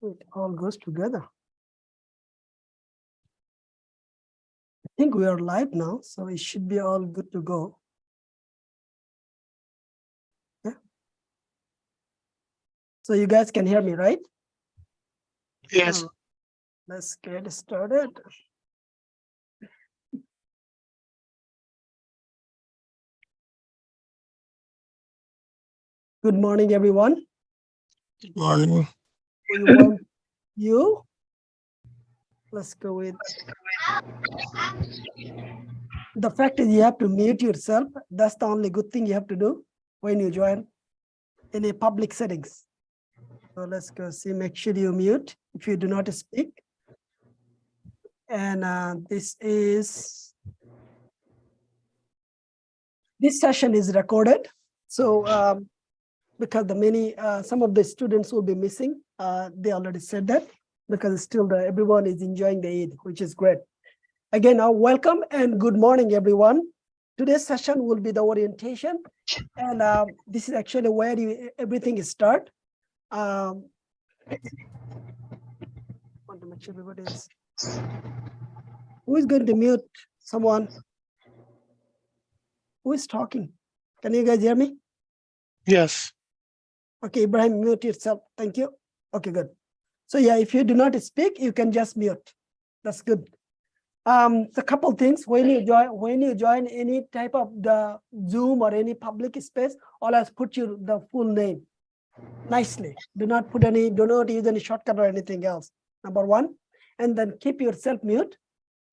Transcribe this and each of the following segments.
It all goes together. I think we are live now, so it should be all good to go. Yeah. So you guys can hear me, right? Yes. Let's get started. Good morning, everyone. Good morning. We want you. Let's go with the fact is you have to mute yourself. That's the only good thing you have to do when you join in a public settings. So let's go see, make sure you mute if you do not speak. And this session is recorded. So because some of the students will be missing, they already said that, because still everyone is enjoying the Eid, which is great. Again, welcome and good morning, everyone. Today's session will be the orientation, and this is actually where everything is start. Want to make sure everybody is. Who is going to mute someone? Who is talking? Can you guys hear me? Yes. Okay, Ibrahim, mute yourself. Thank you. Okay, good. So yeah, if you do not speak, you can just mute. That's good. A couple things when you join any type of the Zoom or any public space, always put the full name nicely. Do not use any shortcut or anything else. Number one, and then keep yourself mute.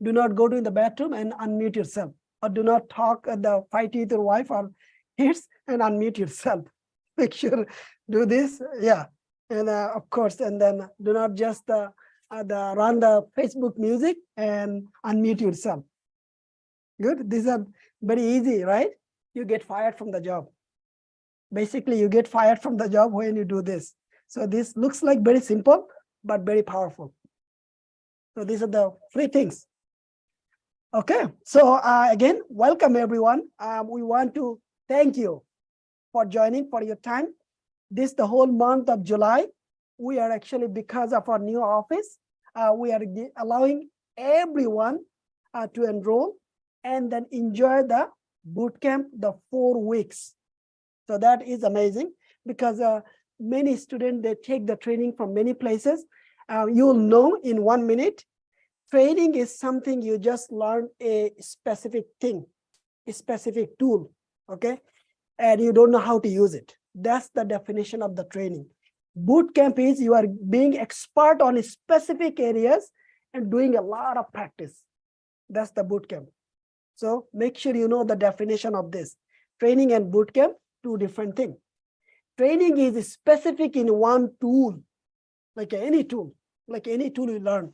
Do not go to the bathroom and unmute yourself, or do not talk fight with your wife or kids and unmute yourself. Make sure do this, yeah, and of course, and then do not just run the Facebook music and unmute yourself. Good. These are very easy, right? You get fired from the job. Basically, you get fired from the job when you do this. So this looks like very simple, but very powerful. So these are the three things. Okay. So again, welcome everyone. We want to thank you for joining, for your time. This the whole month of July. We are actually, because of our new office, we are allowing everyone to enroll and then enjoy the boot camp, the 4 weeks. So that is amazing, because many students, they take the training from many places. You'll know in 1 minute, training is something you just learn a specific thing, a specific tool, okay? And you don't know how to use it. That's the definition of the training. Boot camp is you are being expert on specific areas and doing a lot of practice. That's the boot camp. So make sure you know the definition of this. Training and boot camp, two different things. Training is specific in one tool, like any tool you learn.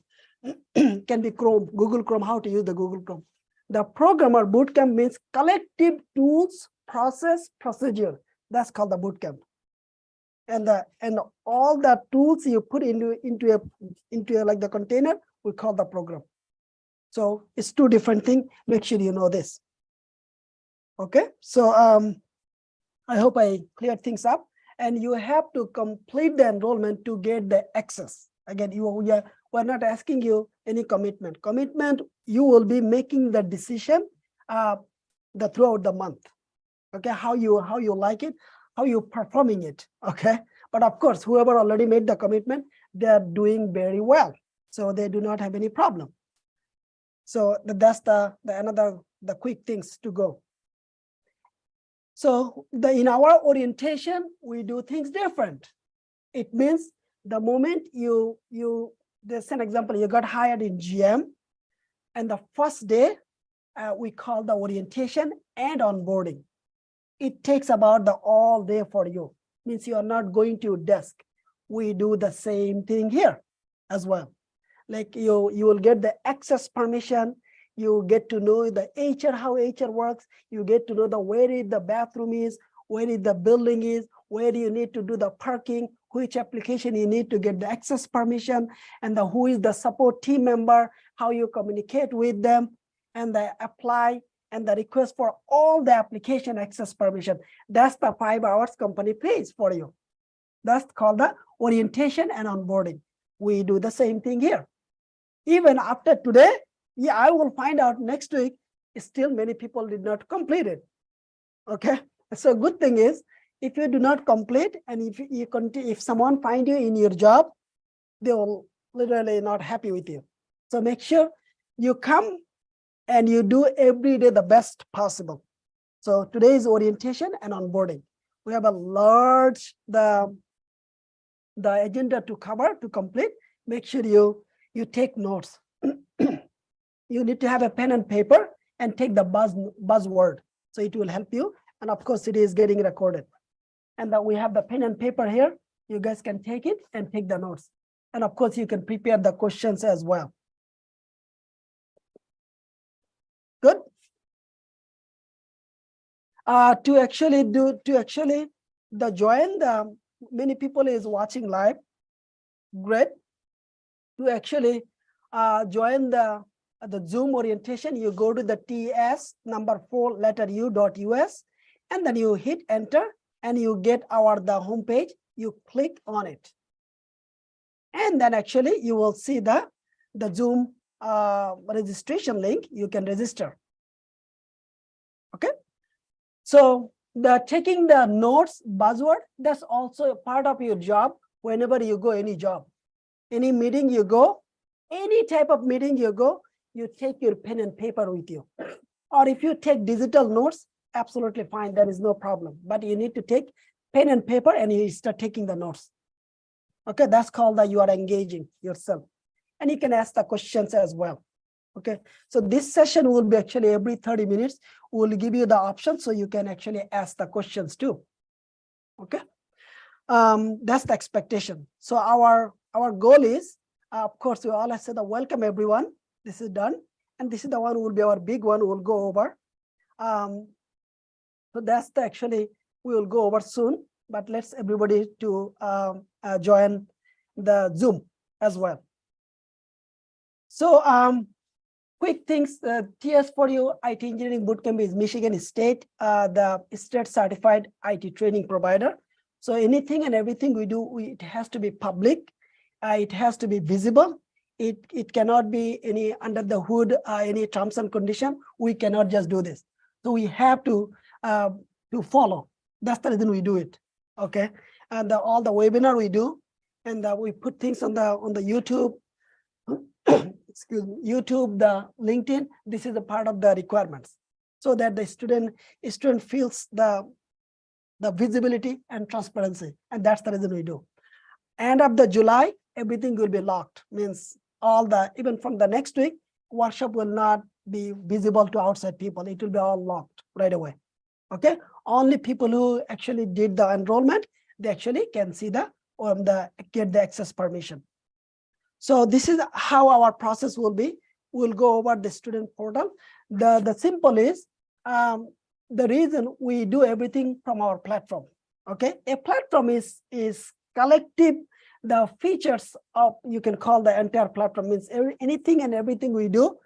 Can be Chrome, Google Chrome, how to use the Google Chrome. The programmer boot camp means collective tools, process, procedure. That's called the boot camp. And all the tools you put into a like the container, we call the program. So it's two different things. Make sure you know this. Okay. So I hope I cleared things up. And you have to complete the enrollment to get the access. Again, we're not asking you any commitment. Commitment, you will be making the decision throughout the month. Okay, how you like it, how you performing it. Okay, but of course, whoever already made the commitment, they are doing very well, so they do not have any problem. So that's the quick things to go. So in our orientation, we do things different. It means the moment there's an example, you got hired in GM, and the first day we call the orientation and onboarding. It takes about all day for you. Means you are not going to your desk. We do the same thing here as well. Like you will get the access permission. You get to know the HR, how HR works. You get to know where the bathroom is, where the building is, where you need to do the parking, which application you need to get the access permission, and who is the support team member, how you communicate with them, and the apply and the request for all the application access permission. That's the 5 hours company pays for you. That's called the orientation and onboarding. We do the same thing here. Even after today, yeah, I will find out next week, still many people did not complete it. Okay, so good thing is, if you do not complete, and if you continue, if someone find you in your job, they will literally not happy with you. So make sure you come and you do every day the best possible. So today is orientation and onboarding. We have a large the agenda to cover, to complete. Make sure you take notes. You need to have a pen and paper and take the buzzword. So it will help you. And of course, it is getting recorded. And that we have the pen and paper here. You guys can take it and take the notes. And of course, you can prepare the questions as well. Good. To actually the join, the many people is watching live. Great. To actually join the Zoom orientation, you go to the ts4 and then you hit enter and you get the homepage. You click on it. And then actually you will see the Zoom registration link. You can register. Okay. So taking the notes buzzword, that's also a part of your job whenever you go any job. Any meeting you go, any type of meeting you go, you take your pen and paper with you. Or if you take digital notes, absolutely fine, there is no problem. But you need to take pen and paper and you start taking the notes. Okay, that's called that you are engaging yourself. And you can ask the questions as well. Okay, so this session will be actually every 30 minutes. We'll give you the option so you can actually ask the questions too. Okay, that's the expectation. So our goal is, of course, we all said welcome everyone. This is done. And this is the one will be our big one we'll go over. So that's actually, we will go over soon, but let's everybody to join the Zoom as well. So quick things, TS4U IT Engineering Bootcamp is Michigan State, the state certified IT training provider. So anything and everything we do, it has to be public. It has to be visible. It cannot be any under the hood, any terms and condition. We cannot just do this. So we have to follow. That's the reason we do it. Okay, and all the webinar we do, and we put things on the YouTube. Excuse me, YouTube, the LinkedIn. This is a part of the requirements, so that the student feels the visibility and transparency, and that's the reason we do. End of the July, everything will be locked. Means even from the next week, workshop will not be visible to outside people. It will be all locked right away. Okay, only people who actually did the enrollment, they actually can see get the access permission. So this is how our process will be. We'll go over the student portal. The simple is the reason we do everything from our platform. Okay, a platform is collective. The features of, you can call the entire platform, means anything and everything we do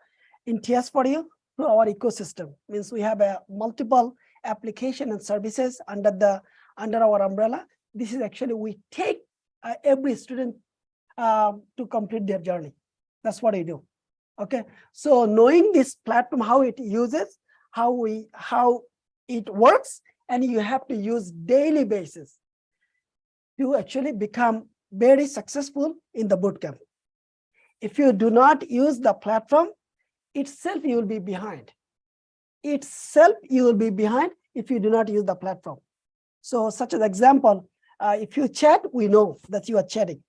in TS4U through our ecosystem. Means we have a multiple application and services under our umbrella. This is actually, we take every student to complete their journey. That's what I do. Okay, so knowing this platform, how it uses, how it works, and you have to use daily basis to actually become very successful in the bootcamp. If you do not use the platform itself, you will be behind. You will be behind if you do not use the platform. So such an example, if you chat, we know that you are chatting.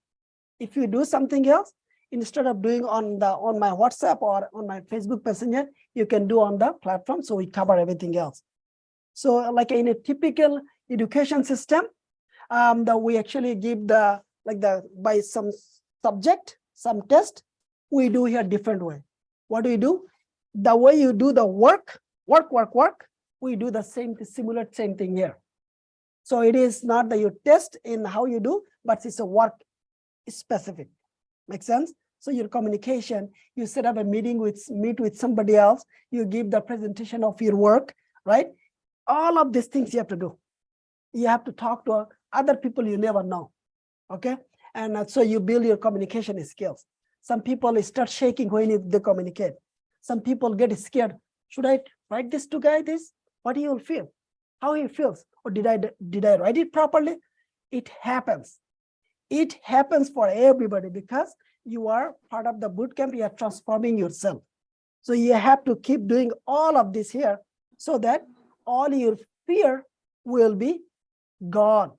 If you do something else, instead of doing on my WhatsApp or on my Facebook Messenger, you can do on the platform. So we cover everything else. So like in a typical education system, that we actually give by some subject, some test, we do here different way. What do we do? The way you do the work, we do the same thing here. So it is not that you test in how you do, but it's a work specific. Make sense? So your communication, you set up a meet with somebody else, you give the presentation of your work, right? All of these things you have to do. You have to talk to other people you never know. Okay, And so you build your communication skills. Some people start shaking when they communicate. Some people get scared. Should I write this to guy this? What he will feel? How he feels? Or did I write it properly? It happens. It happens for everybody because you are part of the bootcamp. You are transforming yourself. So you have to keep doing all of this here so that all your fear will be gone.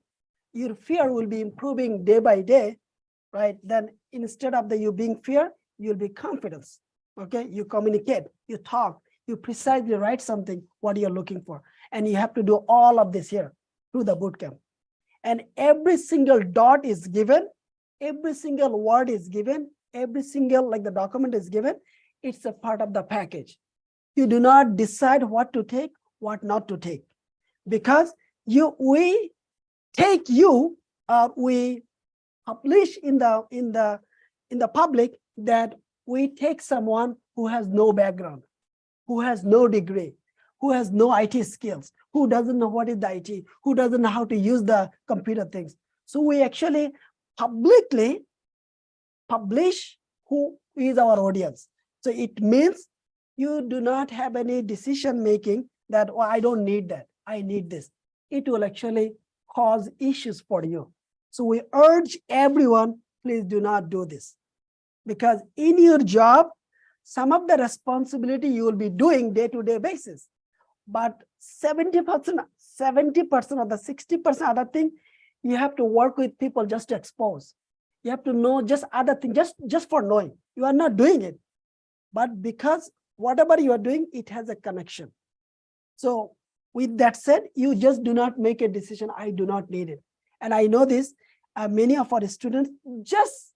Your fear will be improving day by day, right? Then instead of you being fear, you'll be confidence. Okay, you communicate, you talk, you precisely write something what you're looking for, and you have to do all of this here through the bootcamp. And every single dot is given, every single word is given, every single like the document is given. It's a part of the package. You do not decide what to take, what not to take, because we take you, we publish in the public that we take someone who has no background, who has no degree, who has no IT skills, who doesn't know what is the IT, who doesn't know how to use the computer things. So we actually publicly publish who is our audience. So it means you do not have any decision making that, oh, I don't need that, I need this. It will actually cause issues for you. So we urge everyone, please do not do this. Because in your job, some of the responsibility you will be doing day-to-day basis, but 70% or the 60% other thing, you have to work with people just to expose. You have to know just other things, just for knowing. You are not doing it, but because whatever you are doing, it has a connection. So with that said, you just do not make a decision, I do not need it. And I know this, many of our students just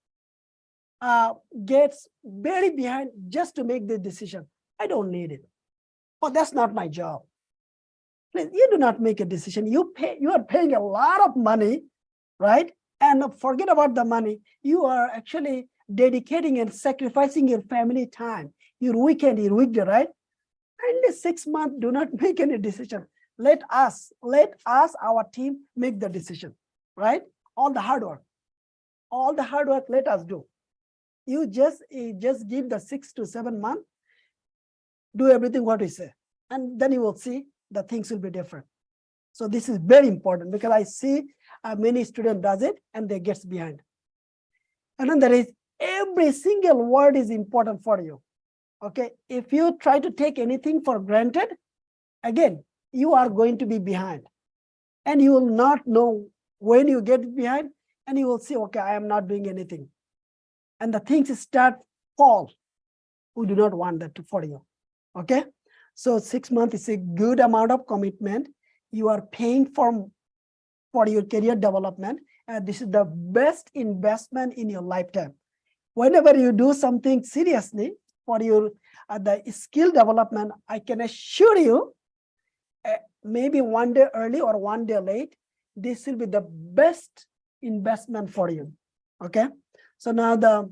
gets very behind just to make the decision. I don't need it. Oh, that's not my job. Please, you do not make a decision. You are paying a lot of money, right? And forget about the money. You are actually dedicating and sacrificing your family time, your weekend, your weekday, right? Only 6 months, do not make any decision. Let us, our team make the decision, right? All the hard work, let us do. You just give the 6 to 7 months, do everything what we say, and then you will see the things will be different. So this is very important because I see many students does it and they gets behind. And then there is every single word is important for you. Okay, if you try to take anything for granted, again, you are going to be behind, and you will not know when you get behind, and you will see, okay, I am not doing anything, and the things start fall. We do not want that for you. Okay, so 6 months is a good amount of commitment. You are paying for your career development, and this is the best investment in your lifetime. Whenever you do something seriously for your the skill development, I can assure you, maybe one day early or one day late, this will be the best investment for you. Okay, so now the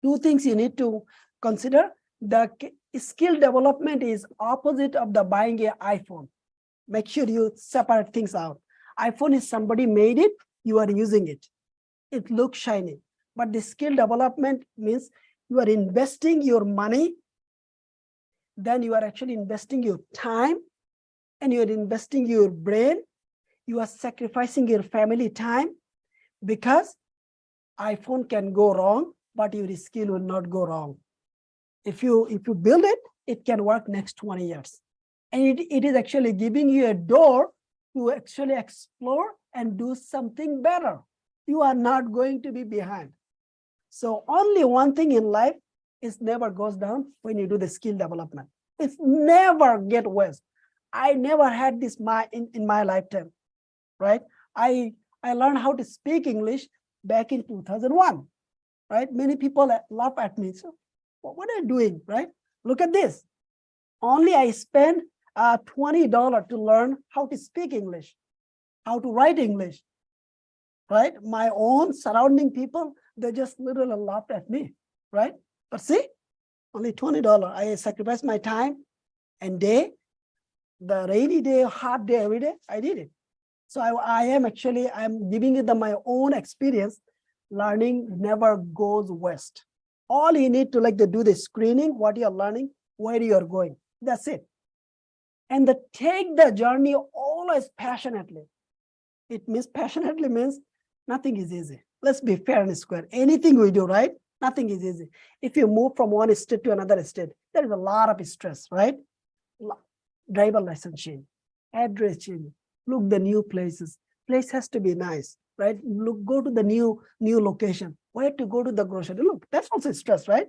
two things you need to consider. The skill development is opposite of the buying an iPhone. Make sure you separate things out. iPhone is somebody made it, you are using it. It looks shiny. But the skill development means you are investing your money, then you are actually investing your time, and you are investing your brain. You are sacrificing your family time, because iPhone can go wrong, but your skill will not go wrong. If you build it, it can work next 20 years. And it is actually giving you a door to actually explore and do something better. You are not going to be behind. So only one thing in life is never goes down when you do the skill development. It's never get worse. I never had this in my lifetime, right? I learned how to speak English back in 2001, right? Many people laugh at me. So what are you doing, right? Look at this. Only I spent $20 to learn how to speak English, how to write English, right? My own surrounding people, they just literally laughed at me, right? But see, only $20. I sacrificed my time and day, the rainy day, hot day, every day, I did it. So I'm giving it my own experience learning never goes west. All you need to do the screening, what you're learning, where you're going. That's it. And take the journey always passionately. It means passionately means nothing is easy. Let's be fair and square. Anything we do, right? Nothing is easy. If you move from one state to another state, there is a lot of stress, right? Driver license change, address change, look the new places. Place has to be nice, right? Look, go to the new location. Where to go to the grocery? Look, that's also stress, right?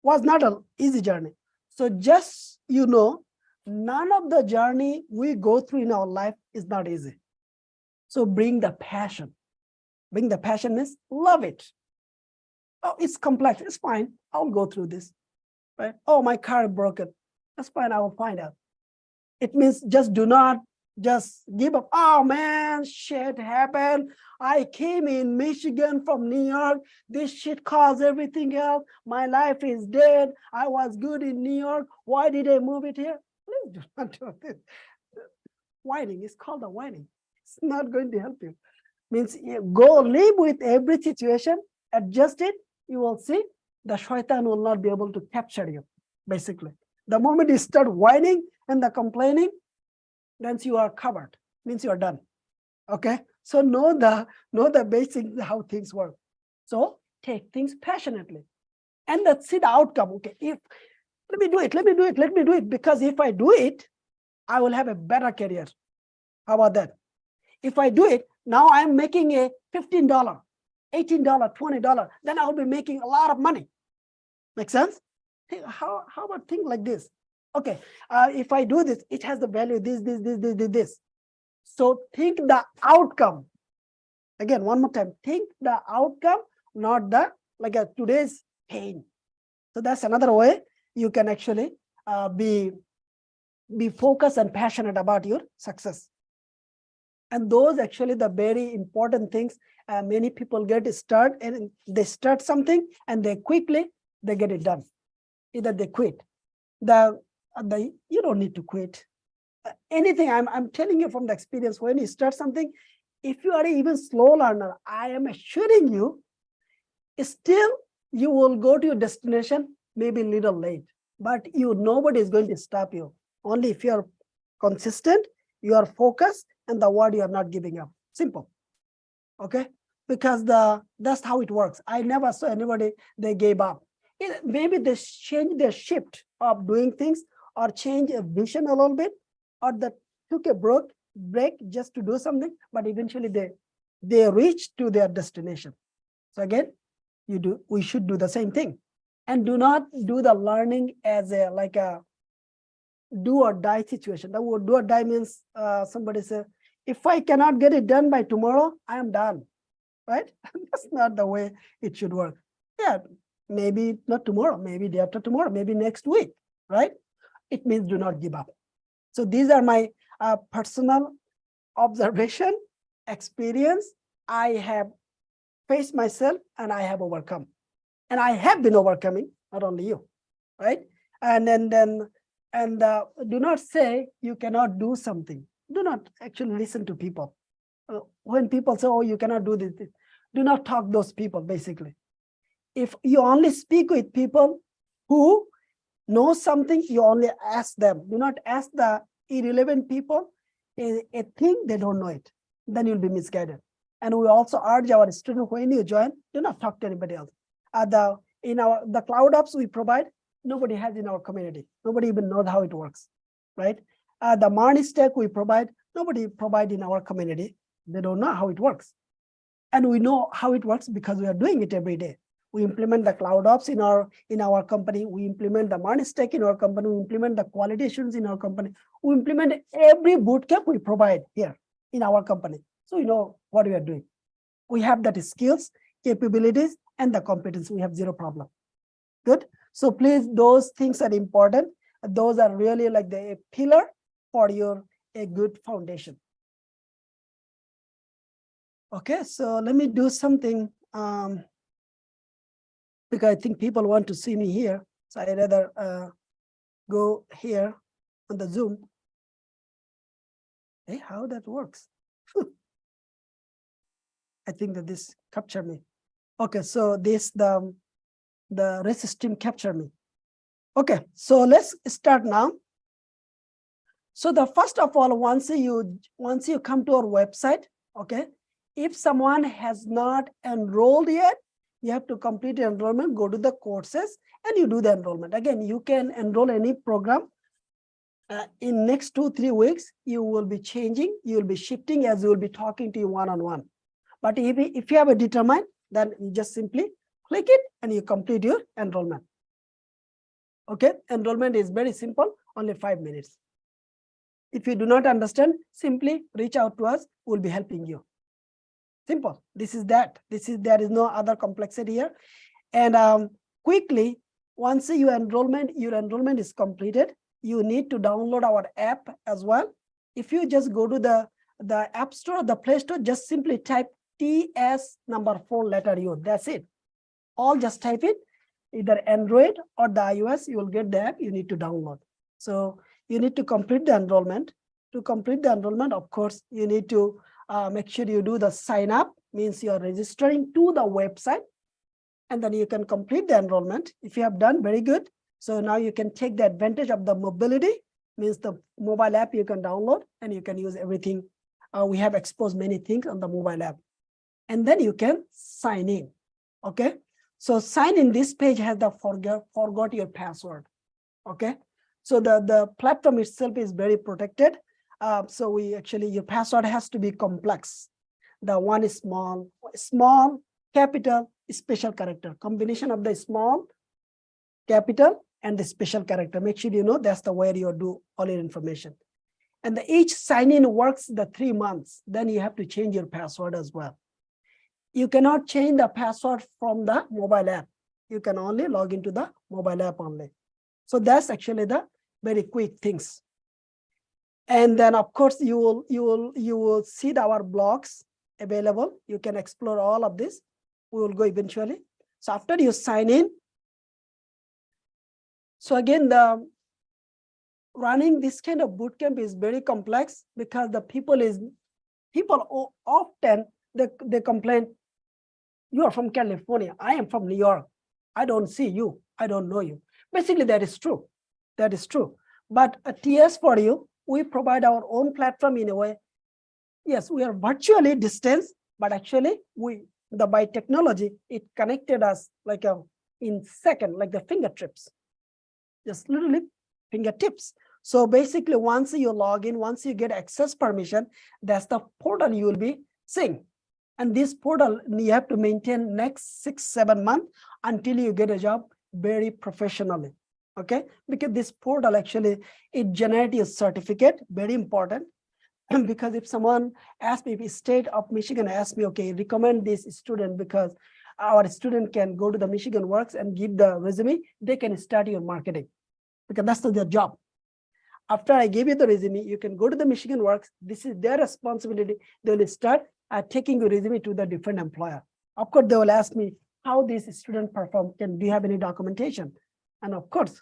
Was not an easy journey. So just none of the journey we go through in our life is not easy. So bring the passion. Bring the passion means love it. Oh, it's complex. It's fine. I'll go through this, right? Oh, my car broken. That's fine. I will find out. It means just do not just give up. Oh man, shit happened. I came in Michigan from New York. This shit caused everything else. My life is dead. I was good in New York. Why did I move it here? Please do not do this. Whining is called a whining. It's not going to help you. Means go live with every situation, adjust it. You will see the shaitan will not be able to capture you, basically. The moment you start whining and the complaining, then you are covered, means you are done. Okay, so know the basics how things work. So take things passionately, and let's see the outcome. Okay, if let me do it, because if I do it, I will have a better career. How about that? If I do it, now I'm making a $15, $18, $20, then I'll be making a lot of money. Make sense? How about things like this? Okay, if I do this, it has the value this. So think the outcome. Again, one more time, think the outcome, not the today's pain. So that's another way you can actually be focused and passionate about your success. And those actually the very important things. Many people get started and they start something and they get it done. Either they quit. You don't need to quit. Anything, I'm telling you from the experience, when you start something, if you are even slow learner, I am assuring you, still you will go to your destination maybe a little late, but nobody is going to stop you. Only if you are consistent, you are focused, and the word you are not giving up. Simple. Okay, because that's how it works. I never saw anybody they gave up. Maybe they change their shift of doing things, or change a vision a little bit, or they took a break just to do something, but eventually they reach to their destination. So again, we should do the same thing, and do not do the learning as a do or die situation. The word do or die means somebody say, if I cannot get it done by tomorrow, I am done, right? That's not the way it should work. Yeah, maybe not tomorrow, maybe day after tomorrow, maybe next week, right? It means do not give up. So these are my personal observation, experience. I have faced myself and I have overcome. And I have been overcoming, not only you, right? And then do not say you cannot do something. Do not actually listen to people. When people say, oh, you cannot do this, do not talk those people, basically. If you only speak with people who know something, you only ask them. Do not ask the irrelevant people a thing they don't know it. Then you'll be misguided. And we also urge our students, when you join, do not talk to anybody else. The cloud apps we provide, nobody has in our community. Nobody even knows how it works, right? The money stack we provide, nobody provide in our community. They don't know how it works. And we know how it works because we are doing it every day. We implement the cloud ops in our company. We implement the money stack in our company. We implement the quality assurance in our company. We implement every bootcamp we provide here in our company. So we know what we are doing. We have that skills, capabilities, and the competence. We have zero problem. Good. So please, those things are important. Those are really like the pillar for a good foundation. Okay, so let me do something because I think people want to see me here. So I'd rather go here on the Zoom. Hey, how that works? I think that this captured me. Okay, so this the REST stream capture me. Okay, so let's start now. So the first of all, once you come to our website, okay, if someone has not enrolled yet, you have to complete the enrollment, go to the courses, and you do the enrollment. Again, you can enroll any program. In next 2-3 weeks, you will be changing, you will be shifting as we will be talking to you one-on-one. But if you have a determined, then you just simply click it and you complete your enrollment. Okay, enrollment is very simple, only 5 minutes. If you do not understand, simply reach out to us, we'll be helping you. Simple. This is that. There is no other complexity here. And quickly, once your enrollment is completed, you need to download our app as well. If you just go to the App Store, the Play Store, just simply type TS number 4 letter U. That's it. All just type it, either Android or the iOS, you will get the app you need to download. So you need to complete the enrollment. To complete the enrollment, of course, you need to make sure you do the sign up, means you are registering to the website, and then you can complete the enrollment. If you have done, very good. So now you can take the advantage of the mobility, means the mobile app you can download and you can use everything. We have exposed many things on the mobile app. And then you can sign in, okay? So sign in, this page has the forgot your password, okay? So the platform itself is very protected. So your password has to be complex. The one is small, capital, special character, combination of the small, capital, and the special character. Make sure you know that's the way you do all your information. And each sign-in works the 3 months. Then you have to change your password as well. You cannot change the password from the mobile app. You can only log into the mobile app only. So that's actually the very quick things. And then of course you will see our blogs available. You can explore all of this. We will go eventually. So after you sign in, so again, the running this kind of bootcamp is very complex because the people often they complain, you are from California, I am from New York, I don't see you, I don't know you. Basically, that is true. That is true. But at TS for you, we provide our own platform in a way. Yes, we are virtually distanced, but actually by technology, it connected us like in second, like the fingertips. Just literally fingertips. So basically, once you log in, once you get access permission, that's the portal you will be seeing. And this portal you have to maintain next 6-7 months until you get a job very professionally. Okay, because this portal actually it generates a certificate, very important. Because if someone asks me, if state of Michigan asks me, okay, recommend this student because our student can go to the Michigan Works and give the resume, they can start your marketing because that's their job. After I give you the resume, you can go to the Michigan Works. This is their responsibility. They will start taking your resume to the different employer. Of course, they will ask me how this student performed. Do you have any documentation? And of course,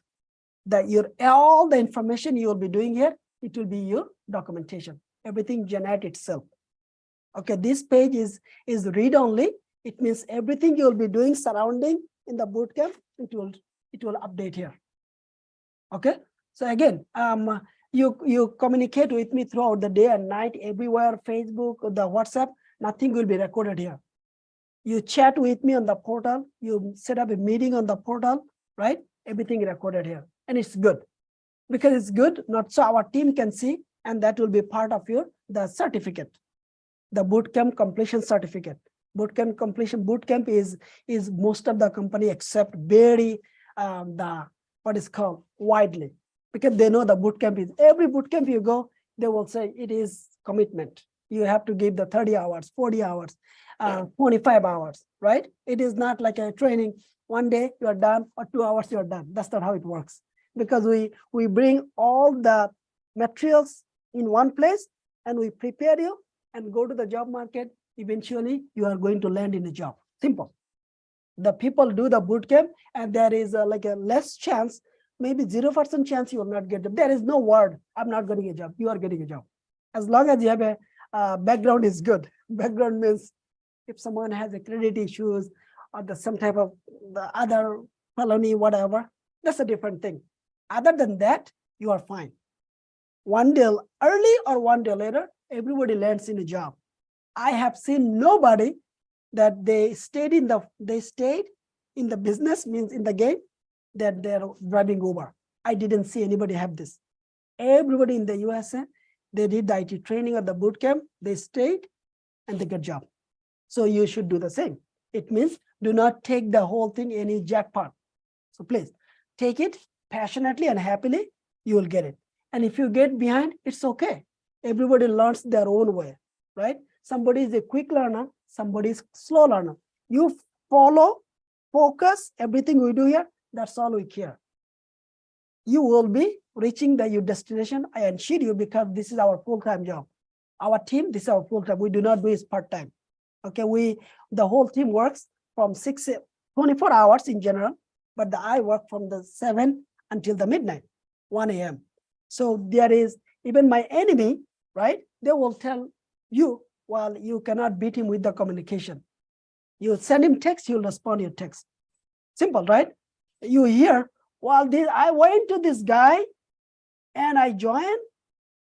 all the information you will be doing here, it will be your documentation. Everything generate itself. Okay, this page is read only. It means everything you will be doing surrounding in the bootcamp, it will update here. Okay, so again, you communicate with me throughout the day and night, everywhere, Facebook, the WhatsApp, nothing will be recorded here. You chat with me on the portal, you set up a meeting on the portal, right? Everything recorded here, and it's good because it's good. Not so our team can see, and that will be part of the certificate, the bootcamp completion certificate. Bootcamp completion. Bootcamp is most of the company accept very what is called widely, because they know the bootcamp is every bootcamp you go, they will say it is commitment. You have to give the 30 hours, 40 hours, 25 hours, right? It is not like a training. One day you are done or 2 hours you are done. That's not how it works, because we bring all the materials in one place and we prepare you and go to the job market. Eventually you are going to land in a job. Simple. The people do the bootcamp and there is like a less chance, maybe 0% chance you will not get them. There is no word, I'm not getting a job. You are getting a job. As long as you have a background is good. Background means if someone has a credit issues or some type of the other felony, whatever, that's a different thing. Other than that, you are fine. One day early or one day later, everybody lands in a job. I have seen nobody that they stayed in the business, means in the game, that they're driving Uber. I didn't see anybody have this. Everybody in the USA, they did the IT training at the boot camp, they stayed and they get job. So you should do the same. It means do not take the whole thing any jackpot. So please take it passionately and happily, you will get it. And if you get behind, it's okay. Everybody learns their own way, right? Somebody is a quick learner, somebody is slow learner. You follow, focus, everything we do here, that's all we care. You will be reaching your destination, I assure you, because this is our full-time job. Our team, this is our full-time. We do not do it part-time. Okay, the whole team works from 24 hours in general, but I work from the 7 until the midnight, 1 a.m. So there is, even my enemy, right? They will tell you, well, you cannot beat him with the communication. You send him text, he'll respond your text. Simple, right? You hear, well, I went to this guy and I joined,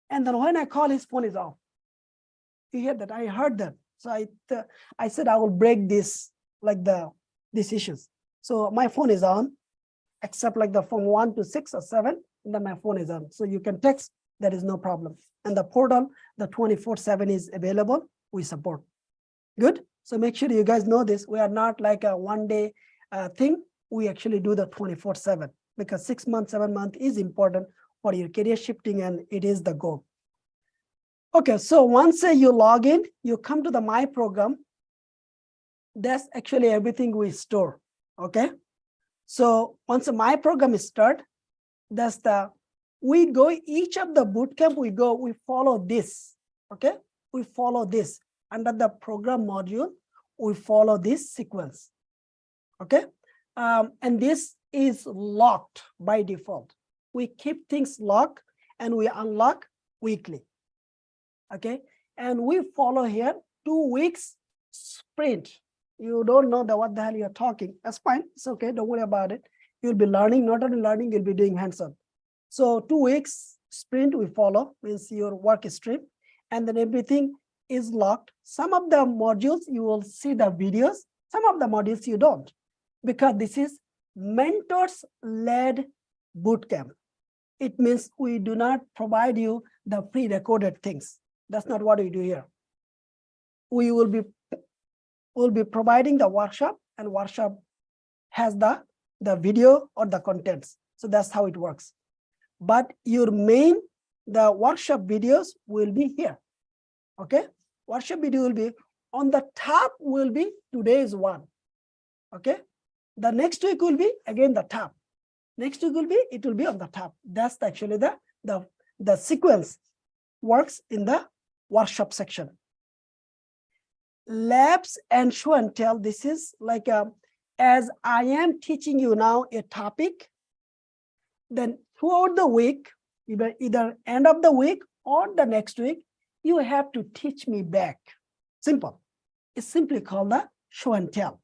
and then when I call, his phone is off. You hear that? I heard that. So I said I will break this, like these issues. So my phone is on, except like from 1 to 6 or 7, and then my phone is on. So you can text, there is no problem. And the portal, the 24/7 is available, we support. Good? So make sure you guys know this. We are not like a one-day thing. We actually do the 24/7 because 6 months, 7 months is important for your career shifting, and it is the goal. Okay, so once you log in, you come to the My Program. That's actually everything we store, okay? So once the My Program is start, we go, each of the bootcamp we follow this, okay? We follow this. Under the program module, we follow this sequence, okay? And this is locked by default. We keep things locked and we unlock weekly, okay? And we follow here 2 weeks sprint. You don't know what the hell you're talking. That's fine, it's okay, don't worry about it. You'll be learning, not only learning, you'll be doing hands-on. So 2 weeks sprint we follow, means your work stream, and then everything is locked. Some of the modules you will see the videos, some of the modules you don't, because this is mentors-led bootcamp. It means we do not provide you the pre-recorded things. That's not what we do here. We will be providing the workshop, and workshop has the video or the contents. So that's how it works. But the workshop videos will be here, okay? Workshop video will be on the top, will be today's one, okay? The next week will be again the top. Next week it will be on the top. That's actually the sequence works in the workshop section. Labs and show and tell, this is like as I am teaching you now a topic, then throughout the week, either end of the week or the next week, you have to teach me back. Simple. It's simply called the show and tell.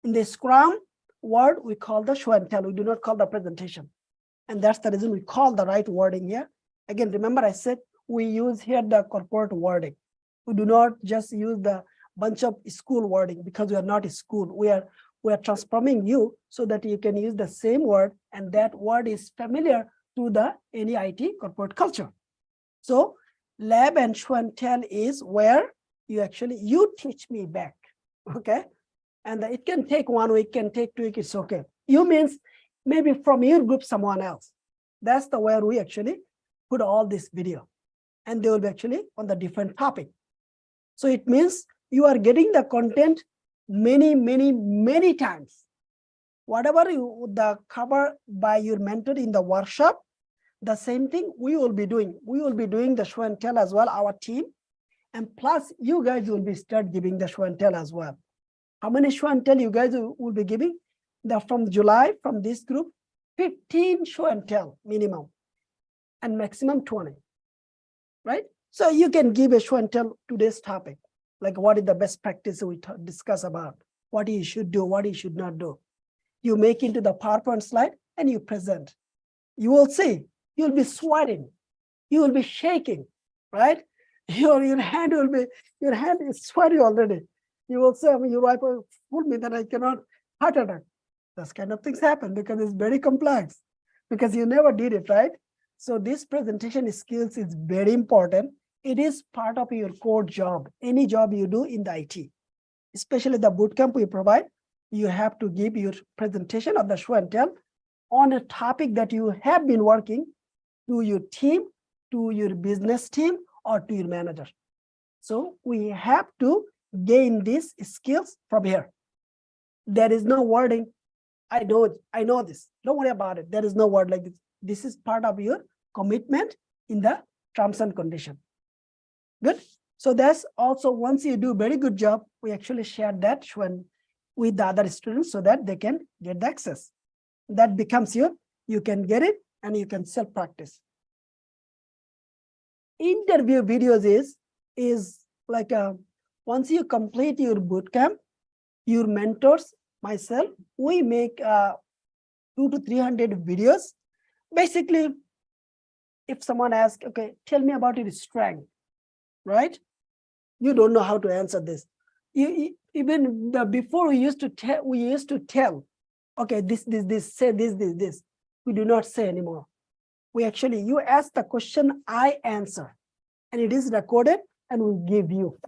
In the Scrum word, we call the show and tell. We do not call the presentation. And that's the reason we call the right wording here. Again, remember I said we use here the corporate wording. We do not just use the bunch of school wording, because we are not a school. We are transforming you so that you can use the same word, and that word is familiar to any IT corporate culture. So lab and show and tell is where you teach me back, okay? And it can take 1 week, can take 2 weeks, it's okay. You means maybe from your group, someone else. That's where we actually put all this video, and they will be actually on the different topic. So it means you are getting the content many times. Whatever the cover by your mentor in the workshop, the same thing we will be doing. We will be doing the show and tell as well, our team. And plus you guys will be start giving the show and tell as well. How many show and tell you guys will be giving? From July, from this group, 15 show and tell minimum, and maximum 20, right? So you can give a show and tell today's topic, like what is the best practice we discuss about. what you should do, what you should not do. You make into the PowerPoint slide and you present. You will see, you'll be sweating, you will be shaking, right? Your hand is sweaty already. You will say, your wife will fool me that I cannot heart attack. Those kind of things happen because it's very complex, because you never did it, right? So this presentation skills is very important. It is part of your core job, any job you do in the IT, especially the bootcamp we provide. You have to give your presentation of the show and tell on a topic that you have been working to your team, to your business team, or to your manager. So we have to gain these skills from here. There is no wording. I know this. Don't worry about it. There is no word like this. This is part of your commitment in the terms and condition. Good. So that's also, once you do very good job, we actually share that with the other students so that they can get the access. That becomes you can get it and you can self-practice. Interview videos is like once you complete your bootcamp, your mentors, myself, we make 200 to 300 videos. Basically, if someone asks, okay, tell me about your strength, right? You don't know how to answer this. Even before we used to tell, okay, this, say this. We do not say anymore. We actually, you ask the question, I answer, and it is recorded and we give you.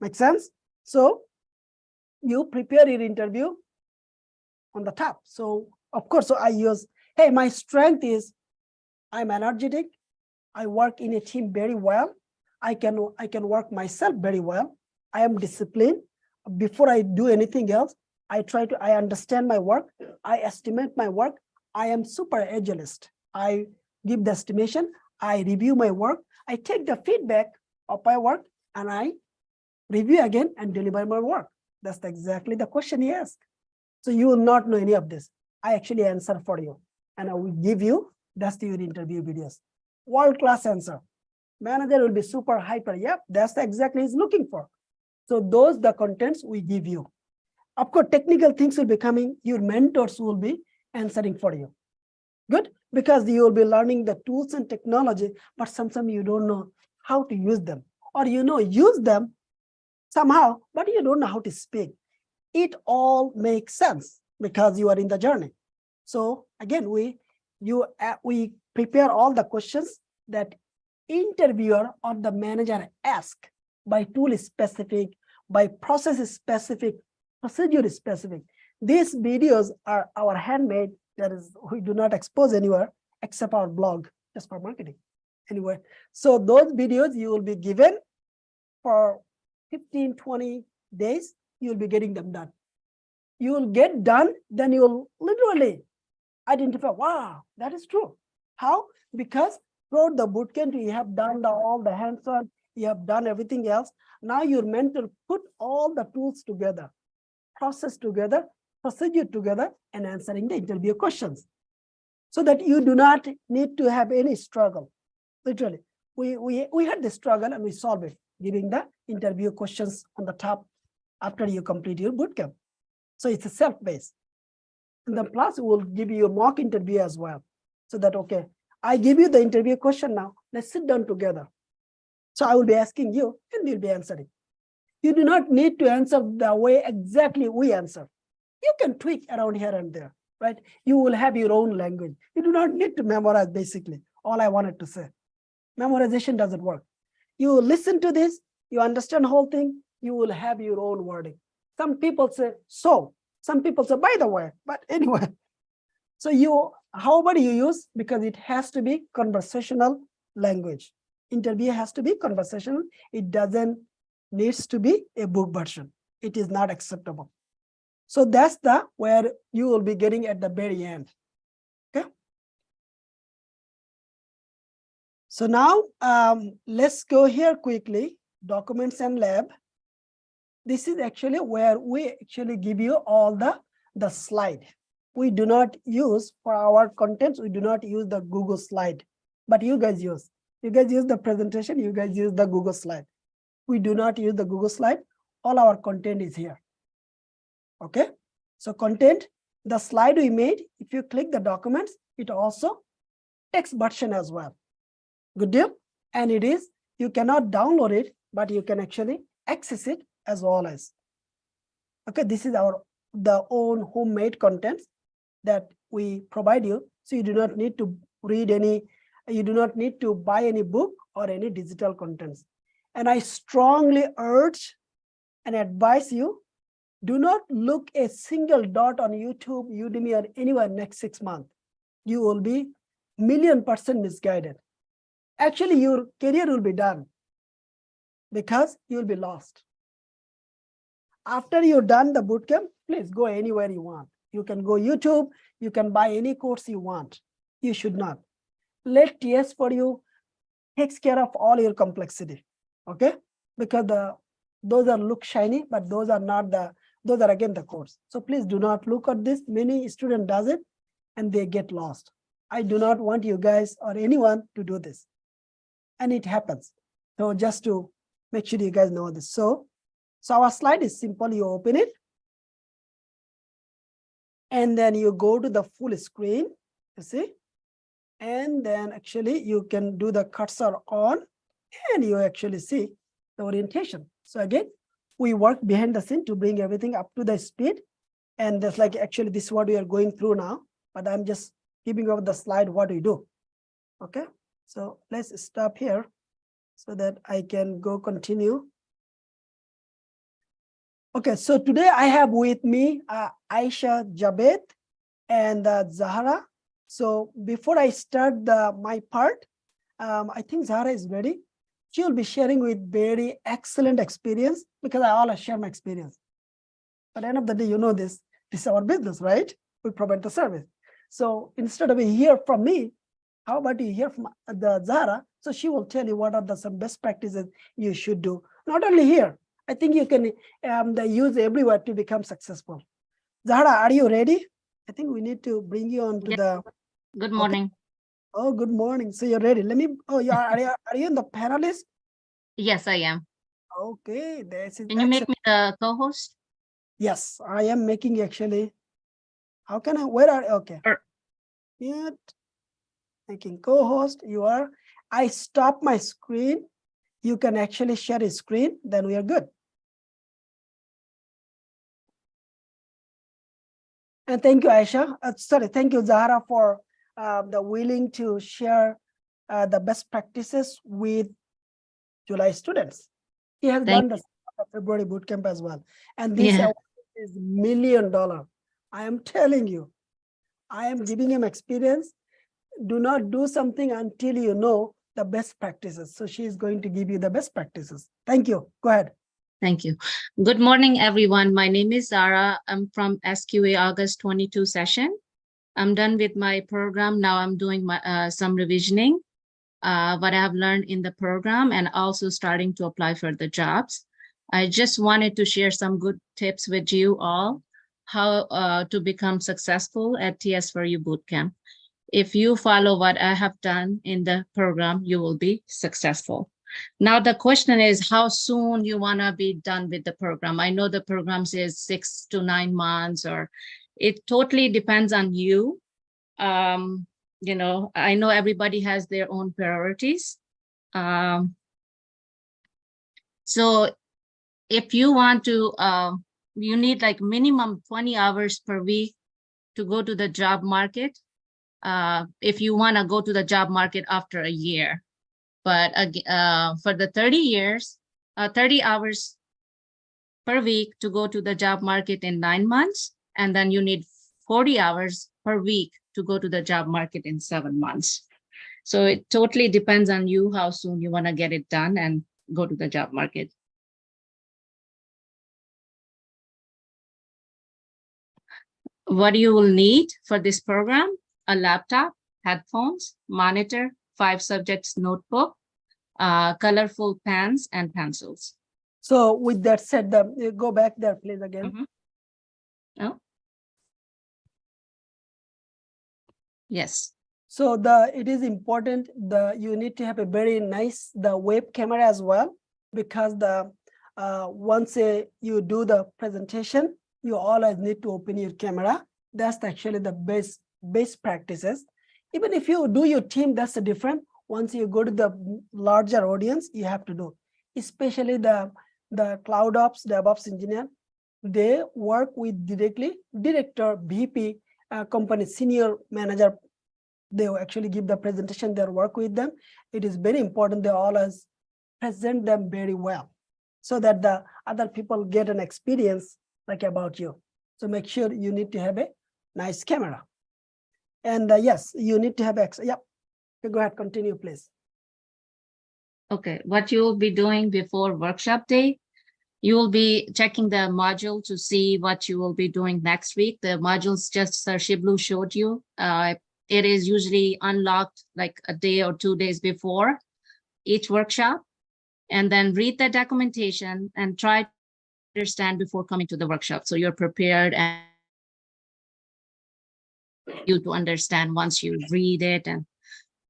Make sense? So you prepare your interview on the top. So of course, so I use, hey, my strength is I'm energetic. I work in a team very well. I can work myself very well. I am disciplined. Before I do anything else, I understand my work. I estimate my work. I am super agilist. I give the estimation. I review my work. I take the feedback of my work and I review again and deliver my work. That's exactly the question he asked. So you will not know any of this. I actually answer for you and I will give you, that's your interview videos. World-class answer. Manager will be super hyper. Yep, that's exactly he's looking for. So those the contents we give you. Of course, technical things will be coming. Your mentors will be answering for you. Good, because you will be learning the tools and technology, but sometimes you don't know how to use them, or use them somehow, but you don't know how to speak. It all makes sense because you are in the journey. So again, we prepare all the questions that interviewer or the manager ask by tool specific, by process specific, procedure specific. These videos are our handmade. That is, we do not expose anywhere except our blog, just for marketing. Anyway, so those videos you will be given for 15, 20 days, you'll be getting them done. You will get done, then you will literally identify, wow, that is true. How? Because throughout the bootcamp, you have done all the hands-on, you have done everything else. Now your mentor put all the tools together, process together, procedure together, and answering the interview questions. So that you do not need to have any struggle. Literally, we had the struggle and we solved it, giving the interview questions on the top after you complete your bootcamp. So it's a self-based. And then plus we'll give you a mock interview as well. So that, okay, I give you the interview question now, let's sit down together. So I will be asking you and we'll be answering. You do not need to answer the way exactly we answer. You can tweak around here and there, right? You will have your own language. You do not need to memorize, basically, all I wanted to say. Memorization doesn't work. You listen to this, you understand the whole thing, you will have your own wording. Some people say, so. Some people say, by the way, but anyway. So however you use, because it has to be conversational language. Interview has to be conversational. It needs to be a book version. It is not acceptable. So that's where you will be getting at the very end. Okay. So now let's go here quickly, documents and lab. This is actually where we actually give you all the slide. We do not use for our contents, we do not use the Google slide, but you guys use. You guys use the presentation, you guys use the Google slide. We do not use the Google slide. All our content is here. Okay, so content, the slide we made, if you click the documents, it also text version as well. Good deal. And it is, you cannot download it, but you can actually access it as well as. Okay, this is the own homemade contents that we provide you. So you do not need to read any, you do not need to buy any book or any digital contents. And I strongly urge and advise you, do not look a single dot on YouTube, Udemy, or anywhere next 6 months. You will be 1,000,000% misguided. Actually, your career will be done because you will be lost. After you're done the bootcamp, please go anywhere you want. You can go YouTube, you can buy any course you want. You should not. Let TS for you takes care of all your complexity, okay? Because those are look shiny, but those are not those are again the course. So please do not look at this. Many students does it and they get lost. I do not want you guys or anyone to do this. And it happens. So just to make sure you guys know this. So our slide is simple. You open it. And then you go to the full screen, you see? And then actually you can do the cursor on and you actually see the orientation. So again, we work behind the scene to bring everything up to the speed. And that's like, actually this is what we are going through now, but I'm just giving over the slide what we do. Okay, so let's stop here so that I can go continue. Okay, so today I have with me Aisha Javed and Zahra. So before I start my part, I think Zahra is ready. She will be sharing with very excellent experience because I always share my experience. At the end of the day, you know this is our business, right? We provide the service. So instead of hear from me, how about you hear from the Zahra? So she will tell you what are some best practices you should do. Not only here, I think you can use everywhere to become successful. Zahra, are you ready? I think we need to bring you on to the. Good morning. Okay. Oh, good morning. So you're ready. Let me. Oh, are you in the panelist? Yes, I am. Okay, that's it. Can you make me the co-host? Yes, I am making actually. How can I? Where are? Okay. Mute. Making co-host. You are. I stop my screen. You can actually share a screen. Then we are good. And thank you, Aisha. Sorry, thank you, Zahra, for the willing to share the best practices with July students. He has done the February bootcamp as well. And this is $1 million. I am telling you, I am giving him experience. Do not do something until you know the best practices. So she is going to give you the best practices. Thank you. Go ahead. Thank you. Good morning, everyone. My name is Zara. I'm from SQA August 22 session. I'm done with my program. Now I'm doing my some revisioning, what I have learned in the program, and also starting to apply for the jobs. I just wanted to share some good tips with you all, how to become successful at TS4U Bootcamp. If you follow what I have done in the program, you will be successful. Now, the question is how soon you want to be done with the program. I know the program says 6 to 9 months, or it totally depends on you. You know, I know everybody has their own priorities. So if you want to, you need like minimum 20 hours per week to go to the job market. If you want to go to the job market after a year. But for the 30 hours per week to go to the job market in 9 months, and then you need 40 hours per week to go to the job market in 7 months. So it totally depends on you how soon you want to get it done and go to the job market. What you will need for this program: a laptop, headphones, monitor, 5 subjects notebook, colorful pens and pencils. So with that said, go back there, please, again. Mm-hmm. Oh. Yes. So it is important you need to have a very nice web camera as well, because once you do the presentation, you always need to open your camera. That's actually the best practices. Even if you do your team, that's the different. Once you go to the larger audience, you have to do, especially the cloud ops, DevOps engineer, they work with director, VP, company senior manager. They will actually give the presentation, their work with them. It is very important they always present them very well so that the other people get an experience like about you. So make sure you need to have a nice camera. And yes, you need to have yep. Go ahead, continue, please. Okay, what you will be doing before workshop day, you will be checking the module to see what you will be doing next week. The modules just Sir Shiblu showed you. It is usually unlocked like a day or 2 days before each workshop. And then read the documentation and try to understand before coming to the workshop. So you're prepared and you to understand once you read it, and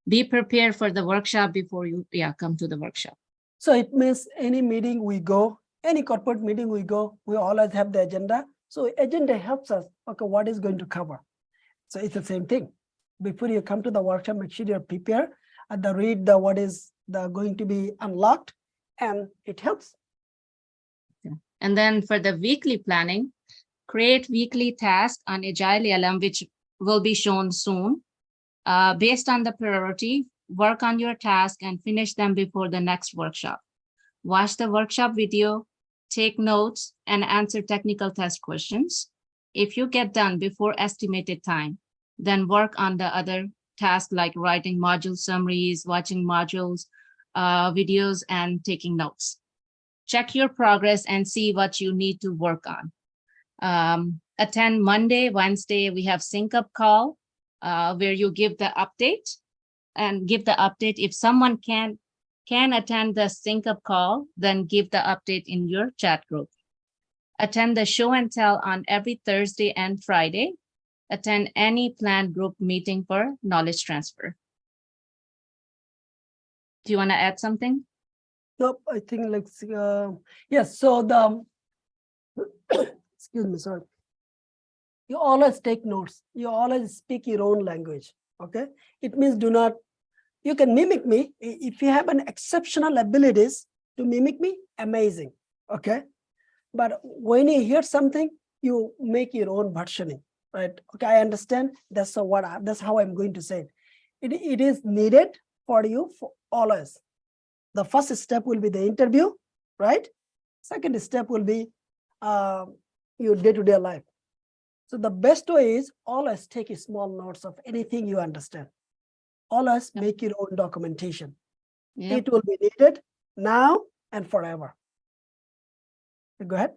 be prepared for the workshop before you come to the workshop. So it means any meeting we go, any corporate meeting we go, we always have the agenda. So agenda helps us, okay, what is going to cover. So it's the same thing. Before you come to the workshop, make sure you're prepared and read what is going to be unlocked, and it helps. Okay. And then for the weekly planning, create weekly tasks on Agile LM, which will be shown soon. Based on the priority, work on your task and finish them before the next workshop. Watch the workshop video, take notes, and answer technical test questions. If you get done before estimated time, then work on the other tasks like writing module summaries, watching modules, videos, and taking notes. Check your progress and see what you need to work on. Attend Monday, Wednesday, we have sync up call where you give the update and give the update. If someone can attend the sync up call, then give the update in your chat group. Attend the show and tell on every Thursday and Friday. Attend any planned group meeting for knowledge transfer. Do you want to add something? Nope, I think like, yes, so excuse me, sorry. You always take notes. You always speak your own language, okay? It means you can mimic me. If you have an exceptional abilities to mimic me, amazing, okay? But when you hear something, you make your own versioning, right? Okay, I understand. That's how I'm going to say it. It is needed for you for always. The first step will be the interview, right? Second step will be your day-to-day life. So the best way is always take a small notes of anything you understand. Always make your own documentation. Yep. It will be needed now and forever. Go ahead.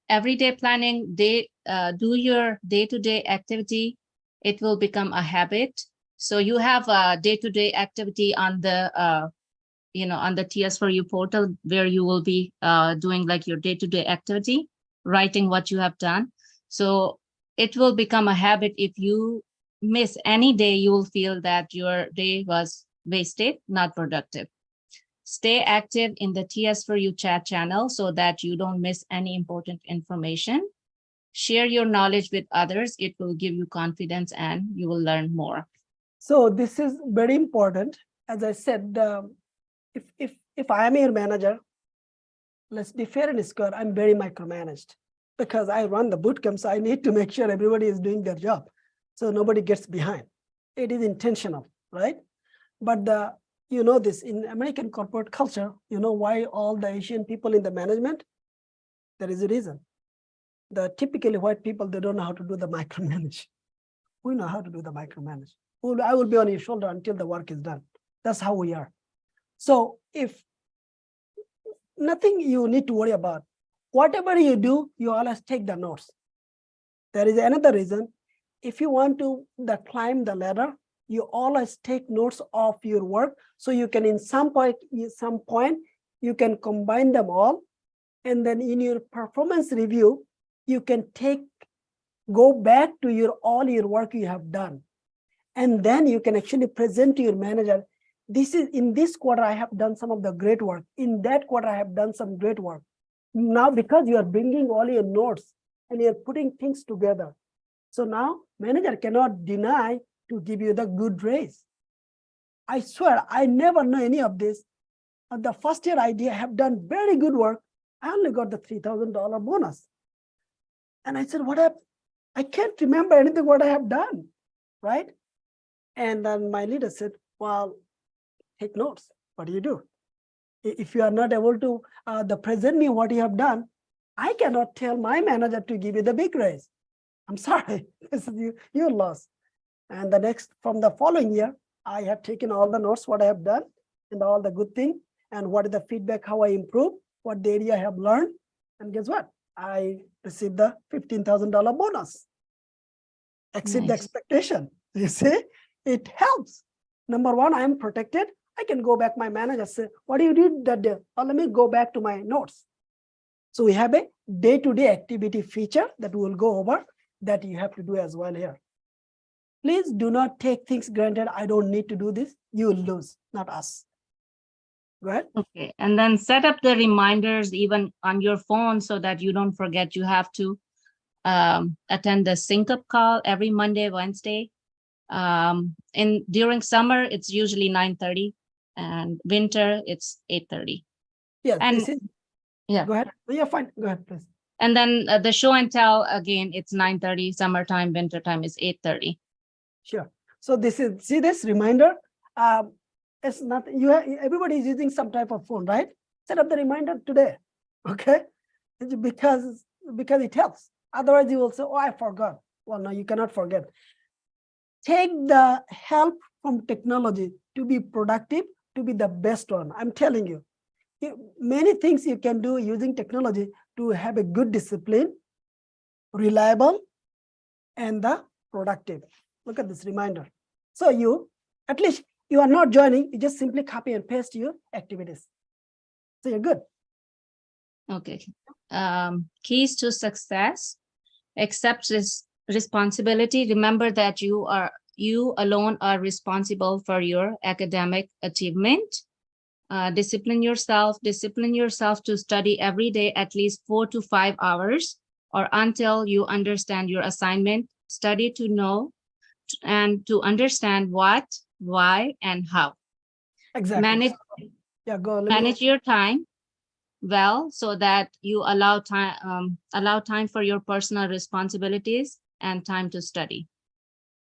Everyday planning, do your day-to-day activity. It will become a habit. So you have a day-to-day activity on the on the TS4U portal where you will be doing like your day-to-day activity, writing what you have done. So it will become a habit. If you miss any day, you will feel that your day was wasted, not productive. Stay active in the TS4U chat channel so that you don't miss any important information. Share your knowledge with others. It will give you confidence and you will learn more. So this is very important. As I said, if I am your manager, let's be fair and square, I'm very micromanaged because I run the bootcamp, so I need to make sure everybody is doing their job so nobody gets behind. It is intentional, right? But this in American corporate culture, you know why all the Asian people in the management? There is a reason. The typically white people, they don't know how to do the micromanage. We know how to do the micromanage. I will be on your shoulder until the work is done. That's how we are. So if nothing you need to worry about, whatever you do, you always take the notes. There is another reason. If you want to climb the ladder, you always take notes of your work. So you can, in some point, you can combine them all. And then in your performance review, you can go back to all your work you have done. And then you can actually present to your manager, in this quarter, I have done some of the great work. In that quarter, I have done some great work. Now, because you are bringing all your notes, and you're putting things together. So now manager cannot deny to give you the good raise. I swear, I never know any of this. On the first year I have done very good work. I only got the $3,000 bonus. And I said, what happened? I can't remember anything what I have done, right? And then my leader said, well, take notes. What do you do? If you are not able to present me what you have done, I cannot tell my manager to give you the big raise. I'm sorry, this is your loss. And from the following year, I have taken all the notes, what I have done, and all the good thing, and what is the feedback, how I improve, what the area I have learned. And guess what? I received the $15,000 bonus. Exceed the Nice. expectation. You see, it helps. Number one, I am protected. I can go back my manager, say, what do you do that day? Or let me go back to my notes. So we have a day-to-day activity feature that we will go over that you have to do as well here. Please do not take things granted. I don't need to do this. You will lose, not us. Go ahead. Okay, and then set up the reminders even on your phone so that you don't forget. You have to attend the sync up call every Monday, Wednesday. During summer, it's usually 9:30, and winter, it's 8:30. Yes, And this is, yeah, go ahead. Yeah, fine. Go ahead, please. and then the show and tell again, it's 9:30. Summertime, winter time is 8:30. Sure. So this is, see this reminder. It's not, everybody is using some type of phone, right? Set up the reminder today, okay? Because it helps. Otherwise you will say, oh, I forgot. Well, no, you cannot forget. Take the help from technology to be productive, to be the best one. I'm telling you, many things you can do using technology to have a good discipline, reliable, and the productive. Look at this reminder. So you, at least you are not joining, you just simply copy and paste your activities. So you're good. Okay. Keys to success. Accept responsibility. Remember that you alone are responsible for your academic achievement. Discipline yourself to study every day at least 4 to 5 hours or until you understand your assignment. Study to know and to understand what, why, and how. Exactly. Yeah, go. Manage your time well so that you allow time for your personal responsibilities and time to study.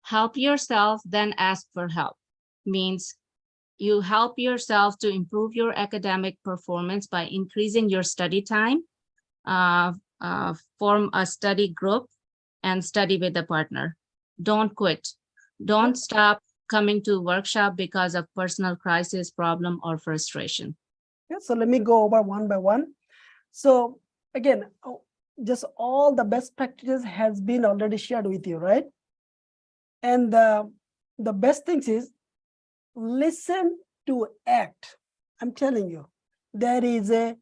Help yourself, then ask for help. Means you help yourself to improve your academic performance by increasing your study time, form a study group, and study with a partner. Don't quit. Don't stop coming to workshop because of personal crisis, problem, or frustration. Yeah, so let me go over one by one. So again, just all the best practices has been already shared with you, right? And the best things is listen to act. I'm telling you, there is a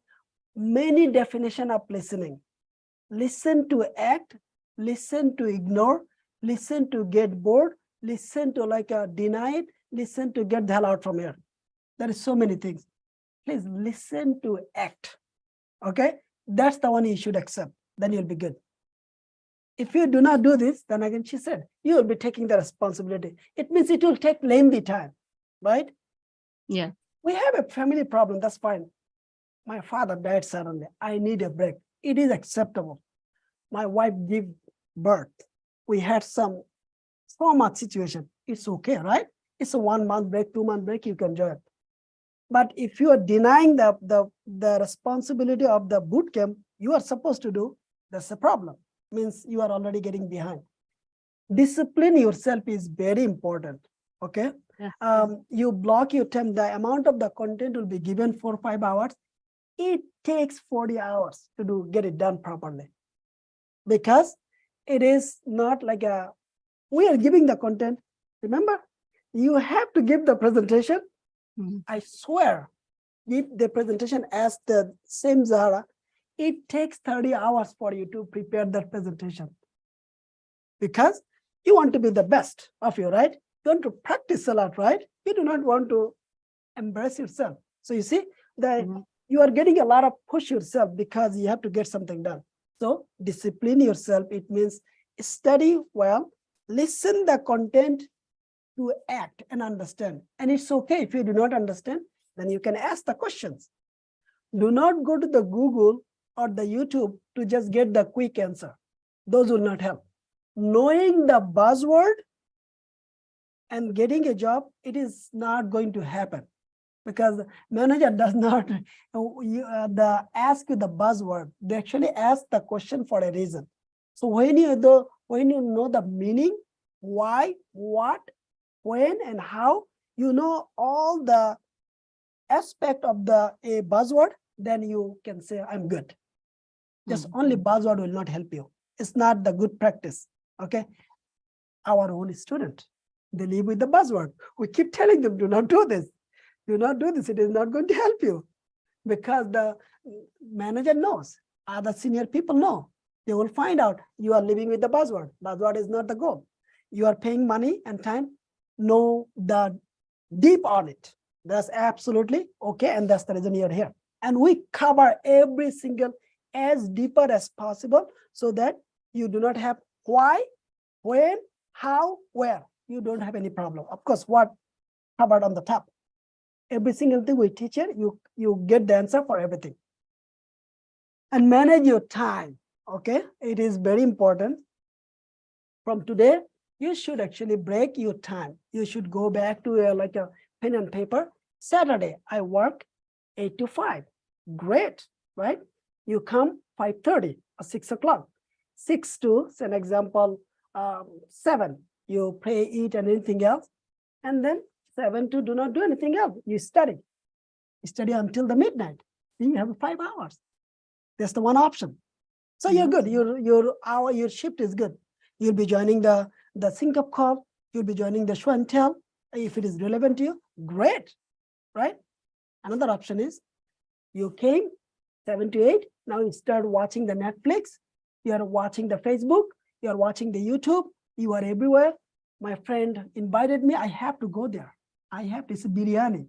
many definition of listening. Listen to act, listen to ignore, listen to get bored, listen to deny it, listen to get the hell out from here. There is so many things. Please listen to act, okay? That's the one you should accept, then you'll be good. If you do not do this, then again, she said, you will be taking the responsibility. It means it will take lengthy time, right? Yeah. We have a family problem, that's fine. My father died suddenly. I need a break. It is acceptable. My wife gave birth. We had some trauma situation. It's okay, right? It's a 1 month break, 2 month break, you can enjoy it. But if you are denying the responsibility of the boot camp you are supposed to do, that's a problem. Means you are already getting behind. Discipline yourself is very important, okay? Yeah. You block your time. The amount of the content will be given 4 or 5 hours. It takes 40 hours to get it done properly. Because it is not like we are giving the content. Remember, you have to give the presentation. Mm-hmm. I swear, give the presentation as the same Zahara. It takes 30 hours for you to prepare that presentation. Because you want to be the best of you, right? You want to practice a lot, right? You do not want to embrace yourself. So you see, you are getting a lot of push yourself because you have to get something done. So discipline yourself. It means study well, listen the content to act and understand. And it's okay if you do not understand, then you can ask the questions. Do not go to the Google or the YouTube to just get the quick answer. Those will not help. Knowing the buzzword and getting a job, it is not going to happen because manager does not ask you the buzzword. They actually ask the question for a reason. So when you know the meaning, why, what, when, and how, you know all the aspect of a buzzword, then you can say, I'm good. Just only buzzword will not help you. It's not the good practice, okay? Our own student, they live with the buzzword. We keep telling them, do not do this. Do not do this. It is not going to help you because the manager knows, other senior people know. They will find out you are living with the buzzword. Buzzword is not the goal. You are paying money and time. Know the deep on it. That's absolutely okay. And that's the reason you're here. And we cover every single as deeper as possible so that you do not have why, when, how, where. You don't have any problem. Of course, what covered on the top. Every single thing we teach you, you get the answer for everything. And manage your time, okay? It is very important. From today, you should actually break your time. You should go back to like a pen and paper. Saturday, I work 8 to 5. Great, right? You come 5:30 or 6 o'clock. 6 to, say an example, 7, you pray, eat, and anything else. And then 7 to do not do anything else. You study. You study until the midnight. Then you have 5 hours. That's the one option. So you're good. Your shift is good. You'll be joining the sync up call. You'll be joining the show and tell if it is relevant to you. Great, right? Another option is you came 7 to 8. Now you start watching the Netflix. You are watching the Facebook. You are watching the YouTube. You are everywhere. My friend invited me. I have to go there. I have to see biryani.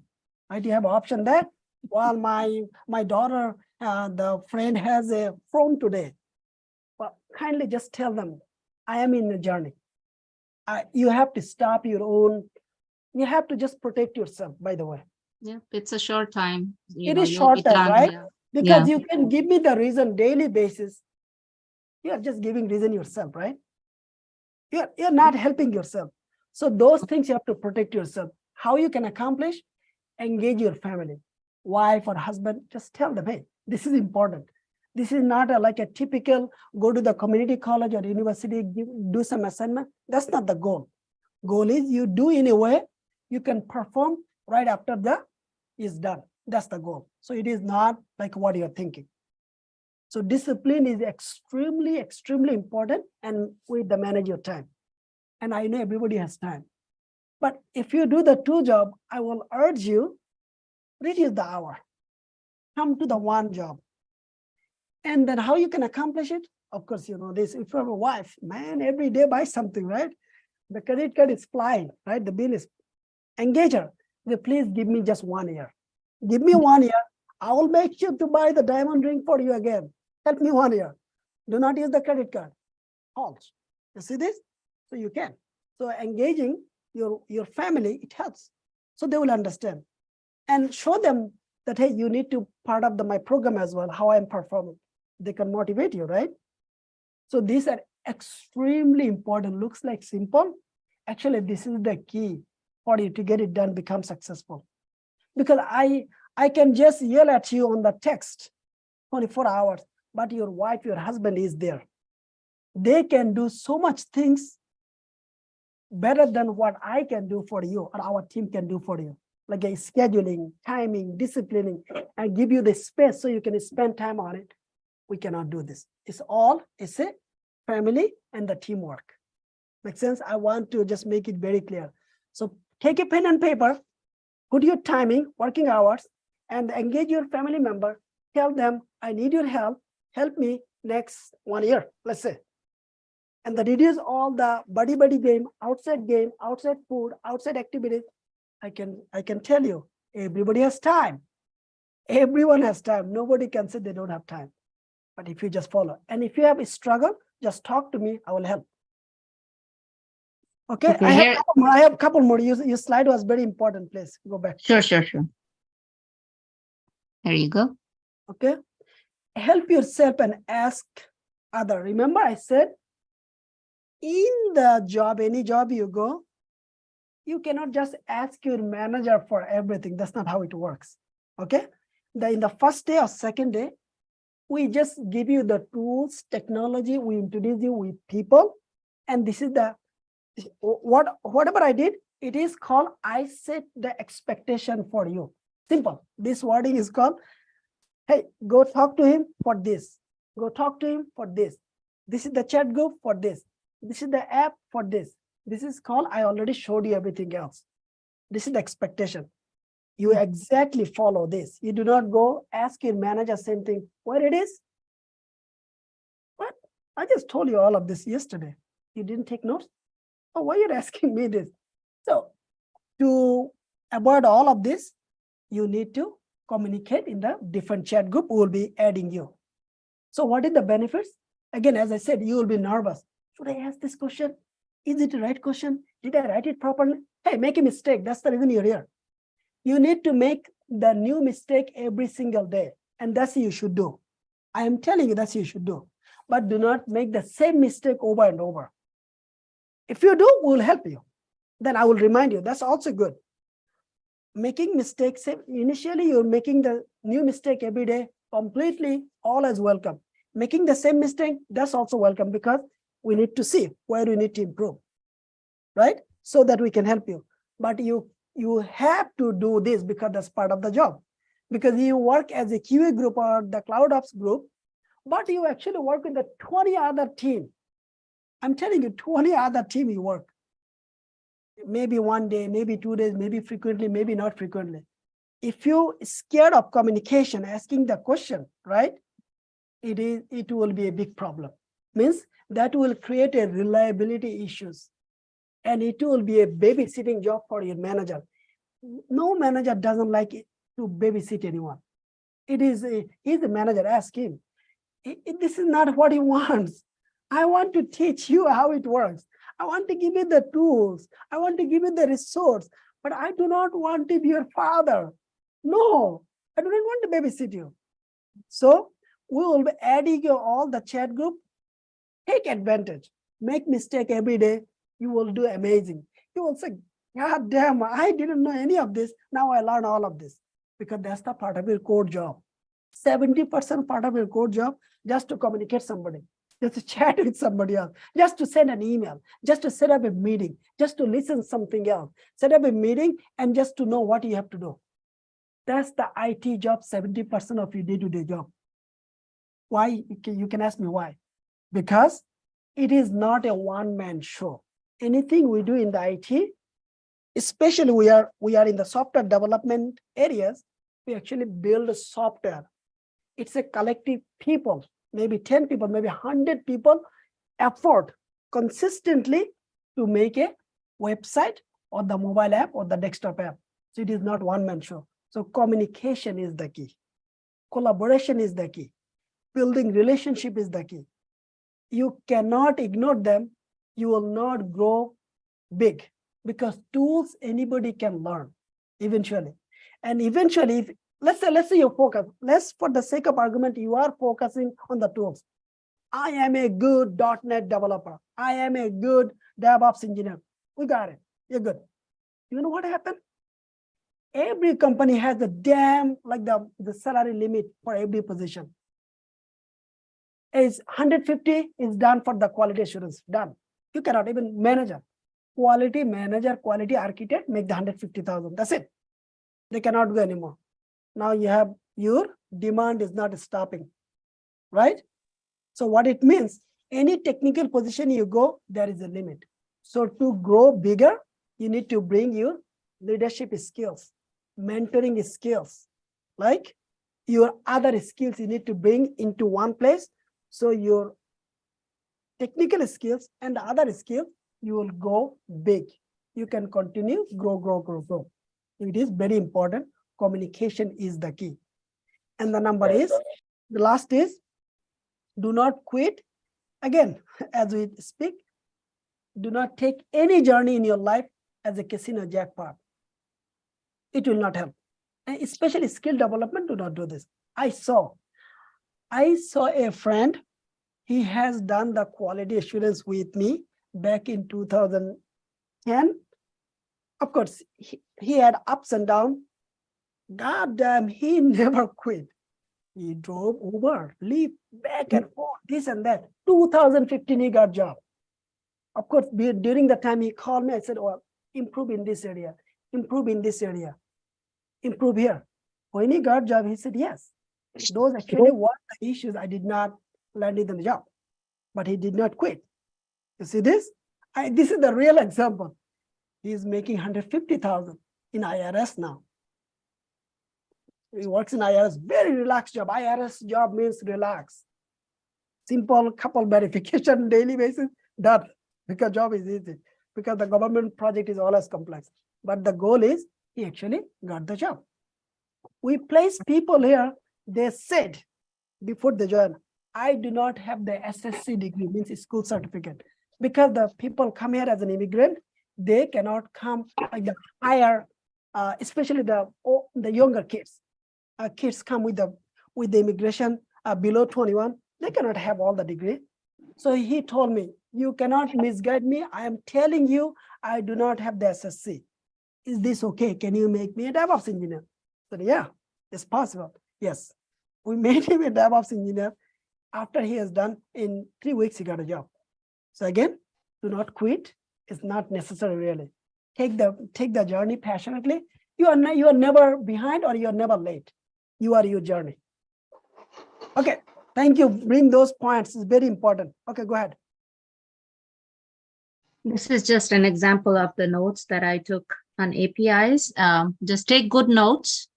Right? You have an option there. While my daughter, the friend has a phone today. Well, kindly just tell them, I am in the journey. You have to stop your own. You have to just protect yourself, by the way. Yeah, it's a short time. It is short time, right? Because you can give me the reason daily basis. You are just giving reason yourself, right? You're not helping yourself. So those things you have to protect yourself. How you can accomplish? Engage your family, wife or husband. Just tell them, hey, this is important. This is not like a typical go to the community college or university, do some assignment. That's not the goal. Goal is you do in a way you can perform right after the is done. That's the goal. So it is not like what you're thinking. So discipline is extremely, extremely important, and with the manage your time. And I know everybody has time. But if you do the 2 job, I will urge you, reduce the hour. Come to the 1 job. And then how you can accomplish it? Of course, you know this. If you have a wife, man, every day buy something, right? The credit card is flying, right? The bill is engage her. Please give me just 1 year. Give me 1 year. I will make sure to buy the diamond ring for you again. Help me 1 year. Do not use the credit card. Halt. You see this? So you can. So engaging your family, it helps. So they will understand. And show them that, hey, you need to part of my program as well, how I'm performing. They can motivate you, right? So these are extremely important. Looks like simple. Actually, this is the key for you to get it done, become successful. Because I can just yell at you on the text 24 hours, but your wife, your husband is there. They can do so much things better than what I can do for you or our team can do for you. Like a scheduling, timing, disciplining, and give you the space so you can spend time on it. We cannot do this. It's a family and the teamwork. Make sense? I want to just make it very clear. So take a pen and paper, put your timing, working hours, and engage your family member. Tell them, I need your help. Help me next 1 year, let's say. And then reduce all the buddy game, outside food, outside activities. I can tell you, everybody has time. Everyone has time. Nobody can say they don't have time. But if you just follow, and if you have a struggle, just talk to me, I will help. Okay, Okay, I here- have a couple more. Your slide was very important. Please go back. Sure. There you go. Okay, help yourself and ask other. Remember I said, in the job, any job you go, you cannot just ask your manager for everything. That's not how it works. Okay, in the first day or second day, we just give you the tools, technology, we introduce you with people, and this is the whatever I did, it is called I set the expectation for you. Simple. This wording is called, hey, go talk to him for this. Go talk to him for this. This is the chat group for this. This is the app for this. This is called, I already showed you everything else. This is the expectation. You exactly follow this. You do not go ask your manager same thing. Where it is? What? I just told you all of this yesterday. You didn't take notes? Oh, why are you asking me this? So to avoid all of this, you need to communicate in the different chat group. We will be adding you. So what is the benefits? Again, as I said, you will be nervous. Should I ask this question? Is it the right question? Did I write it properly? Hey, make a mistake. That's the reason you're here. You need to make the new mistake every single day. And that's what you should do. I am telling you that's what you should do. But do not make the same mistake over and over. If you do, we'll help you. Then I will remind you. That's also good. Making mistakes, initially you're making the new mistake every day, completely, all is welcome. Making the same mistake, that's also welcome, because we need to see where we need to improve, right? So that we can help you. But you have to do this because that's part of the job. Because you work as a QA group or the Cloud Ops group, but you actually work with the 20 other team. I'm telling you, 20 other team you work. Maybe one day, maybe 2 days, maybe frequently, maybe not frequently. If you're scared of communication, asking the question, right? It will be a big problem. Means that will create a reliability issues. And it will be a babysitting job for your manager. No manager doesn't like it to babysit anyone. He's the manager, ask him. This is not what he wants. I want to teach you how it works. I want to give you the tools. I want to give you the resource, but I do not want to be your father. No, I do not want to babysit you. So we will be adding you all the chat group. Take advantage. Make mistake every day. You will do amazing. You will say, God damn, I didn't know any of this. Now I learn all of this, because that's the part of your core job. 70% part of your core job, just to communicate somebody, just to chat with somebody else, just to send an email, just to set up a meeting, just to listen something else, set up a meeting and just to know what you have to do. That's the IT job, 70% of your day-to-day job. Why? You can ask me why. Because it is not a one-man show. Anything we do in the IT, especially we are in the software development areas, we actually build a software. It's a collective people, maybe 10 people, maybe 100 people effort consistently to make a website or the mobile app or the desktop app. So it is not one-man show. So communication is the key. Collaboration is the key. Building relationship is the key. You cannot ignore them. You will not grow big, because tools anybody can learn eventually. And eventually, if let's say you focus, for the sake of argument, you are focusing on the tools. I am a good .NET developer. I am a good DevOps engineer. We got it. You're good. You know what happened? Every company has the the salary limit for every position. Is 150 is done for the quality assurance, done. You cannot even manager, quality manager, quality architect, make the 150,000. That's it. They cannot go anymore. Now you have your demand is not stopping, right? So what it means, any technical position you go, there is a limit. So to grow bigger, you need to bring your leadership skills, mentoring skills, like your other skills you need to bring into one place. So your technical skills and the other skills, you will go big. You can continue, grow. It is very important. Communication is the key. And the last is Do not quit. Again, as we speak, do not take any journey in your life as a casino jackpot. It will not help. And especially skill development, do not do this. I saw a friend, he has done the quality assurance with me back in 2010. Of course, he had ups and downs. God damn, he never quit. He drove Uber, Lyft, back and forth, this and that. 2015, he got job. Of course, during the time he called me, I said, oh, improve in this area, improve in this area, improve here. When he got job, he said, yes. Those actually were the issues I did not land in the job, but he did not quit. You see this? This is the real example. He is making 150,000 in IRS now. He works in IRS, very relaxed job. IRS job means relax. Simple couple verification daily basis, done. Because job is easy. Because the government project is always complex. But the goal is he actually got the job. We place people here, they said before they join, I do not have the SSC degree, means school certificate. Because the people come here as an immigrant, they cannot come like the higher, especially the younger kids. Kids come with the immigration below 21, they cannot have all the degree. So he told me, you cannot misguide me. I am telling you, I do not have the SSC. Is this okay? Can you make me a DevOps engineer? I said, yeah, it's possible. Yes, we made him a DevOps engineer. After he has done, in 3 weeks, he got a job. So again, do not quit. It's not necessary really. Take the journey passionately. You are never behind or you are never late. You are your journey. Okay, thank you. Bring those points. It's very important. Okay, go ahead. This is just an example of the notes that I took on APIs. Just take good notes.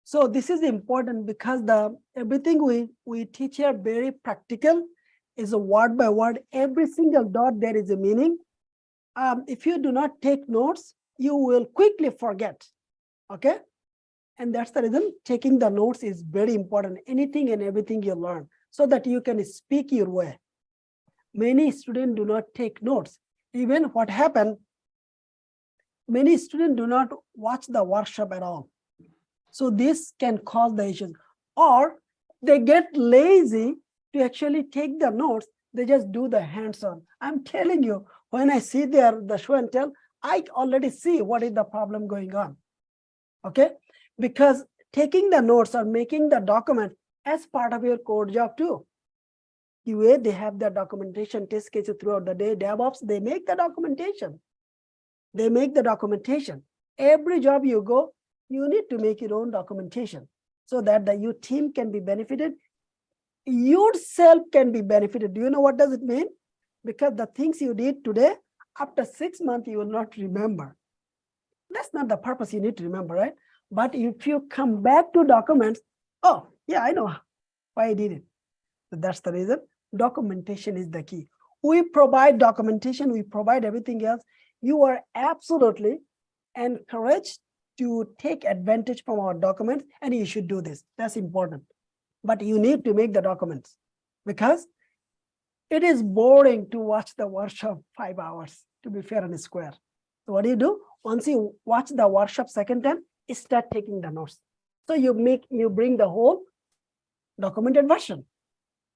So this is important because everything we teach here very practical, is a word by word. Every single dot there is a meaning. If you do not take notes, you will quickly forget. Okay, and that's the reason taking the notes is very important. Anything and everything you learn, so that you can speak your way. Many students do not take notes. Even what happened, many students do not watch the workshop at all. So this can cause the issues. Or they get lazy to actually take the notes. They just do the hands-on. I'm telling you, when I see there the show and tell, I already see what is the problem going on. Okay, because taking the notes or making the document as part of your code job too. QA, they have the documentation test cases throughout the day. DevOps, they make the documentation. They make the documentation. Every job you go, you need to make your own documentation so that your team can be benefited. Yourself can be benefited. Do you know what does it mean? Because the things you did today, after 6 months, you will not remember. That's not the purpose you need to remember, right? But if you come back to documents, oh, yeah, I know why I did it. So that's the reason. Documentation is the key. We provide documentation, we provide everything else. You are absolutely encouraged to take advantage from our documents, and you should do this. That's important. But you need to make the documents, because it is boring to watch the workshop 5 hours, to be fair and square. So what do? Once you watch the workshop second time, you start taking the notes. So you bring the whole documented version.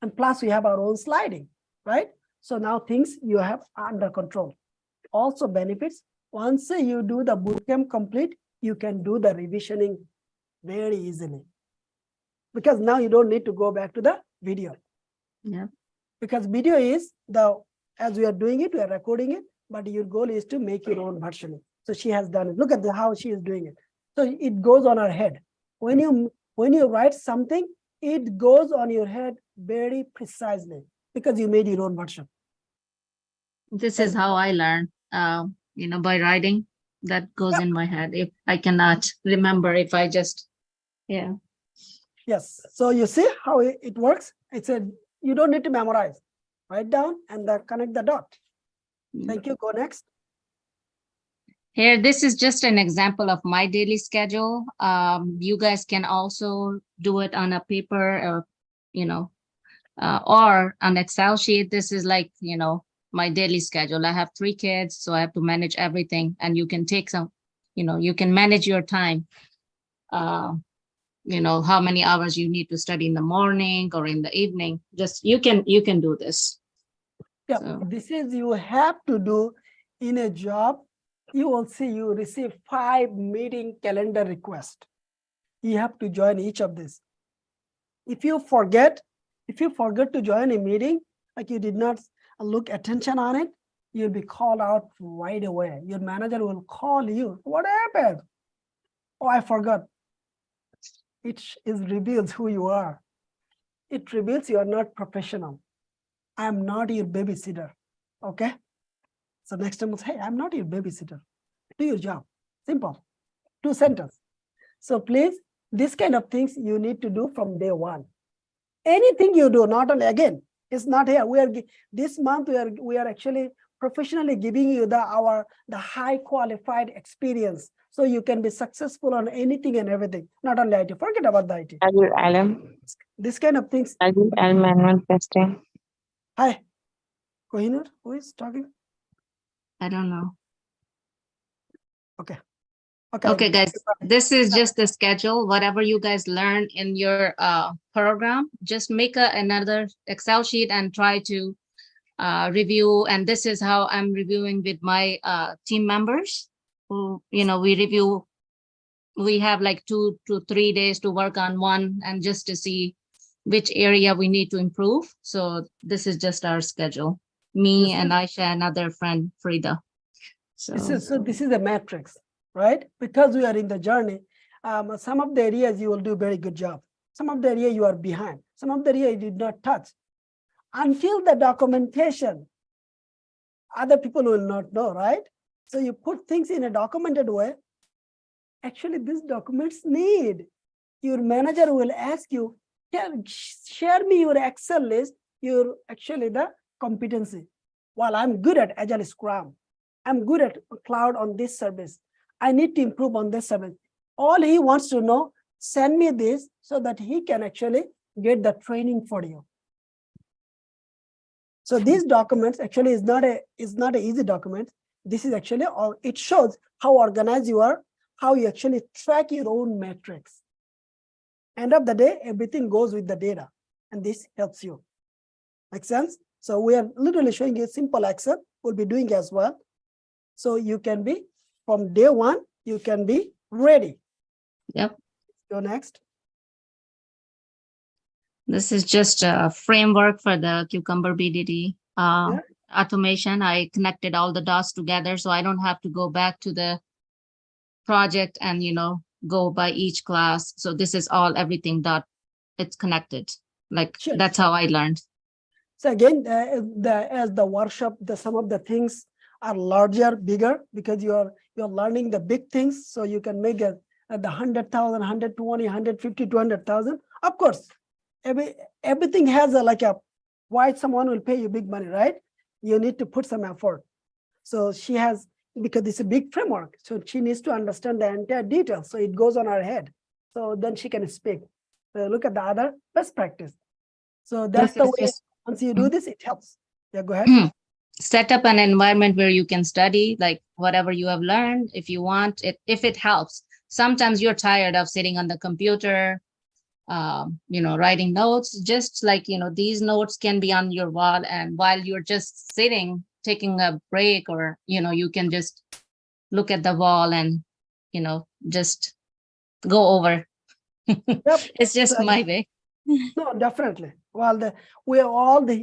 And plus we have our own sliding, right? So now things you have under control. Also benefits, once you do the bootcamp complete, you can do the revisioning very easily. Because now you don't need to go back to the video. Yeah. Because video is as we are doing it, we are recording it, but your goal is to make your own version. So she has done it. Look at how she is doing it. So it goes on her head. When you write something, it goes on your head very precisely because you made your own version. This is how I learn, by writing. That goes in my head. If I cannot remember, if I just, yeah. Yes. So you see how it works? It's you don't need to memorize. Write down and connect the dot. Thank you. Go next. Here, this is just an example of my daily schedule. You guys can also do it on a paper or, or an Excel sheet. This is like, my daily schedule. I have 3 kids, so I have to manage everything. And you can take some, you can manage your time. How many hours you need to study in the morning or in the evening. Just you can do this. Yeah, So- this is you have to do in a job. You will see you receive 5 meeting calendar requests. You have to join each of these. If you forget to join a meeting, like you did not look attention on it, you'll be called out right away. Your manager will call you. What happened? Oh, I forgot. It reveals who you are. It reveals you are not professional. I am not your babysitter. Okay? So next time, hey, I'm not your babysitter. Do your job. Simple. 2 sentences. So please, this kind of things you need to do from day one. Anything you do, not only again, it's not here. This month we are actually professionally giving you the high qualified experience, so you can be successful on anything and everything, not only IT. Forget about the IT. Agile Alam. This kind of things. Agile Alam manual testing. Hi, Kohinoor, who is talking? I don't know. Okay, Okay, guys, this is just the schedule. Whatever you guys learn in your program, just make another Excel sheet and try to review. And this is how I'm reviewing with my team members who, we review. We have like 2 to 3 days to work on one and just to see which area we need to improve. So this is just our schedule. Me and Aisha and other friend, Frida. So this is a matrix, right? Because we are in the journey, some of the areas you will do very good job. Some of the area you are behind. Some of the area you did not touch. Until the documentation, other people will not know, right? So you put things in a documented way. Actually, these documents need. Your manager will ask you, share me your Excel list, the competency. Well, I'm good at Agile Scrum. I'm good at cloud on this service. I need to improve on this service. All he wants to know, send me this so that he can actually get the training for you. So these documents actually is not an easy document. This is actually, it shows how organized you are, how you actually track your own metrics. End of the day, everything goes with the data, and this helps you. Make sense? So we are literally showing you a simple Excel. We'll be doing as well. So you can be, from day one, you can be ready. Yep. Go next. This is just a framework for the Cucumber BDD automation. I connected all the dots together, so I don't have to go back to the project and, go by each class. So this is everything dot, it's connected. Like, Sure. That's how I learned. So again, as the workshop, some of the things are larger, bigger, because you're learning the big things. So you can make the 100,000, 120, 150, 200,000. Of course, everything has why someone will pay you big money, right? You need to put some effort. So she has, because it's a big framework, so she needs to understand the entire details. So it goes on her head. So then she can speak. So look at the other best practice. So that's the way. Once you do this, it helps. Yeah, go ahead. Set up an environment where you can study, like whatever you have learned, if you want it, if it helps. Sometimes you're tired of sitting on the computer, writing notes. Just like, these notes can be on your wall, and while you're just sitting, taking a break, or, you can just look at the wall and, just go over. Yep. It's just my way. No, definitely. Well,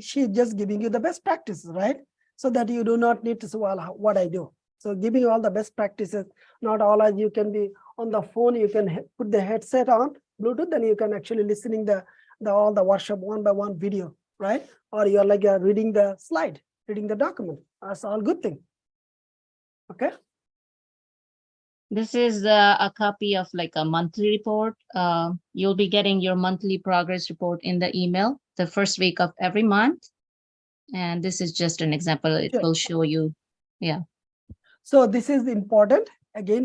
she's just giving you the best practices, right? So that you do not need to say, well, what I do. So giving you all the best practices, not all as you can be on the phone, you can put the headset on, Bluetooth, then you can actually listening all the workshop one by one video, right? Or you're like reading the slide, reading the document. That's all good thing. Okay. This is a copy of like a monthly report. You'll be getting your monthly progress report in the email the first week of every month. And this is just an example. It will show you. Yeah. So this is important. Again,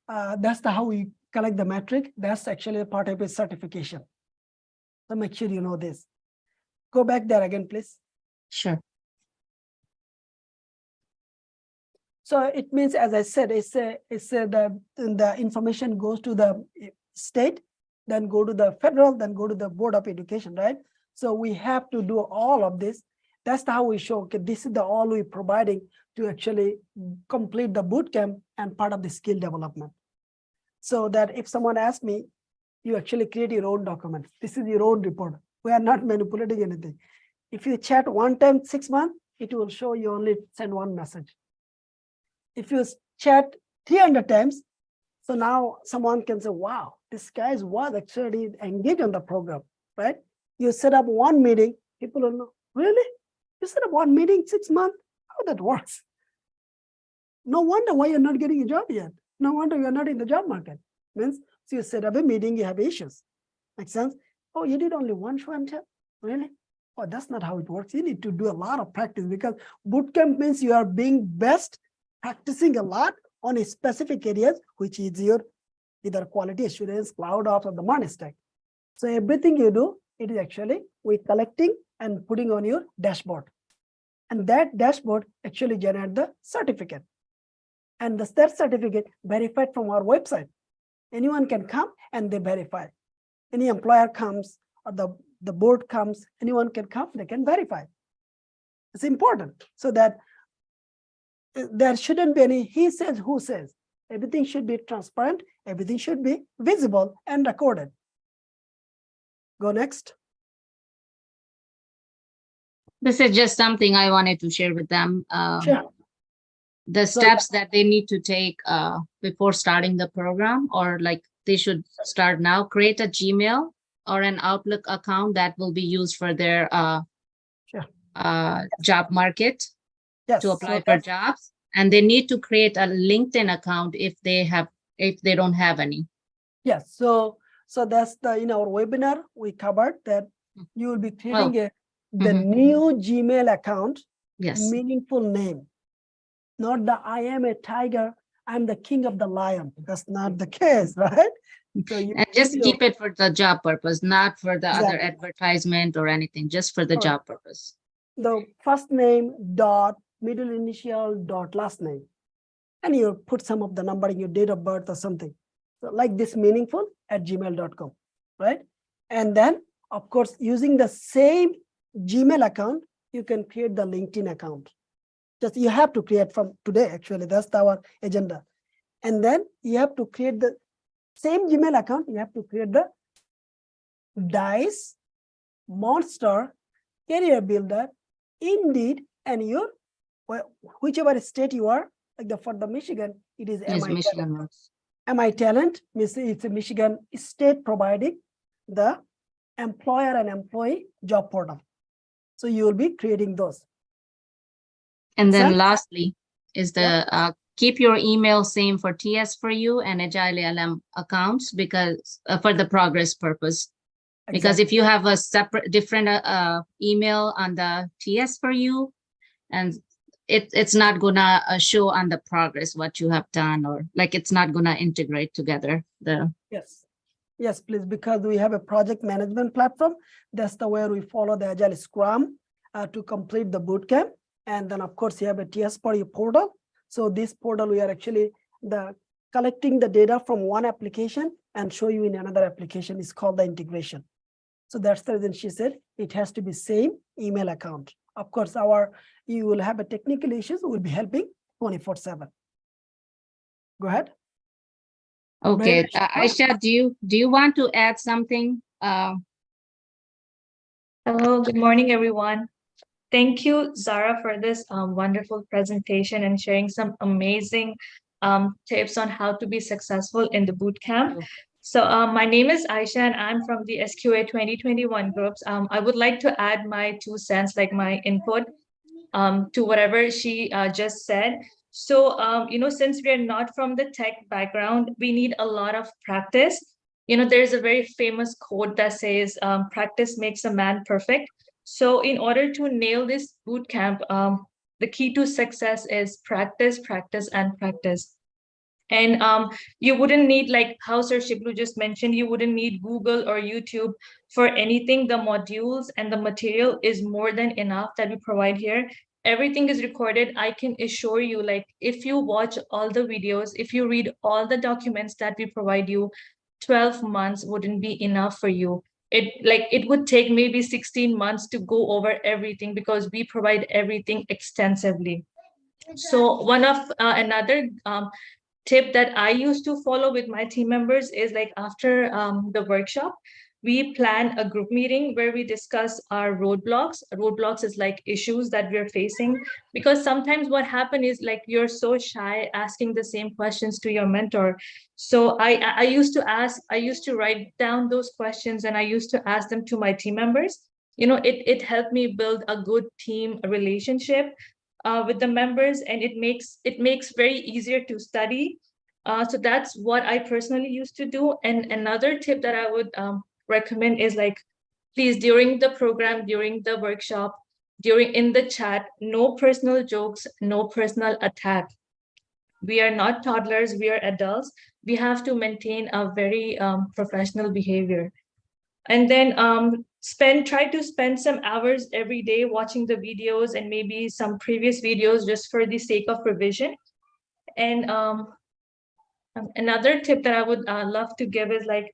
that's how we collect the metric. That's actually a part of a certification. So make sure you know this. Go back there again, please. Sure. So it means, as I said, the information goes to the state, then go to the federal, then go to the Board of Education, right? So we have to do all of this. That's how we show, okay, this is the all we're providing to actually complete the boot camp and part of the skill development. So that if someone asks me, you actually create your own document. This is your own report. We are not manipulating anything. If you chat one time 6 months, it will show you only send one message. If you chat 300 times, so now someone can say, wow, this guy was actually engaged on the program, right? You set up one meeting, people will know, really? You set up one meeting 6 months? How that works? No wonder why you're not getting a job yet. No wonder you're not in the job market. Means, so you set up a meeting, you have issues. Make sense? Oh, you did only one show and tell? Really? Oh, that's not how it works. You need to do a lot of practice, because bootcamp means you are being best, practicing a lot on a specific areas, which is your either quality assurance, cloud ops, or the money stack. So everything you do, it is actually we collecting and putting on your dashboard. And that dashboard actually generate the certificate. And that certificate verified from our website. Anyone can come and they verify. Any employer comes or the board comes, anyone can come, they can verify. It's important so that there shouldn't be any he says, who says. Everything should be transparent, everything should be visible and recorded. Go next. This is just something I wanted to share with them. Sure. The steps that they need to take before starting the program, or like they should start now. Create a Gmail or an Outlook account that will be used for their job market, Yes. to apply So for jobs. And they need to create a LinkedIn account if they don't have any. yes. So that's in our webinar we covered that you will be creating the new Gmail account. Yes. Meaningful name. Not the I am a tiger, I'm the king of the lion. That's not the case, right? So you And just keep it for the job purpose, not for the other advertisement or anything, just for the job purpose. The first name dot middle initial dot last name. And you put some of the number in your date of birth or something. So like this meaningful at gmail.com, right? And then of course, using the same Gmail account, you can create the LinkedIn account. Just you have to create from today, actually, that's our agenda. And then you have to create the same Gmail account, you have to create the Dice, Monster, Career Builder, Indeed, and your, whichever state you are, like for the Michigan, it is Yes, MI Michigan Talent. works. MI Talent, it's a Michigan state providing the employer and employee job portal. So you will be creating those. And then Sense? lastly is the keep your email same for TS for you and Agile LM accounts, because for the progress purpose. Because if you have a separate different email on the TS for you, and it's not gonna show on the progress what you have done, or like it's not gonna integrate together. Yes, please, because we have a project management platform. That's the way we follow the Agile Scrum to complete the bootcamp. And then of course you have a TS for your portal. So this portal, we are actually collecting the data from one application and show you in another application. It's called the integration. So that's the reason she said it has to be same email account. Of course, you will have a technical issues. We'll be helping 24/7. Go ahead. Okay, Aisha, do you want to add something? Hello, good morning, everyone. Thank you, Zara, for this wonderful presentation and sharing some amazing tips on how to be successful in the bootcamp. So my name is Aisha, and I'm from the SQA 2021 groups. I would like to add my 2 cents, like my input to whatever she just said. So, since we're not from the tech background, we need a lot of practice. There's a very famous quote that says, practice makes a man perfect. So in order to nail this bootcamp, the key to success is practice, practice, and practice. And you wouldn't need, like how Sir Shiblu just mentioned, you wouldn't need Google or YouTube for anything. The modules and the material is more than enough that we provide here. Everything is recorded. I can assure you, like if you watch all the videos, if you read all the documents that we provide you, 12 months wouldn't be enough for you. It would take maybe 16 months to go over everything, because we provide everything extensively. So one of another tip that I used to follow with my team members is, like after the workshop, we plan a group meeting where we discuss our roadblocks. Roadblocks is like issues that we're facing, because sometimes what happens is, like you're so shy asking the same questions to your mentor. So I used to write down those questions, and I used to ask them to my team members. It helped me build a good team relationship with the members, and it makes very easier to study. So that's what I personally used to do. And another tip that I would recommend is, like, please, during the program, during the workshop, during in the chat, no personal jokes, no personal attack. We are not toddlers, we are adults. We have to maintain a very professional behavior. And then try to spend some hours every day watching the videos, and maybe some previous videos, just for the sake of revision. And another tip that I would love to give is, like,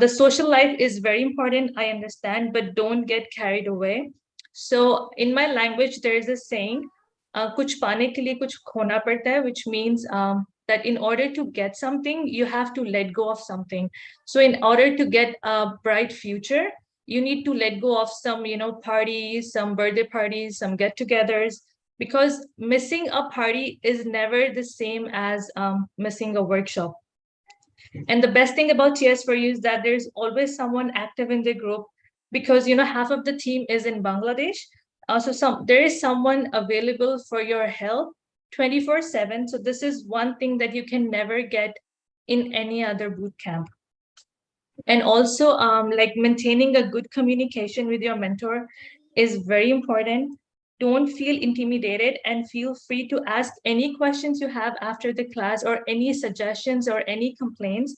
the social life is very important, I understand, but don't get carried away. So in my language, there is a saying, kuch paane ke liye kuch khona padta hai, which means that in order to get something, you have to let go of something. So in order to get a bright future, you need to let go of some, parties, some birthday parties, some get-togethers, because missing a party is never the same as missing a workshop. And the best thing about TS for you is that there's always someone active in the group, because half of the team is in Bangladesh. So there is someone available for your help 24/7. So this is one thing that you can never get in any other boot camp. And also, like maintaining a good communication with your mentor is very important. Don't feel intimidated, and feel free to ask any questions you have after the class, or any suggestions or any complaints.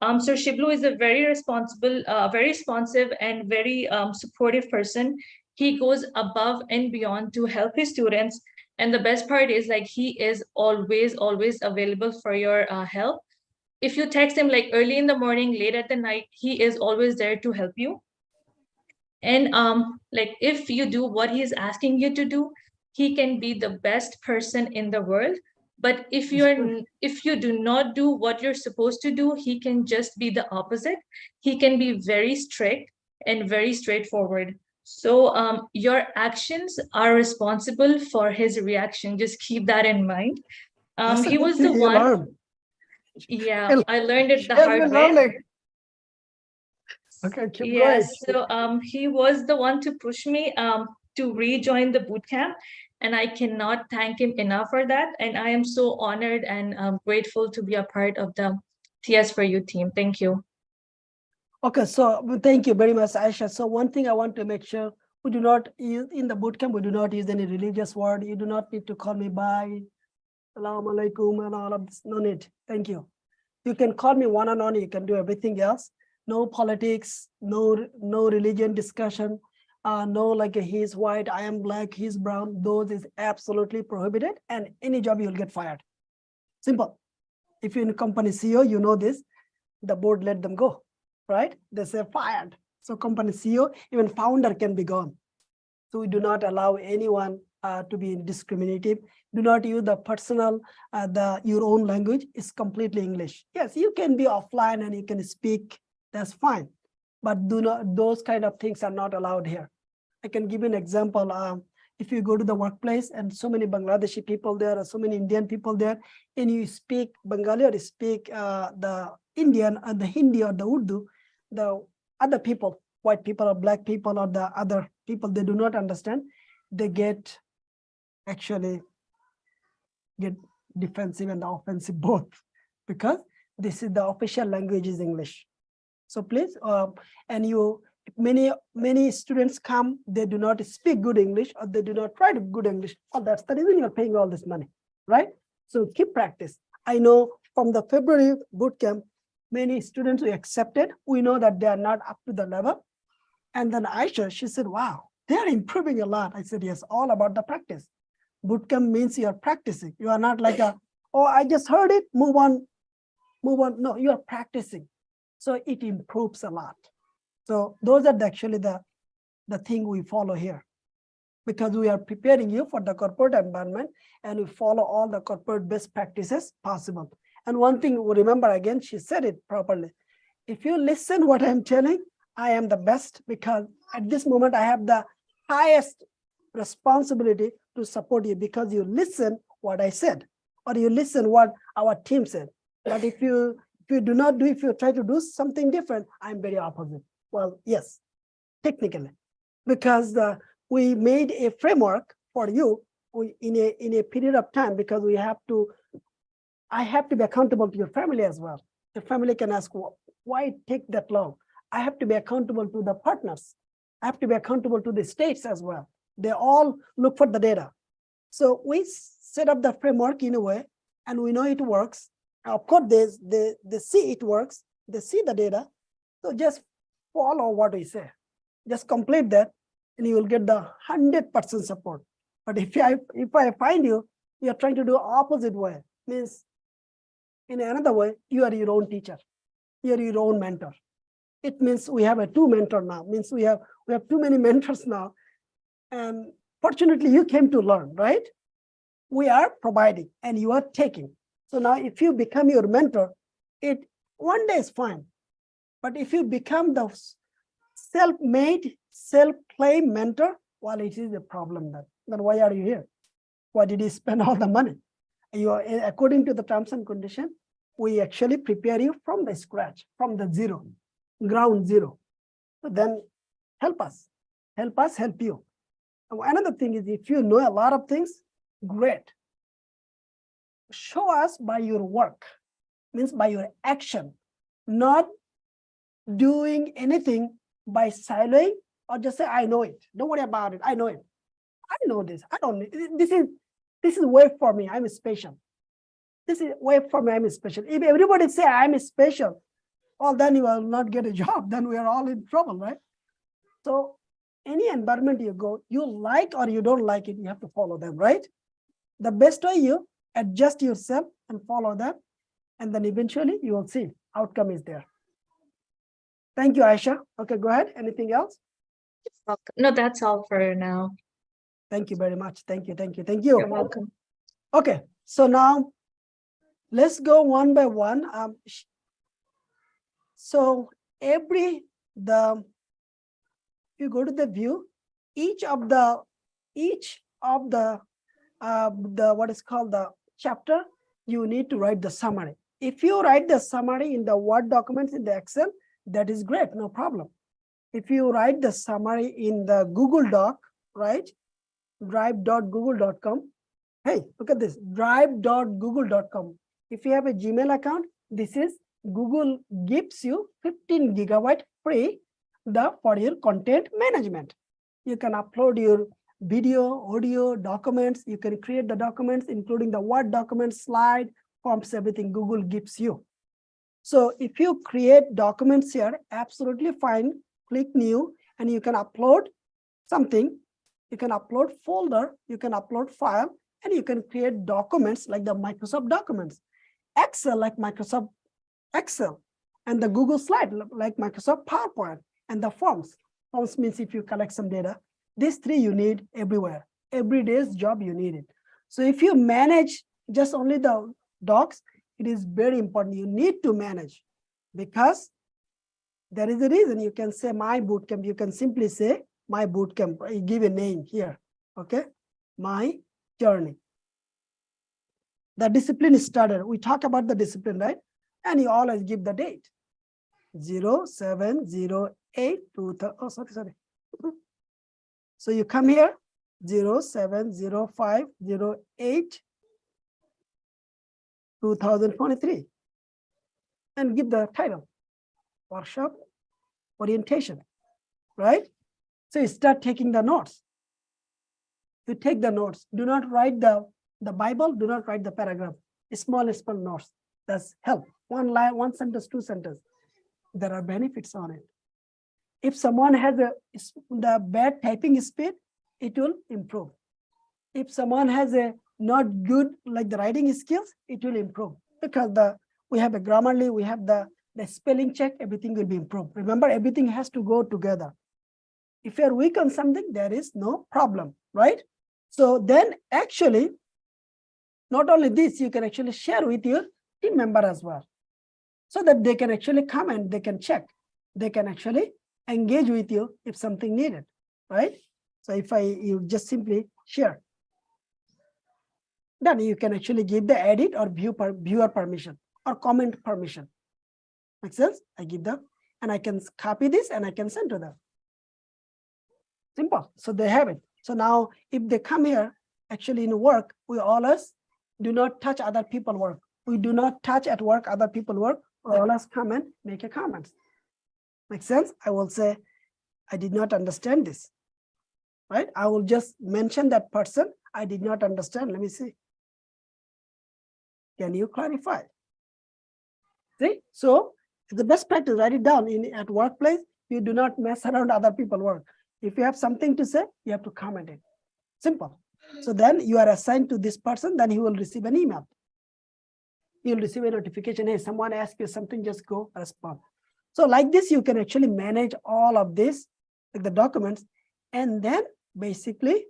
So Shiblu is a very responsible, very responsive, and very supportive person. He goes above and beyond to help his students. And the best part is, like, he is always available for your help. If you text him like early in the morning, late at the night, he is always there to help you. And like if you do what he is asking you to do, he can be the best person in the world. But if you do not do what you're supposed to do, he can just be the opposite. He can be very strict and very straightforward. So your actions are responsible for his reaction. Just keep that in mind. That's a He good was thing the you one. learned. Yeah, Well, I learned it the Yes, hard we're way. learning. Okay, keep going. Yes, so he was the one to push me to rejoin the boot camp, and I cannot thank him enough for that. And I am so honored and grateful to be a part of the TS for You team. Thank you. Okay, so thank you very much, Aisha. So one thing I want to make sure, we do not use in the bootcamp, we do not use any religious word. You do not need to call me by, Assalamu alaikum, and all of this. No need. Thank you. You can call me one-on-one. You can do everything else. No politics, no religion discussion. No, like he's white, I am black, he's brown. Those is absolutely prohibited, and any job you'll get fired. Simple. If you're in a company CEO, you know this. The board let them go, right? They say fired. So company CEO, even founder can be gone. So we do not allow anyone to be discriminative. Do not use the personal, your own language is completely English. Yes, you can be offline and you can speak, that's fine. But do not, those kind of things are not allowed here. I can give you an example. If you go to the workplace and so many Bangladeshi people there, or so many Indian people there, and you speak Bengali or speak the Indian or the Hindi or the Urdu, the other people, white people or black people or the other people, they do not understand. They actually get defensive and offensive both, because this is the official language is English. So please, and many students come, they do not speak good English, or they do not write good English. Oh, that's the reason you're paying all this money, right? So keep practice. I know from the February bootcamp, many students we accepted, we know that they are not up to the level. And then Aisha, she said, wow, they are improving a lot. I said, yes, all about the practice. Bootcamp means you are practicing. You are not like oh, I just heard it, move on. No, you are practicing. So it improves a lot. So those are actually the thing we follow here, because we are preparing you for the corporate environment and we follow all the corporate best practices possible. And one thing we remember again, she said it properly. If you listen what I'm telling, I am the best, because at this moment I have the highest responsibility to support you, because you listen what I said, or you listen what our team said. But if you do not do, if you try to do something different, I'm very opposite. Well, yes, technically, because we made a framework for you in a period of time, because I have to be accountable to your family as well. The family can ask, why it take that long? I have to be accountable to the partners. I have to be accountable to the states as well. They all look for the data. So we set up the framework in a way, and we know it works. Of course, they see it works. They see the data. So just follow what we say. Just complete that, and you will get the 100% support. But if I find you're trying to do opposite way, means in another way, you are your own teacher. You're your own mentor. It means we have a 2 mentor now. Means we have too many mentors now. And fortunately, you came to learn, right? We are providing and you are taking. So now if you become your mentor, it one day is fine. But if you become the self-made, self-claimed mentor, well, it is a problem then why are you here? Why did you spend all the money? You are, according to the terms and conditions, we actually prepare you from the scratch, from the zero, ground zero. So then help us, help you. Another thing is, if you know a lot of things, great. Show us by your work, means by your action, not doing anything by siloing or just say, I know it. Don't worry about it. I know it. I know this. I don't need this is way for me. I'm special. This is way for me. I'm special. If everybody say I'm special, well, then you will not get a job. Then we are all in trouble, right? So any environment you go, you like or you don't like it, you have to follow them, right? The best way, you adjust yourself and follow them, and then eventually you will see outcome is there. Thank you, Aisha. Okay, go ahead. Anything else? No, that's all for now. Thank you very much. Thank you. You're welcome. Okay, so now let's go one by one. So if you go to the view, each of the what is called the chapter, you need to write the summary. If you write the summary in the Word documents in the Excel, that is great, no problem. If you write the summary in the Google Doc, right? drive.google.com. Hey, look at this, drive.google.com. If you have a Gmail account, this is Google gives you 15 gigabyte free for your content management. You can upload your video, audio, documents. You can create the documents, including the Word documents, slide, forms, everything Google gives you. So if you create documents here, absolutely fine. Click new, and you can upload something. You can upload folder, you can upload file, and you can create documents like the Microsoft documents, Excel like Microsoft Excel, and the Google slide like Microsoft PowerPoint, and the forms. Forms means if you collect some data. These 3 you need everywhere. Every day's job you need it. So if you manage just only the docs, it is very important. You need to manage, because there is a reason. You can say my bootcamp. You can simply say my bootcamp. I give a name here. Okay, my journey. The discipline started. We talk about the discipline, right? And you always give the date. 0708 oh, sorry. So you come here 070508 2023 and give the title, workshop orientation, right? So you start taking the notes. You take the notes. Do not write the Bible. Do not write the paragraph. Small notes. That's help. One line, one sentence, two sentences. There are benefits on it. If someone has the bad typing speed, it will improve. If someone has a not good like the writing skills, it will improve because we have a Grammarly, we have the spelling check, everything will be improved. Remember, everything has to go together. If you're weak on something, there is no problem, right? So then actually, not only this, you can actually share with your team member as well, so that they can actually come and they can check. They can actually engage with you if something needed, right? So if you just simply share, then you can actually give the edit or viewer permission or comment permission. Make sense? I give them, and I can copy this and I can send to them. Simple. So they have it. So now if they come here, actually in work, we always do not touch other people's work. We do not touch at work other people's work. We always come and make a comment. Make sense? I will say, I did not understand this, right? I will just mention that person. I did not understand. Let me see. Can you clarify? See, so the best practice, write it down at workplace. You do not mess around other people's work. If you have something to say, you have to comment it. Simple. So then you are assigned to this person, then he will receive an email. You'll receive a notification. Hey, someone asked you something, just go respond. So like this, you can actually manage all of this, like the documents, and then basically,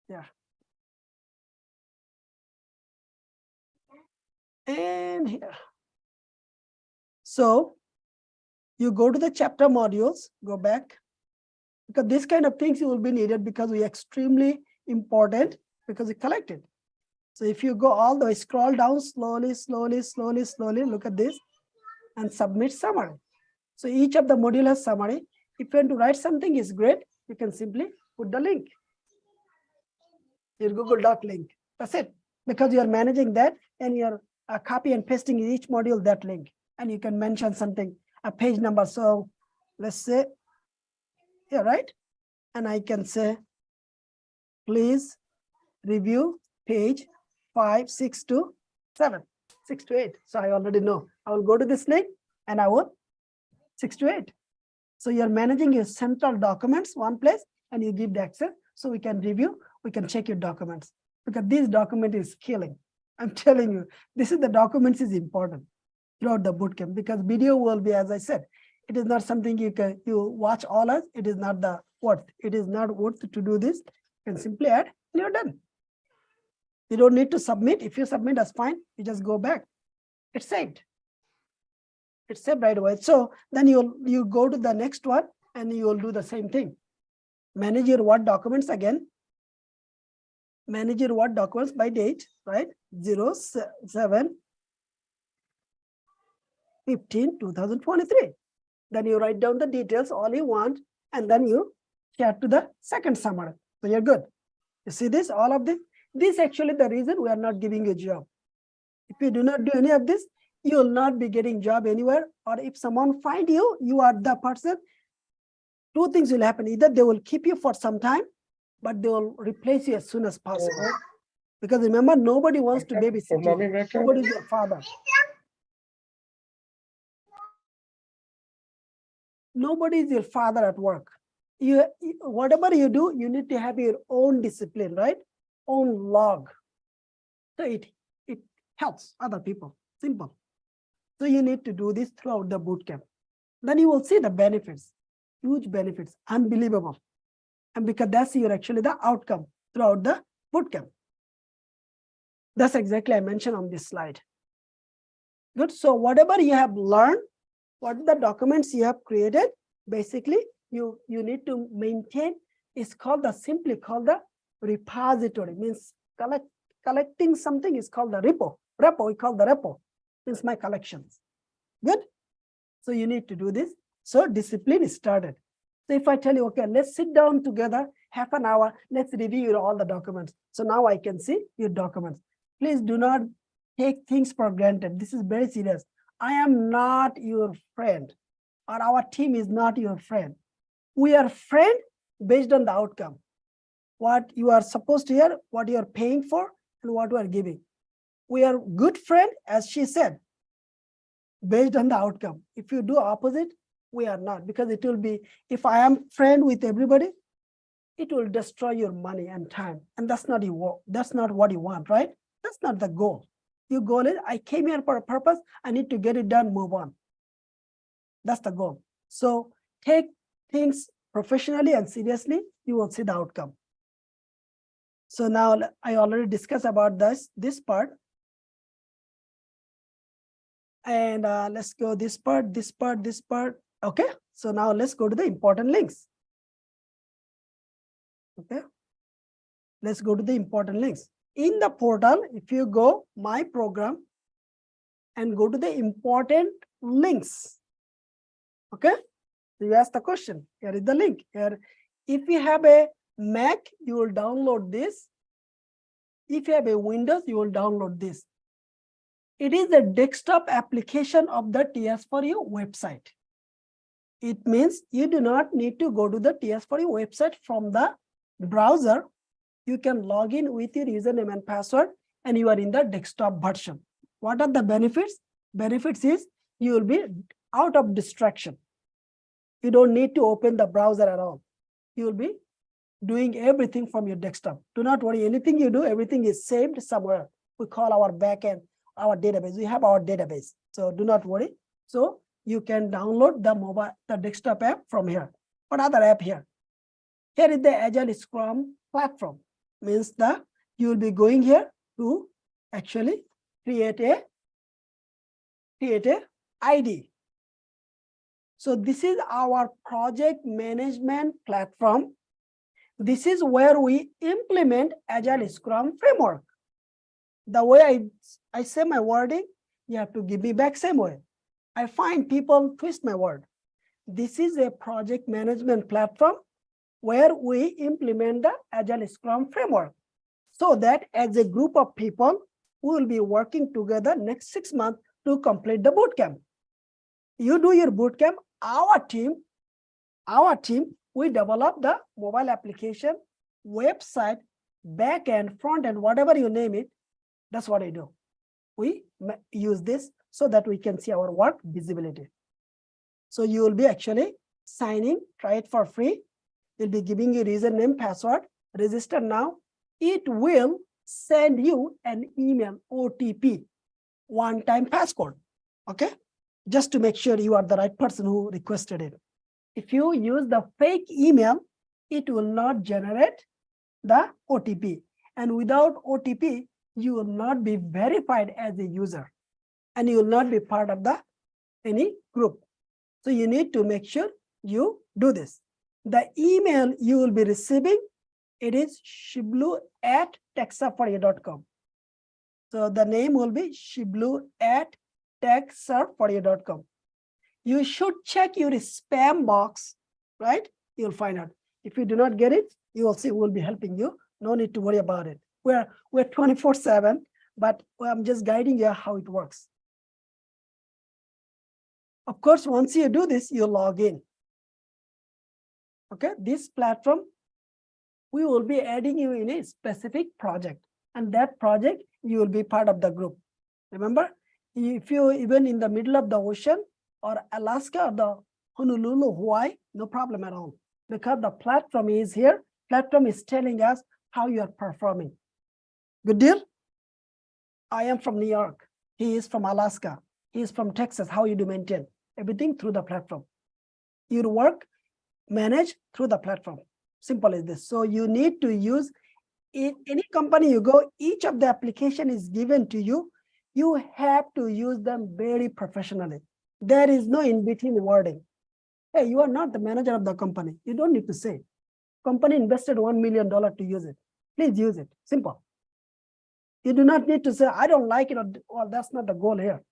yeah. And here. So you go to the chapter modules, go back, because this kind of things you will be needed because we extremely important because we collected. So if you go all the way, scroll down slowly, look at this and submit summary. So each of the module has summary. If you want to write something is great, you can simply put the link, your Google Doc link. That's it, because you are managing that and you're copy and pasting in each module that link, and you can mention something, a page number. So let's say, yeah, right? And I can say, please review page 5, 6 to 7, 6 to 8. So I already know. I will go to this link and I will 6 to 8. So you're managing your central documents one place and you give the access so we can review, we can check your documents, because this document is killing. I'm telling you, this is the documents is important throughout the bootcamp, because video will be, as I said, it is not something you watch all us. It is not the worth. It is not worth to do this. You can simply add and you're done. You don't need to submit. If you submit, that's fine. You just go back. It's saved. It's saved right away. So then you go to the next one and you will do the same thing. Manage your Word documents again. Manage your Word documents by date, right? 07/15/2023. Then you write down the details, all you want, and then you share to the second summary. So you're good. You see this, all of this? This actually the reason we are not giving you a job. If you do not do any of this, you will not be getting job anywhere. Or if someone find you, you are the person, two things will happen. Either they will keep you for some time, but they will replace you as soon as possible. Because remember, nobody wants to babysit you. Nobody is your father. Nobody is your father at work. Whatever you do, you need to have your own discipline, right? Own log. So it helps other people. Simple. So you need to do this throughout the bootcamp. Then you will see the benefits, huge benefits, unbelievable. And because that's actually the outcome throughout the bootcamp. That's exactly I mentioned on this slide. Good. So whatever you have learned, what the documents you have created, basically you need to maintain. It's simply called the repository. Means collecting something is called the repo. We call the repo. Means my collections. Good. So you need to do this. So discipline is started. So if I tell you, okay, let's sit down together, half an hour, let's review all the documents. So now I can see your documents. Please do not take things for granted. This is very serious. I am not your friend, or our team is not your friend. We are friend based on the outcome. What you are supposed to hear, what you are paying for, and what we are giving. we are good friend, as she said, based on the outcome. If you do opposite, we are not, because it will be, if I am friend with everybody, it will destroy your money and time. And that's not what you want, right? That's not the goal. Your goal is, I came here for a purpose, I need to get it done, move on. That's the goal. So take things professionally and seriously, you will see the outcome. So now I already discussed about this part. And let's go this part. Okay, so now let's go to the important links. Okay, let's go to the important links. In the portal, if you go my program and go to the important links, okay, you ask the question, here is the link. Here, if you have a Mac, you will download this. If you have a Windows, you will download this. It is a desktop application of the TS4U website. It means you do not need to go to the TS4U website from the browser. You can log in with your username and password, and you are in the desktop version. What are the benefits? Benefits is you will be out of distraction. You don't need to open the browser at all. You will be doing everything from your desktop. Do not worry, anything you do, everything is saved somewhere. We call our backend our database. We have our database, so do not worry. So you can download the desktop app from here. What other app here? Here is the Agile Scrum platform. Means that you will be going here to actually create a ID. So this is our project management platform. This is where we implement Agile Scrum framework. The way I say my wording, you have to give me back same way. I find people twist my word. This is a project management platform where we implement the Agile Scrum framework, so that as a group of people, we will be working together next 6 months to complete the bootcamp. You do your bootcamp, our team, we develop the mobile application, website, back end, front end, whatever you name it. That's what I do. We use this so that we can see our work visibility. So you will be actually signing, try it for free. You'll be giving your username, password, register now. It will send you an email, OTP, one-time passcode, okay? Just to make sure you are the right person who requested it. If you use the fake email, it will not generate the OTP. And without OTP, you will not be verified as a user, and you will not be part of any group. So you need to make sure you do this. The email you will be receiving, it is shiblu@techsurf4you.com. So the name will be shiblu@techsurf4you.com. You should check your spam box, right? You'll find out. If you do not get it, you will see we'll be helping you. No need to worry about it. We're 24/7, but I'm just guiding you how it works. Of course, once you do this, you log in. Okay, this platform, we will be adding you in a specific project, and that project, you will be part of the group. Remember, if you even in the middle of the ocean or Alaska or the Honolulu, Hawaii, no problem at all, because the platform is here. Platform is telling us how you are performing. Good deal? I am from New York. He is from Alaska. He is from Texas. How you do maintain everything through the platform. Your work manage through the platform. Simple as this. So you need to use, in any company you go, each of the application is given to you. You have to use them very professionally. There is no in-between wording. Hey, you are not the manager of the company. You don't need to say. Company invested $1 million to use it. Please use it. Simple. You do not need to say, I don't like it, or well, that's not the goal here.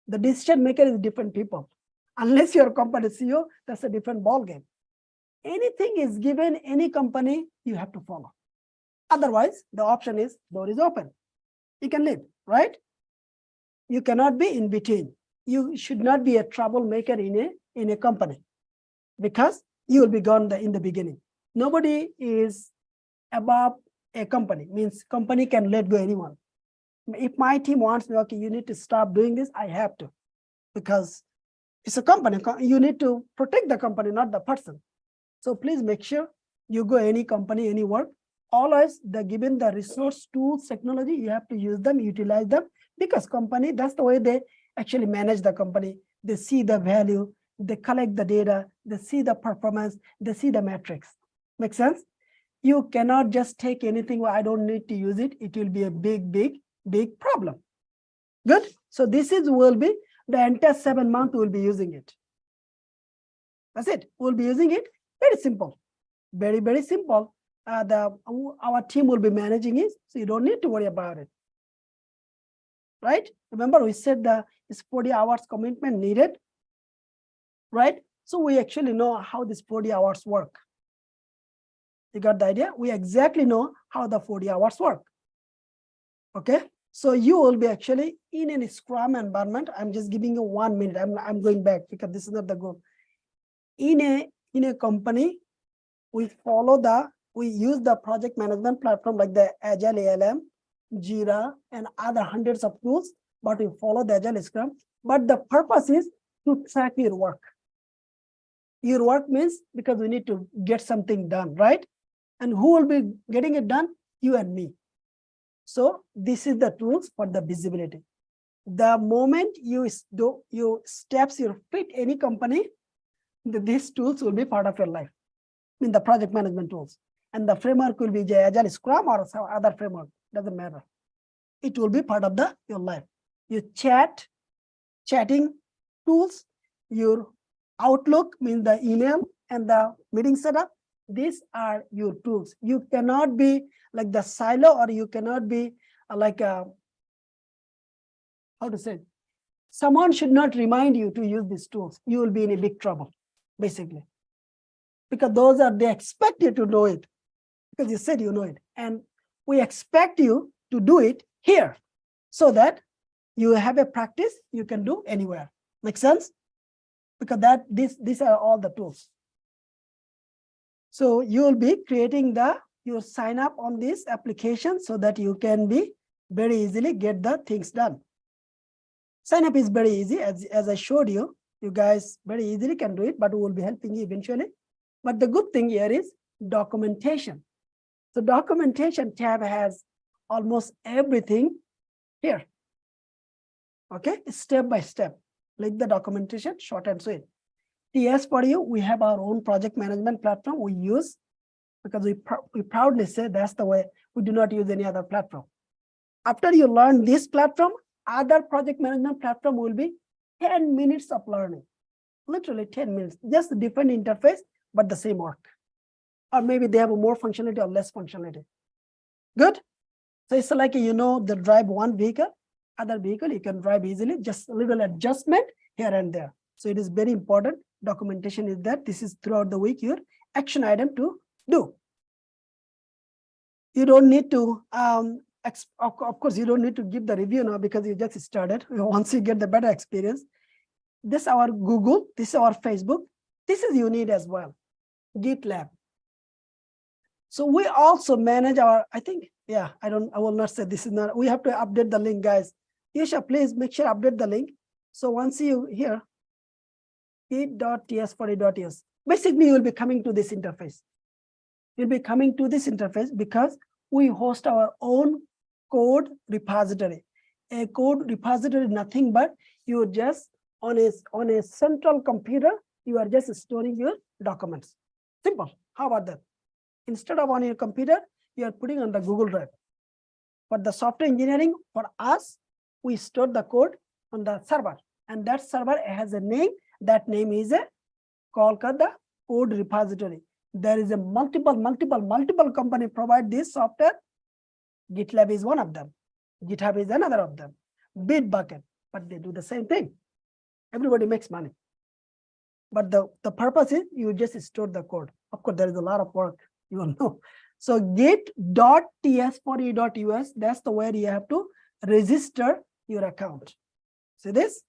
The decision maker is different people. Unless you're a company CEO, that's a different ball game. Anything is given, any company, you have to follow. Otherwise, the option is door is open. You can leave, right? You cannot be in between. You should not be a troublemaker in a company, because you will be gone in the beginning. Nobody is above a company, means company can let go anyone. If my team wants me, okay, you need to stop doing this, I have to, because it's a company. You need to protect the company, not the person. So please make sure you go any company, any work, always given the resource, tools, technology, you have to use them, utilize them, because company, that's the way they actually manage the company. They see the value, they collect the data, they see the performance, they see the metrics. Make sense? You cannot just take anything where I don't need to use it. It will be a big problem. Good. So this will be the entire 7 months we'll be using it. That's it. We'll be using it. Very simple. Very simple. Our team will be managing it, so you don't need to worry about it. Right? Remember, we said it's 40 hours commitment needed. Right? So we actually know how this 40 hours work. You got the idea? We exactly know how the 40 hours work. Okay? So you will be actually in a Scrum environment. I'm just giving you 1 minute. I'm going back because this is not the goal. In a company, we use the project management platform like the Agile ALM, Jira, and other hundreds of tools, but we follow the Agile Scrum. But the purpose is to track your work. Your work means because we need to get something done, right? And who will be getting it done? You and me. So this is the tools for the visibility. The moment you steps your feet any company, these tools will be part of your life. In the project management tools, and the framework will be Agile Scrum or some other framework, doesn't matter. It will be part of your life. Your chatting tools, your Outlook means the email and the meeting setup. These are your tools. You cannot be like the silo, or you cannot be like how to say, someone should not remind you to use these tools. You will be in a big trouble, basically. Because they expect you to know it, because you said you know it. And we expect you to do it here so that you have a practice you can do anywhere. Make sense? Because these are all the tools. So you will be creating your sign up on this application so that you can be very easily get the things done. Sign up is very easy. As I showed you, you guys very easily can do it, but we will be helping you eventually. But the good thing here is documentation. So documentation tab has almost everything here. Okay, step by step, like the documentation, short and sweet. TS for you, we have our own project management platform we use, because we proudly say that's the way. We do not use any other platform. After you learn this platform, other project management platform will be 10 minutes of learning. Literally 10 minutes, just a different interface, but the same work. Or maybe they have more functionality or less functionality. Good? So it's like, the drive one vehicle, other vehicle you can drive easily, just a little adjustment here and there. So it is very important. Documentation is that this is throughout the week your action item to do. You don't need to, of course, you don't need to give the review now because you just started. Once you get the better experience, this is our Google, this is our Facebook, this is you need as well, GitLab. So we also manage our, I will not say this is not, we have to update the link, guys. Yesha, please make sure update the link. So once you here, git.ts40.ts, basically you will be coming to this interface. You'll be coming to this interface because we host our own code repository. A code repository is nothing but you just on a central computer, you are just storing your documents. Simple. How about that? Instead of on your computer, you are putting on the Google Drive. For the software engineering, for us, we store the code on the server, and that server has a name. That name is called the code repository. There is a multiple company provide this software. GitLab is one of them. GitHub is another of them. Bitbucket, but they do the same thing. Everybody makes money. But the purpose is you just store the code. Of course, there is a lot of work, you will know. So git.ts40.us, that's the where you have to register your account. See this?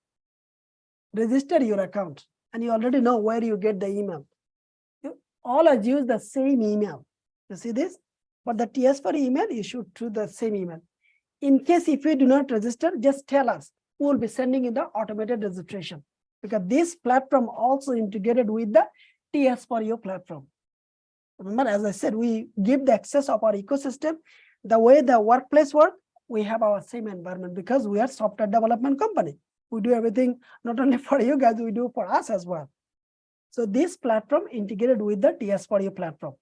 Register your account. And you already know where you get the email. You always use the same email. You see this? For the TS4 email, you should do the same email. in case if you do not register, just tell us. We will be sending you the automated registration, because this platform also integrated with the TS for You platform. Remember, as I said, we give the access of our ecosystem. The way the workplace works, we have our same environment because we are software development company. We do everything not only for you guys, we do for us as well. So this platform integrated with the TS for You platform.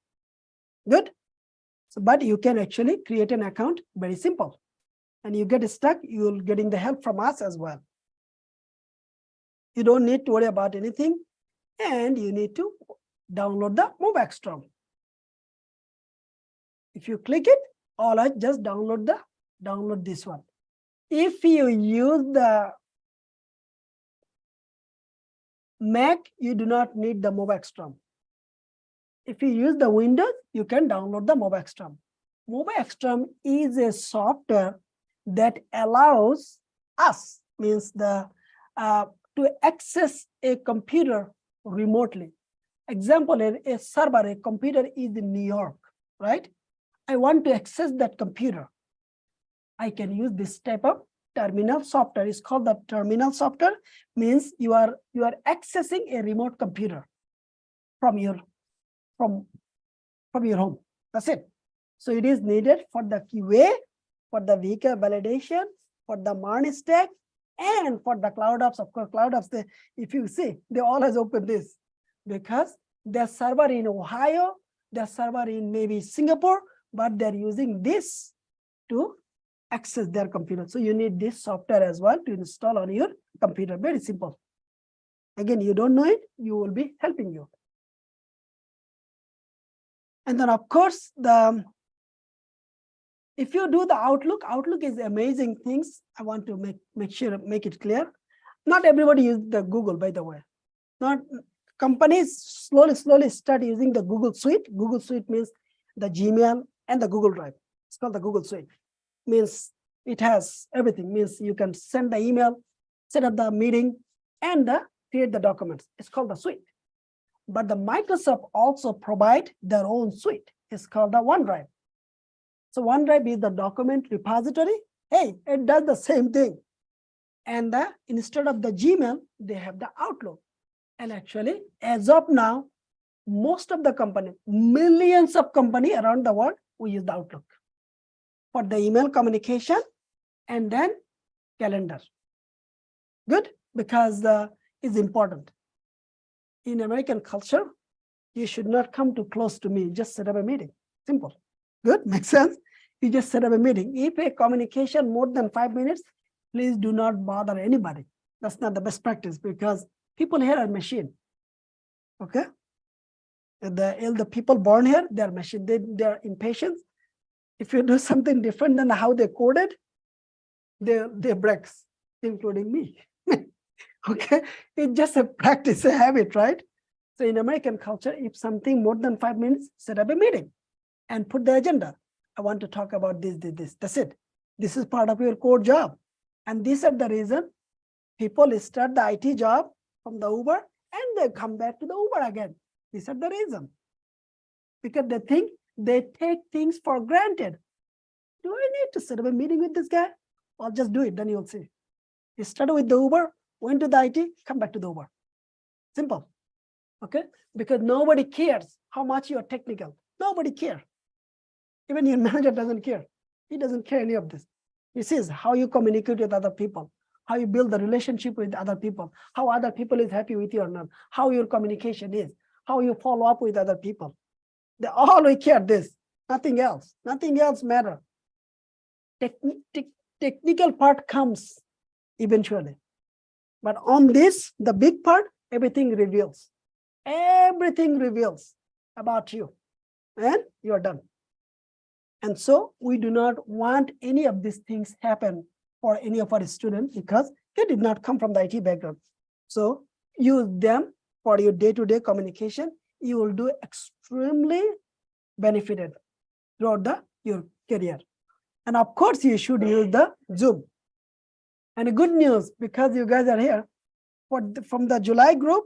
Good. So, but you can actually create an account, very simple. And you get stuck, you'll getting the help from us as well. You don't need to worry about anything, and you need to download the MoveXtrom. If you click it, all I just download this one. If you use the Mac, you do not need the MoveXtrom. If you use the Windows, you can download the MoveXtrom. MoveXtrom is a software that allows us, means the to access a computer remotely. Example, a server, a computer is in New York, right? I want to access that computer. I can use this type of terminal software. It's called the terminal software. Means you are accessing a remote computer from your home. That's it. So it is needed for the QA, for the vehicle validation, for the Marne stack, and for the CloudOps. Of course, CloudOps, if you see, they always open this because their server in Ohio, their server in maybe Singapore, but they're using this to access their computer. So you need this software as well to install on your computer. Very simple. Again, you don't know it, you will be helping you. And then of course, if you do the Outlook is amazing things. I want to make it clear. Not everybody uses the Google, by the way. Not companies slowly start using the Google Suite. Google Suite means the Gmail and the Google Drive. It's called the Google Suite. Means it has everything. Means you can send the email, set up the meeting, and create the documents. It's called the suite. But the Microsoft also provide their own suite. It's called the OneDrive. So OneDrive is the document repository. Hey, it does the same thing. And instead of the Gmail, they have the Outlook. And actually, as of now, most of the company, millions of company around the world, we use the Outlook for the email communication and then calendar. Good, because it's important. In American culture, you should not come too close to me, just set up a meeting. Simple. Good, makes sense? You just set up a meeting. If a communication more than 5 minutes, please do not bother anybody. That's not the best practice because people here are machine. Okay? The people born here, they're machine. They're impatient. If you do something different than how they coded, they breaks, including me. Okay? It's just a practice, a habit, right? So in American culture, if something more than 5 minutes, set up a meeting and put the agenda. I want to talk about this. That's it. This is part of your core job. And these are the reason people start the IT job from the Uber and they come back to the Uber again. These are the reason. Because they think they take things for granted. Do I need to set up a meeting with this guy? I'll just do it, then you'll see. You started with the Uber, went to the IT, come back to the Uber. Simple. Okay? Because nobody cares how much you're technical. Nobody cares. Even your manager doesn't care. He doesn't care any of this. He sees how you communicate with other people, how you build the relationship with other people, how other people is happy with you or not, how your communication is, how you follow up with other people. They always care this, nothing else. Nothing else matter. Technical part comes eventually. But on this, the big part, everything reveals. Everything reveals about you. And you're done. And so we do not want any of these things happen for any of our students because they did not come from the IT background. So use them for your day-to-day communication. You will do extremely benefited throughout your career. And of course, you should use the Zoom. And the good news, because you guys are here, from the July group,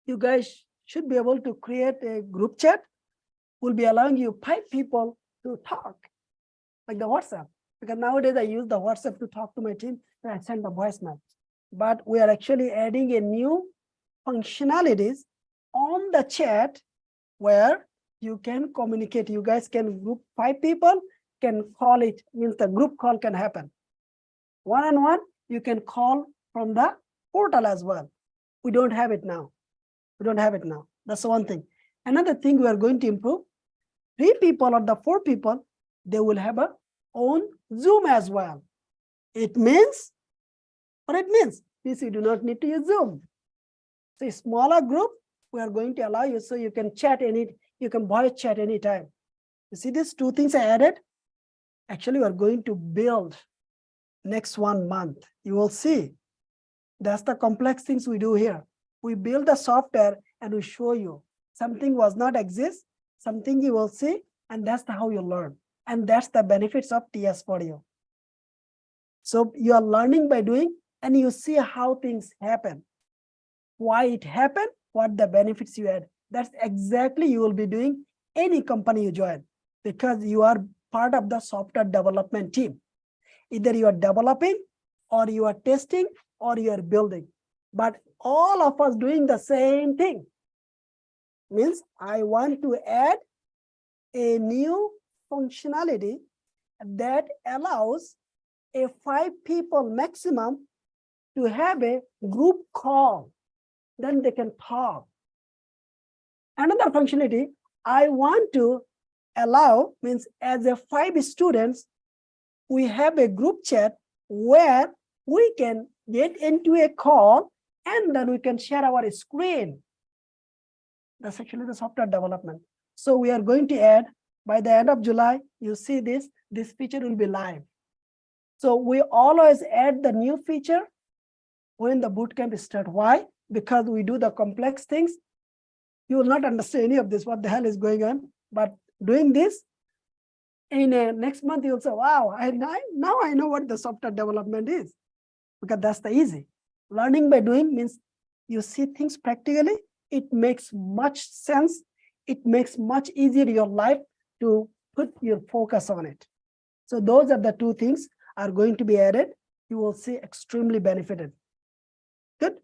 you guys should be able to create a group chat. We'll be allowing you 5 people to talk, like the WhatsApp. Because nowadays I use the WhatsApp to talk to my team and I send the voicemail. But we are actually adding a new functionalities on the chat where you can communicate. You guys can group 5 people, can call it, means the group call can happen. One-on-one, you can call from the portal as well. We don't have it now. We don't have it now. That's one thing. Another thing we are going to improve, 3 people or the 4 people, they will have a own Zoom as well. It means, what it means you do not need to use Zoom. So a smaller group, we are going to allow you so you can chat you can voice chat anytime. You see these 2 things I added? Actually, we are going to build next 1 month. You will see. That's the complex things we do here. We build the software and we show you. Something was not exist, something you will see, and that's how you learn. And that's the benefits of TS for you. So you are learning by doing, and you see how things happen. Why it happened, what the benefits you had. That's exactly you will be doing any company you join, because you are part of the software development team. Either you are developing or you are testing or you are building, but all of us doing the same thing. Means I want to add a new functionality that allows a 5 people maximum to have a group call. Then they can talk. Another functionality I want to allow, means as a 5 students, we have a group chat where we can get into a call and then we can share our screen. That's actually the software development. So we are going to add, by the end of July, you see this feature will be live. So we always add the new feature when the bootcamp starts. Why? Because we do the complex things. You will not understand any of this, what the hell is going on. But doing this, in next month, you'll say, wow, now I know what the software development is. Because that's the easy. Learning by doing means you see things practically. It makes much sense. It makes much easier your life to put your focus on it. So those are the 2 things are going to be added. You will see extremely benefited. Good.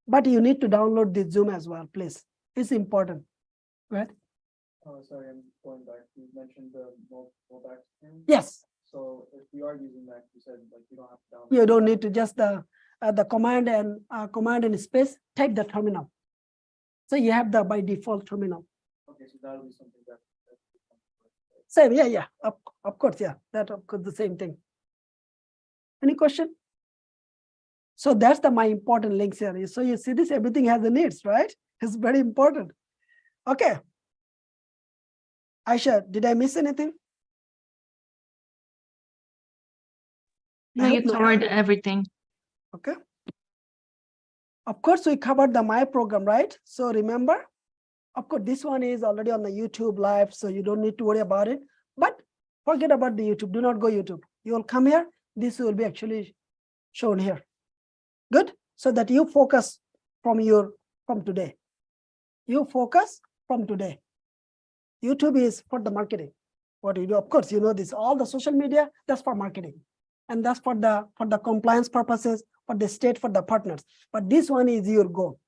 But you need to download the Zoom as well, please. It's important. Go ahead. Oh, sorry, I'm going back. You mentioned the mobile screen. Yes. So if we are using that, you said like you don't have to download. You don't need to just the command and space, type the terminal. So you have the by default terminal. Okay, so that'll be something that. Same, yeah. Of course, yeah. That of course the same thing. Any question? So that's my important links here. So you see this, everything has the needs, right? It's very important. Okay. Aisha, did I miss anything? No, you covered everything. Okay. Of course, we covered the My program, right? So remember, of course, this one is already on the YouTube live, so you don't need to worry about it. But forget about the YouTube. Do not go YouTube. You will come here. This will be actually shown here. Good. So that you focus from today. You focus from today. YouTube is for the marketing. What you do, of course, you know this. All the social media, that's for marketing, and that's for the compliance purposes, for the state, for the partners. But this one is your goal.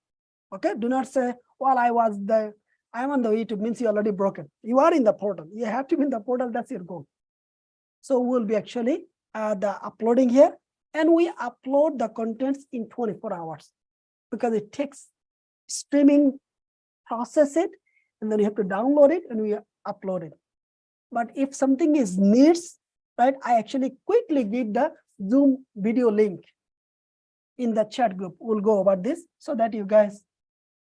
Okay. Do not say, well, I'm on the YouTube, means you already broken. You are in the portal. You have to be in the portal. That's your goal. So we'll be actually the uploading here, and we upload the contents in 24 hours because it takes streaming, process it, and then you have to download it and we upload it. But if something is needs, right, I actually quickly give the Zoom video link in the chat group. We'll go over this so that you guys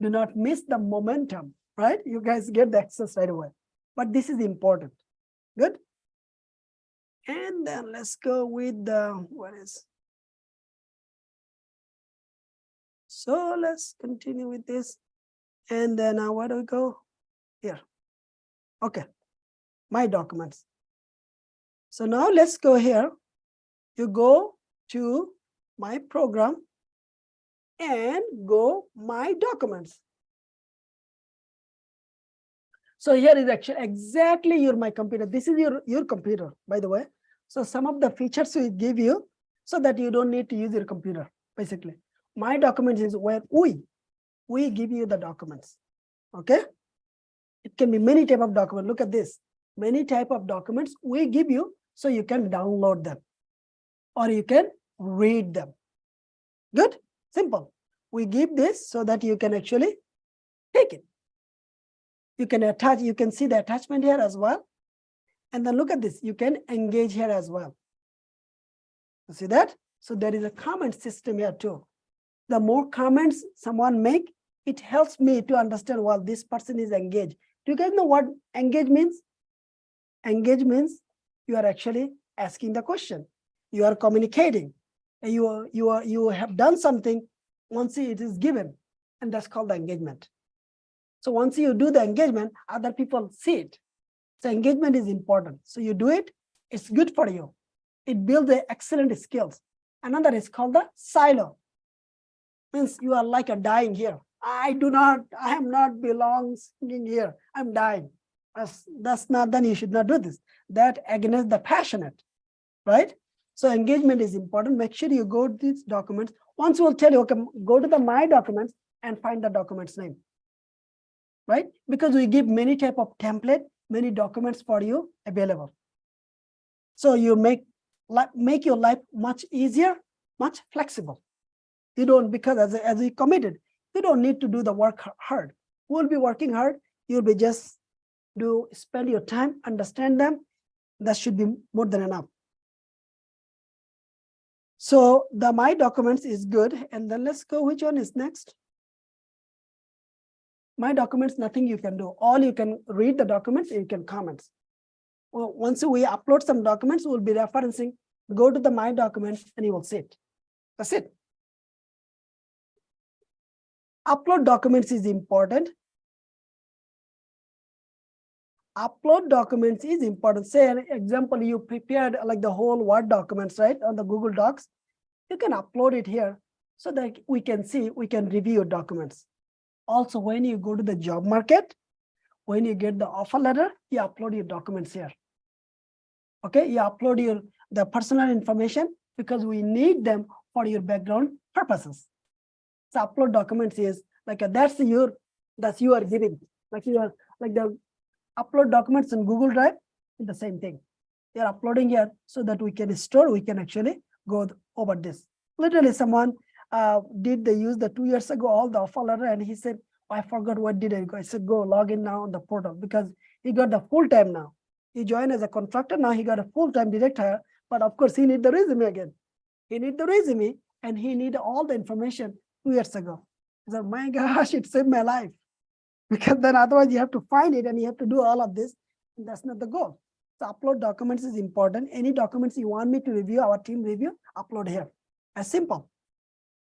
do not miss the momentum, right? You guys get the access right away. But this is important. Good. And then let's go with the, so let's continue with this. And then where do we go? Here. Okay. My documents. So now let's go here. You go to my program and go my documents. So here is actually exactly my computer. This is your computer, by the way. So some of the features we give you so that you don't need to use your computer, basically. My documents is where we give you the documents, okay? It can be many type of documents. Look at this. Many type of documents we give you so you can download them or you can read them. Good, simple. We give this so that you can actually take it. You can attach, you can see the attachment here as well. And then look at this, you can engage here as well. You see that? So there is a comment system here too. The more comments someone make, it helps me to understand, well, this person is engaged. Do you guys know what engage means? Engage means you are actually asking the question. You are communicating. And you have done something once it is given, and that's called the engagement. So once you do the engagement, other people see it. So engagement is important. So you do it, it's good for you. It builds the excellent skills. Another is called the silo. Means you are like a dying here. I am not belonging here. I'm dying. That's not, then you should not do this. That against the passionate, right? So engagement is important. Make sure you go to these documents. Once we'll tell you, okay, go to the My Documents and find the document's name, right? Because we give many type of template, many documents for you available. So you make your life much easier, much flexible. You don't, because as we committed, you don't need to do the work hard. We'll be working hard. You'll be just spend your time, understand them. That should be more than enough. So the My Documents is good. And then let's go, which one is next? My Documents, nothing you can do. All you can read the documents, you can comment. Well, once we upload some documents, we'll be referencing, go to the My Documents and you will see it. That's it. Upload documents is important. Upload documents is important. Say an example, you prepared like the whole Word documents, right, on the Google Docs. You can upload it here so that we can see, we can review your documents. Also, when you go to the job market, when you get the offer letter, you upload your documents here. Okay, you upload the personal information because we need them for your background purposes. So upload documents is like that's you are giving, like you are like the upload documents in Google Drive, the same thing. You're uploading here so that we can store, we can actually go over this. Literally someone use the 2 years ago, all the offer letter, and he said, oh, I forgot what did I go. I said, go log in now on the portal because he got the full time now. He joined as a contractor, now he got a full-time direct hire, but of course he need the resume again. He need the resume and he need all the information 2 years ago. I said, my gosh, it saved my life. Because then otherwise you have to find it and you have to do all of this. And that's not the goal. So upload documents is important. Any documents you want me to review, our team review, upload here. As simple.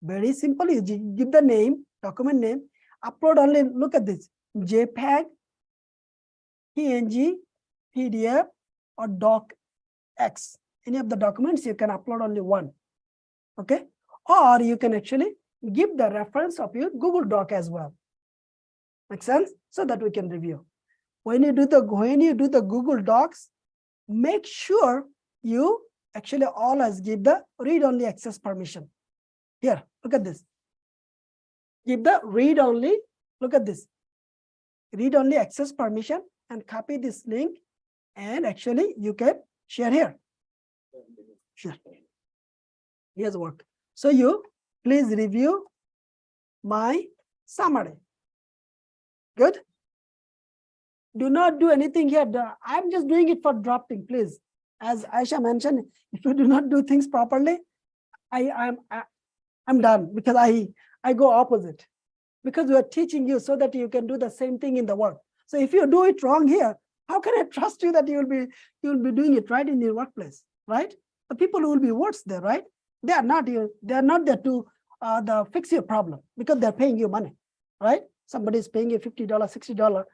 Very simple. You give the name, document name, upload only, look at this, JPEG, PNG, PDF, or docx. Any of the documents, you can upload only one. Okay. Or you can actually give the reference of your Google Doc as well. Make sense? So that we can review. When you do the Google Docs, make sure you actually always give the read-only access permission. Here, look at this. Give the read-only, look at this. Read-only access permission and copy this link, and actually you can share here. Sure. Here's work. So you please review my summary. Good. Do not do anything here. I'm just doing it for drafting, please. As Aisha mentioned, if you do not do things properly, I'm done, because I go opposite. Because we are teaching you so that you can do the same thing in the work. So if you do it wrong here, how can I trust you that you will be doing it right in your workplace, right? The people who will be worse there, right? They are not there to fix your problem because they're paying you money, right? Somebody is paying you $50, $60.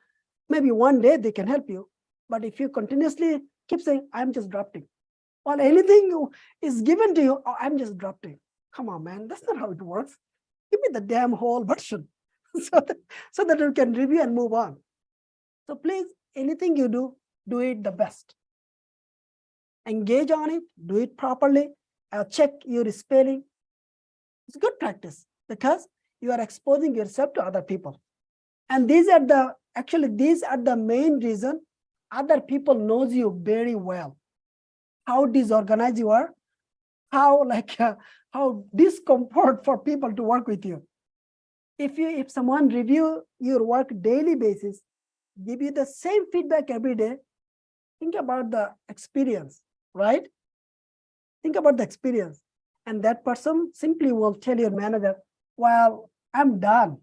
Maybe one day they can help you. But if you continuously keep saying, I'm just drafting, or anything is given to you, oh, I'm just drafting. Come on, man, that's not how it works. Give me the damn whole version so that you can review and move on. So please, anything you do it the best. engage on it, do it properly, check your spelling. It's good practice because you are exposing yourself to other people. And these are the main reason other people knows you very well. How disorganized you are, how discomfort for people to work with you. If someone review your work daily basis, give you the same feedback every day, think about the experience, right? Think about the experience. And that person simply will tell your manager, well, I'm done.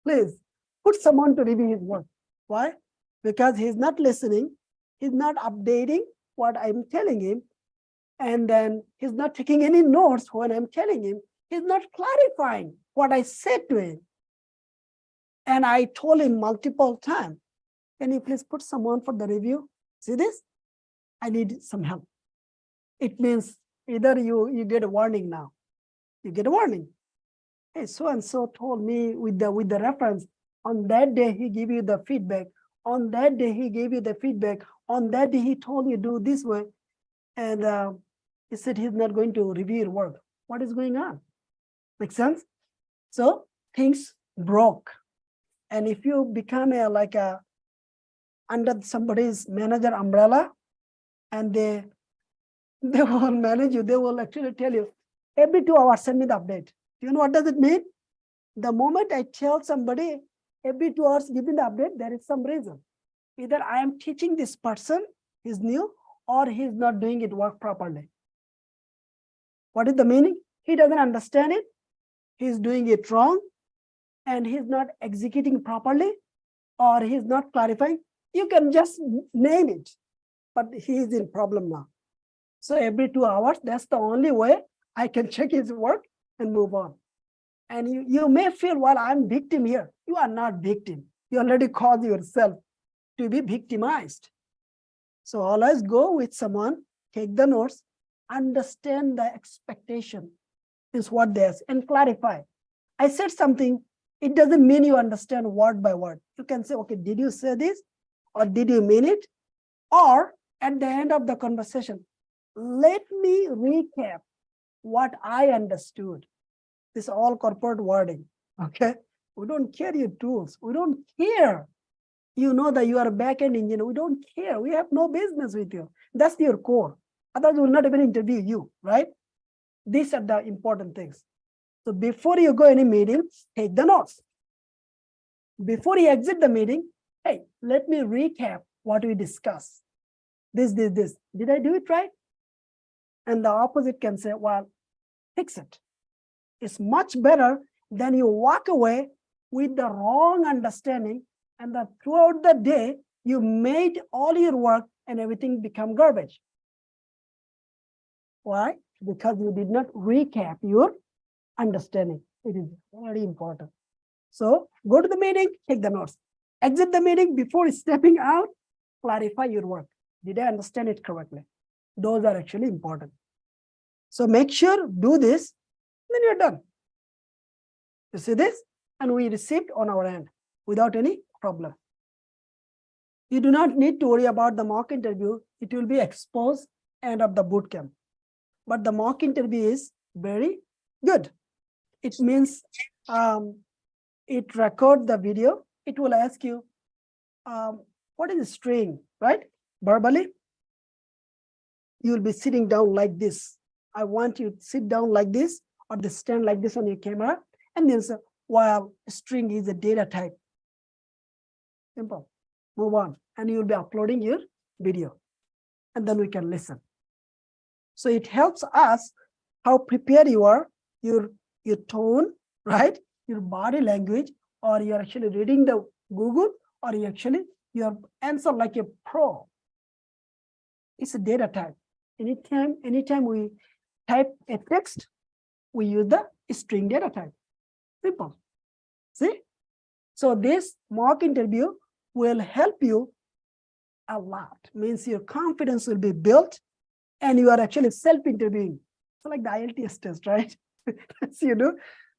Please put someone to review his work. Why? Because he's not listening, he's not updating what I'm telling him, and then he's not taking any notes when I'm telling him, he's not clarifying what I said to him. And I told him multiple times, can you please put someone for the review? See this? I need some help. It means either you get a warning now. You get a warning. Hey, so-and-so told me with the reference, on that day he gave you the feedback. On that day he gave you the feedback. On that day he told you do this way. And he said he's not going to review your work. What is going on? Make sense? So things broke. And if you become under somebody's manager umbrella, and they will manage you, they will actually tell you, every 2 hours send me the update. You know what does it mean? The moment I tell somebody every 2 hours give me the update, there is some reason. Either I am teaching this person, he's new, or he's not doing it work properly. What is the meaning? He doesn't understand it, he's doing it wrong, and he's not executing properly, or he's not clarifying. You can just name it, but he's in problem now. So every 2 hours, that's the only way I can check his work and move on. And you may feel, well, I'm victim here. You are not victim. You already caused yourself to be victimized. So always go with someone, take the notes, understand the expectation is what they ask, and clarify. I said something, it doesn't mean you understand word by word. You can say, okay, did you say this? Or did you mean it? Or at the end of the conversation, let me recap what I understood. This is all corporate wording, okay? We don't care your tools. We don't care. You know that you are a back-end engineer. We don't care. We have no business with you. That's your core. Otherwise, we will not even interview you, right? These are the important things. So before you go any meeting, take the notes. Before you exit the meeting, hey, let me recap what we discussed. This. Did I do it right? And the opposite can say, well, fix it. It's much better than you walk away with the wrong understanding, and that throughout the day, you made all your work and everything become garbage. Why? Because you did not recap your understanding. It is very important. So go to the meeting, take the notes. Exit the meeting before stepping out, clarify your work. Did I understand it correctly? Those are actually important. So make sure, do this, then you're done. You see this? And we received on our end without any problem. You do not need to worry about the mock interview. It will be exposed end of the boot camp. But the mock interview is very good. It means it records the video. It will ask you, what is a string, right? Verbally, you will be sitting down like this. I want you to sit down like this, or to stand like this on your camera. And then say, well, string is a data type. Simple. Move on. And you'll be uploading your video. And then we can listen. So it helps us how prepared you are, your tone, right? Your body language, or you're actually reading the Google, or your answer like a pro. It's a data type. Anytime we type a text, we use the string data type. Simple. See? So this mock interview will help you a lot. Means your confidence will be built, and you are actually self-interviewing. So like the IELTS test, right? That's you do.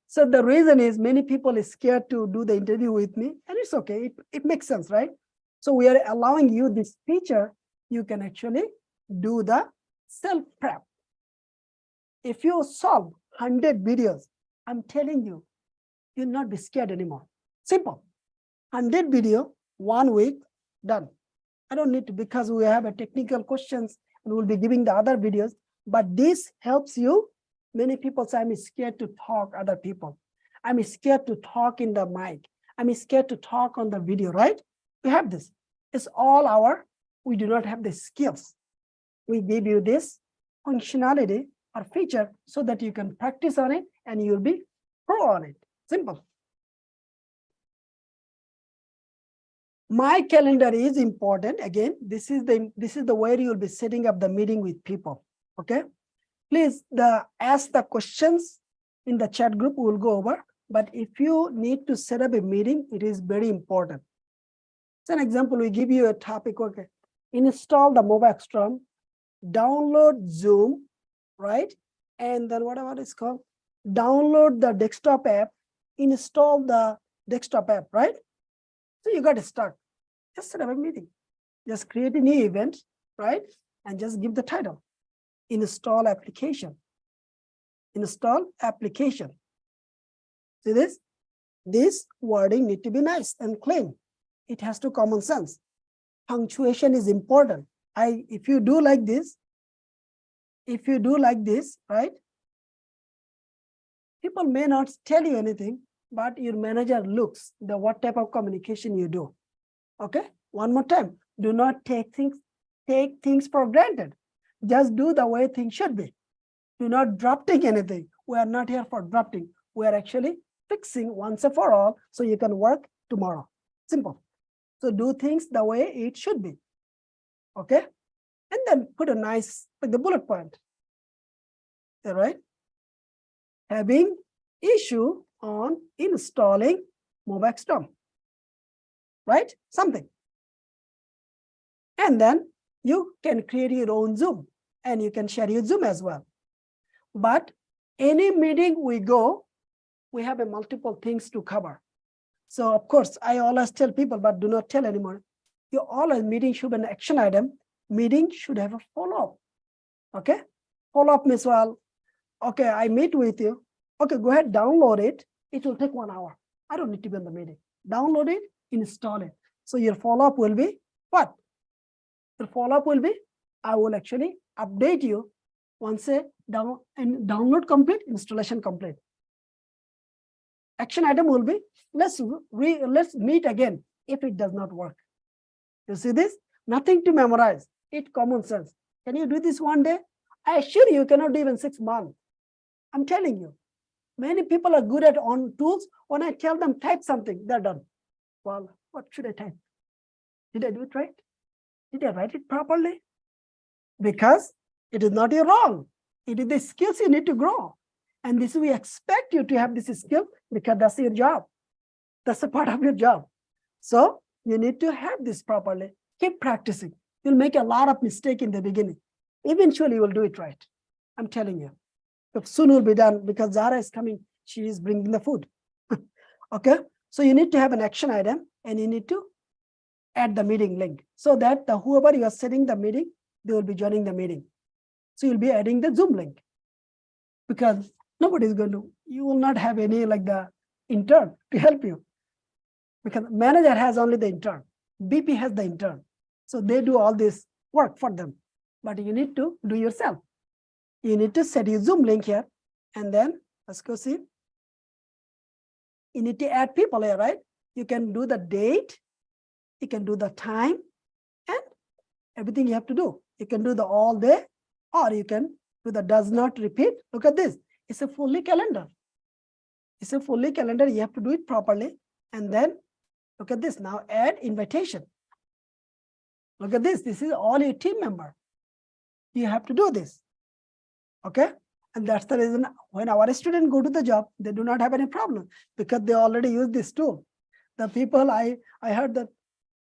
So the reason is many people is scared to do the interview with me, and it's okay. It makes sense, right? So we are allowing you this feature. You can actually do the self-prep. If you solve 100 videos, I'm telling you, you'll not be scared anymore. Simple. 100 video, 1 week, done. I don't need to, because we have a technical questions and we'll be giving the other videos, but this helps you. Many people say, I'm scared to talk other people. I'm scared to talk in the mic. I'm scared to talk on the video, right? We have this. It's all we do not have the skills. We give you this functionality or feature so that you can practice on it and you'll be pro on it. Simple. My calendar is important. Again, this is the way you'll be setting up the meeting with people. Okay. Please ask the questions in the chat group. We'll go over. But if you need to set up a meeting, it is very important. As an example, we give you a topic. Okay. Install the Multistreaming, download Zoom, right? And then whatever it's called, download the desktop app, install the desktop app, right? So you got to start. Just set up a meeting. Just create a new event, right? And just give the title. Install application. Install application. See this? This wording need to be nice and clean. It has to common sense. Punctuation is important. If you do like this, right? People may not tell you anything, but your manager looks what type of communication you do. Okay. One more time. Do not take things for granted. Just do the way things should be. Do not drafting anything. We are not here for drafting. We are actually fixing once and for all so you can work tomorrow. Simple. So do things the way it should be. Okay. And then put a nice, like the bullet point. All right. Having issue on installing Multistreaming. Right? Something. And then you can create your own Zoom and you can share your Zoom as well. But any meeting we go, we have a multiple things to cover. So of course, I always tell people, but do not tell anymore. You always meeting should be an action item. Meeting should have a follow-up. Okay? Follow-up means, well, okay, I meet with you. Okay, go ahead, download it. It will take 1 hour. I don't need to be in the meeting. Download it, install it. So your follow-up will be what? Your follow-up will be, I will actually update you once a download complete, installation complete. Action item will be, let's meet again if it does not work. You see this? Nothing to memorize. It's common sense. Can you do this one day? I assure you cannot do even 6 months. I'm telling you. Many people are good at on tools. When I tell them type something, they're done. Well, what should I type? Did I do it right? Did I write it properly? Because it is not your wrong. It is the skills you need to grow. And this we expect you to have this skill because that's your job. That's a part of your job. So you need to have this properly. Keep practicing. You'll make a lot of mistakes in the beginning. Eventually you will do it right. I'm telling you. Soon will be done because Zara is coming. She is bringing the food. Okay. So you need to have an action item and you need to add the meeting link so that whoever you are setting the meeting, they will be joining the meeting. So you'll be adding the Zoom link because nobody is going to, you will not have any like the intern to help you because manager has only the intern. BP has the intern. So they do all this work for them, but you need to do yourself. You need to set your Zoom link here and then let's go see. You need to add people here, right? You can do the date, you can do the time and everything you have to do. You can do the all day or you can do the does not repeat. Look at this. It's a fully calendar. It's a fully calendar. You have to do it properly. And then look at this. Now add invitation. Look at this. This is all your team member. You have to do this. Okay. And that's the reason when our students go to the job, they do not have any problem because they already use this tool. The people I heard that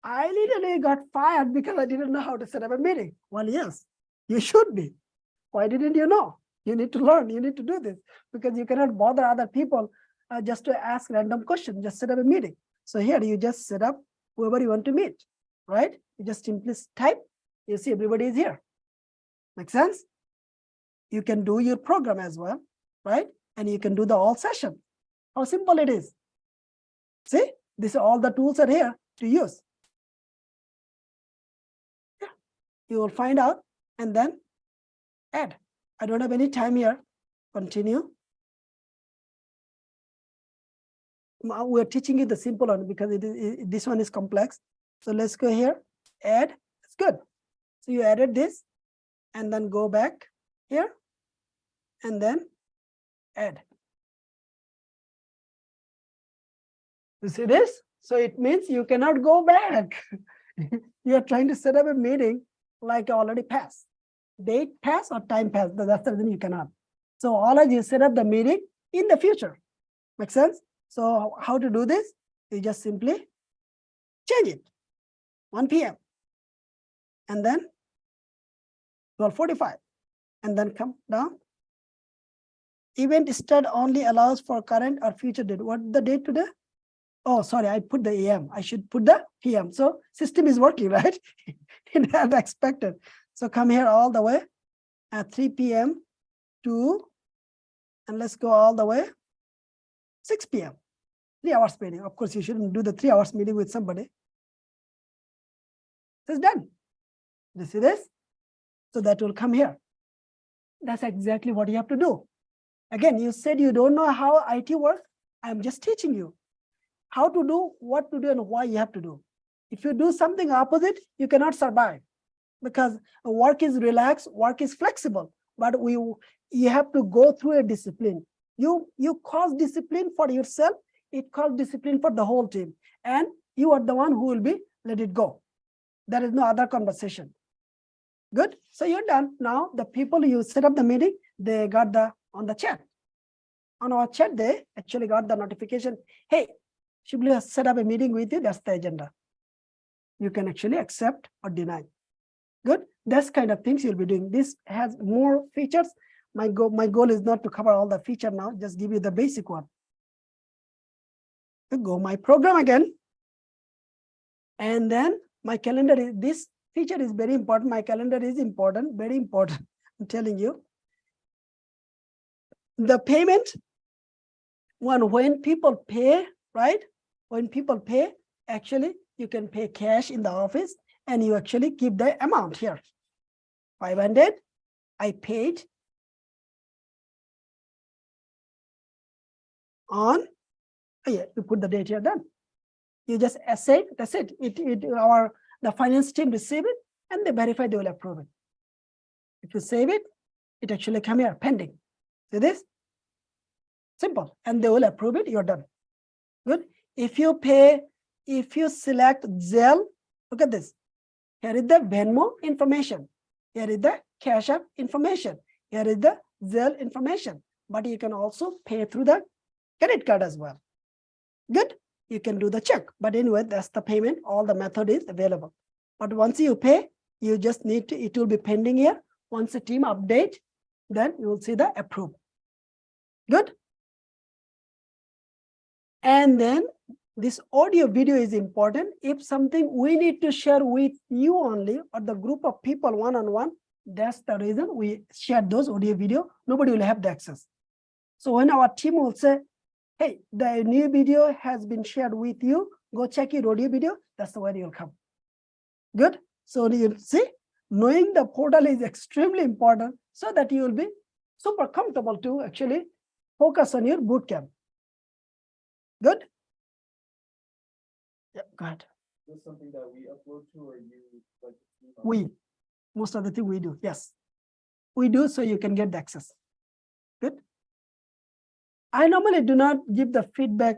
I literally got fired because I didn't know how to set up a meeting. Well, yes, you should be. Why didn't you know? You need to learn. You need to do this because you cannot bother other people just to ask random questions. Just set up a meeting. So here you just set up whoever you want to meet, right? You just simply type. You see everybody is here. Make sense? You can do your program as well, right? And you can do the all session. How simple it is. See, these are all the tools are here to use. Yeah. You will find out and then add. I don't have any time here. Continue. We're teaching you the simple one because this one is complex. So let's go here, add, it's good. So you added this and then go back here and then add. You see this? So it means you cannot go back. You are trying to set up a meeting like already passed. Date pass or time pass, that's the reason you cannot. So all you set up the meeting in the future. Make sense? So how to do this? You just simply change it. 1 p.m. and then 12:45 and then come down. Event start only allows for current or future date. What the date today? Oh, sorry, I put the AM. I should put the PM. So system is working, right? Didn't have expected. So come here all the way at 3 p.m. to, and let's go all the way 6 p.m. 3 hours meeting. Of course, you shouldn't do the 3 hours meeting with somebody. It's done. You see this? So that will come here. That's exactly what you have to do. Again, you said you don't know how IT works. I'm just teaching you how to do, what to do, and why you have to do. If you do something opposite, you cannot survive because work is relaxed, work is flexible, but you have to go through a discipline. You cause discipline for yourself, it calls discipline for the whole team, and you are the one who will be let it go. There is no other conversation. Good. So you're done. Now the people you set up the meeting, they got on the chat. On our chat, they actually got the notification. Hey, Shibli has set up a meeting with you. That's the agenda. You can actually accept or deny. Good. That's kind of things you'll be doing. This has more features. My goal is not to cover all the feature now. Just give you the basic one. Go my program again. And then my calendar is, this feature is very important. My calendar is important, very important. I'm telling you. The payment, when people pay, right? When people pay, actually, you can pay cash in the office and you actually keep the amount here. 500, I paid on, oh yeah, you put the date here, done. You just assay, that's it. The finance team receive it and they verify, they will approve it. If you save it, it actually come here, pending. See this? Simple. And they will approve it, you're done. Good. If you pay, if you select Zelle, look at this. Here is the Venmo information. Here is the Cash App information. Here is the Zelle information. But you can also pay through the credit card as well. Good. You can do the check. But anyway, that's the payment. All the method is available. But once you pay, you just need to, it will be pending here. Once the team update, then you will see the approve. Good. And then this audio video is important. If something we need to share with you only or the group of people one-on-one, that's the reason we share those audio video. Nobody will have the access. So when our team will say, hey, the new video has been shared with you, go check your audio video, that's the way you'll come. Good. So you see, knowing the portal is extremely important so that you will be super comfortable to actually focus on your bootcamp. Good. Yeah, go ahead. Is this something that we upload to or you like? We, most of the thing we do, yes. We do so you can get the access. Good. I normally do not give the feedback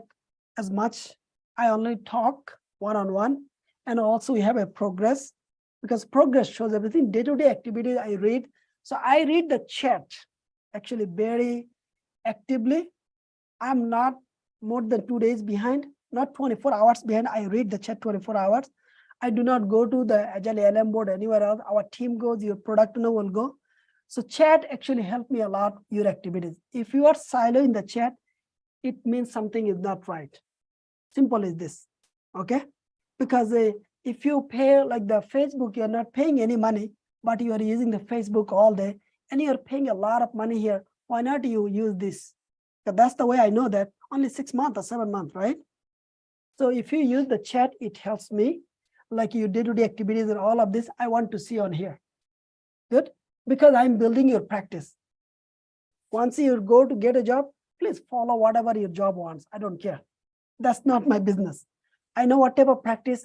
as much. I only talk one-on-one, and also we have a progress because progress shows everything. Day-to-day activities I read. So I read the chat actually very actively. I'm not more than 2 days behind, not 24 hours behind. I read the chat 24 hours. I do not go to the Agile ALM board anywhere else. Our team goes, your product owner will go. So chat actually helped me a lot, your activities. If you are silo in the chat, it means something is not right. Simple as this, okay? Because if you pay like the Facebook, you're not paying any money, but you are using the Facebook all day and you're paying a lot of money here. Why not you use this? Because that's the way I know that only 6 months or 7 months, right? So if you use the chat, it helps me. Like your day-to-day activities and all of this, I want to see on here. Good, because I'm building your practice. Once you go to get a job, please follow whatever your job wants. I don't care. That's not my business. I know what type of practice,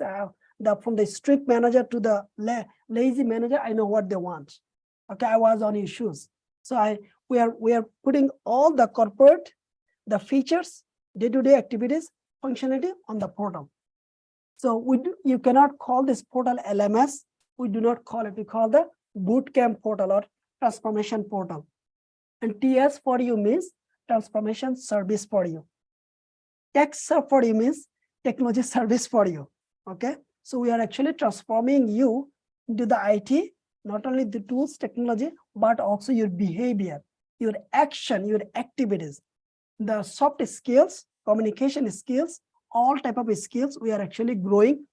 from the strict manager to the lazy manager, I know what they want. Okay, I was on your shoes. So we are putting all the corporate, the features, day-to-day activities, functionality on the portal. So you cannot call this portal LMS. We do not call it. We call the bootcamp portal or transformation portal. And TS for you means transformation service for you. TechServe for you means technology service for you. Okay. So we are actually transforming you into the IT, not only the tools, technology, but also your behavior, your action, your activities, the soft skills, communication skills, all type of skills. We are actually growing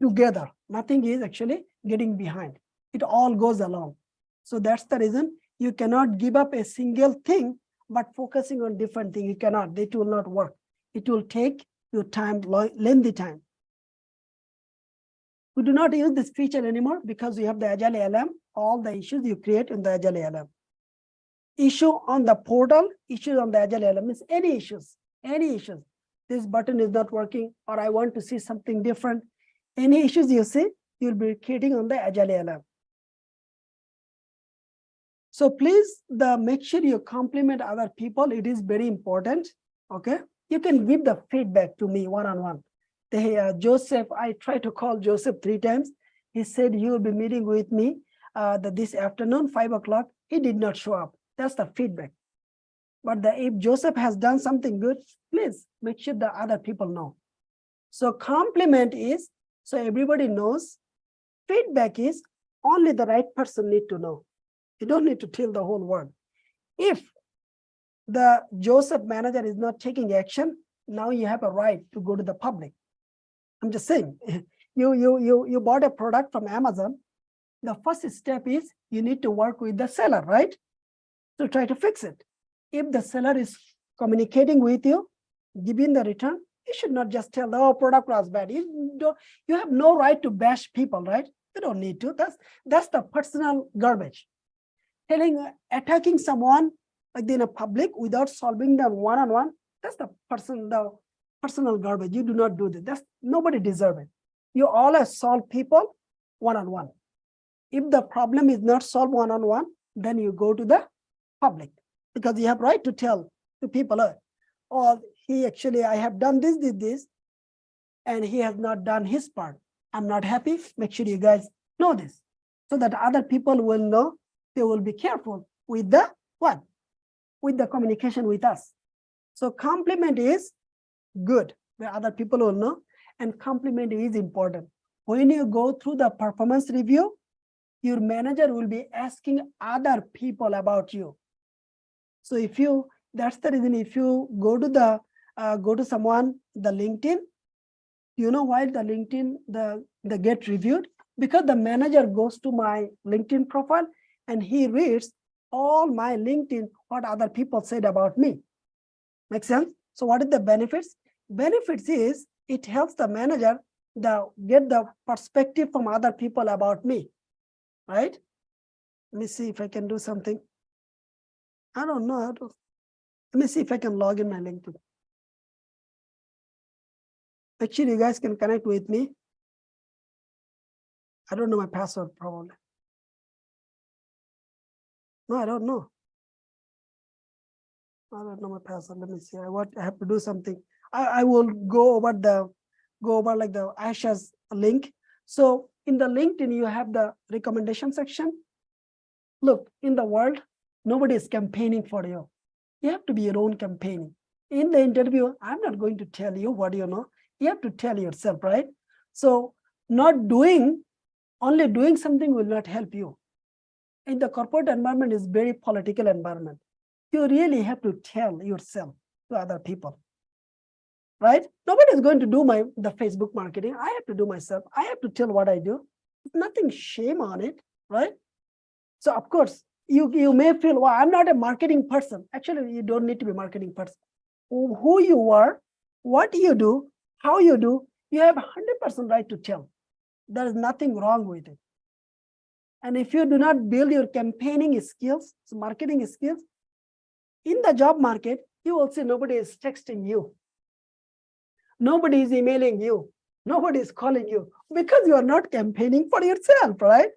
together. Nothing is actually getting behind. It all goes along. So that's the reason you cannot give up a single thing, but focusing on different things. You cannot. It will not work. It will take your time, lengthy time. We do not use this feature anymore because we have the Agile ALM, all the issues you create in the Agile ALM. Issue on the portal, issues on the Agile ALM means any issues. This button is not working, or I want to see something different. Any issues you see, you'll be creating on the Agile ALM. So please, make sure you compliment other people. It is very important. Okay, you can give the feedback to me one-on-one. Joseph, I tried to call Joseph 3 times. He said he will be meeting with me this afternoon, 5 o'clock. He did not show up. That's the feedback. But if Joseph has done something good, please make sure the other people know. So compliment is, so everybody knows. Feedback is only the right person need to know. You don't need to tell the whole world. If the Joseph manager is not taking action, now you have a right to go to the public. I'm just saying, you bought a product from Amazon. The first step is you need to work with the seller, right? To try to fix it. If the seller is communicating with you, giving the return, you should not just tell, oh, product was bad. You have no right to bash people, right? You don't need to. That's the personal garbage. Attacking someone like in a public without solving them one-on-one, that's the personal garbage. You do not do that. Nobody deserves it. You always solve people one-on-one. If the problem is not solved one-on-one, then you go to the public, because you have right to tell to people, oh, I have done this, and he has not done his part. I'm not happy. Make sure you guys know this, so that other people will know. They will be careful with the what? With the communication with us. So compliment is good, where other people will know, and compliment is important. When you go through the performance review, your manager will be asking other people about you. So that's the reason, if you go to someone, the LinkedIn, you know why the LinkedIn, the get reviewed? Because the manager goes to my LinkedIn profile and he reads all my LinkedIn, what other people said about me. Make sense? So what is the benefits? Benefits is it helps the manager get the perspective from other people about me, right? Let me see if I can do something. I don't know how to. Let me see if I can log in my LinkedIn. Actually, you guys can connect with me. I don't know my password probably. No, I don't know. I don't know my password. Let me see. I have to do something. I will go over like the Aisha's link. So in the LinkedIn, you have the recommendation section. Look, in the world, nobody is campaigning for you. You have to be your own campaigning. In the interview, I'm not going to tell you what you know. You have to tell yourself, right? So only doing something will not help you. In the corporate environment is very political environment. You really have to tell yourself to other people, right? Nobody is going to do the Facebook marketing. I have to do myself. I have to tell what I do. Nothing shame on it. right? So of course, you may feel, well, I'm not a marketing person. Actually, you don't need to be a marketing person. Who you are, what you do, how you do, you have 100% right to tell. There is nothing wrong with it. And if you do not build your campaigning skills, marketing skills, in the job market, you will see nobody is texting you. Nobody is emailing you. Nobody is calling you because you are not campaigning for yourself, right?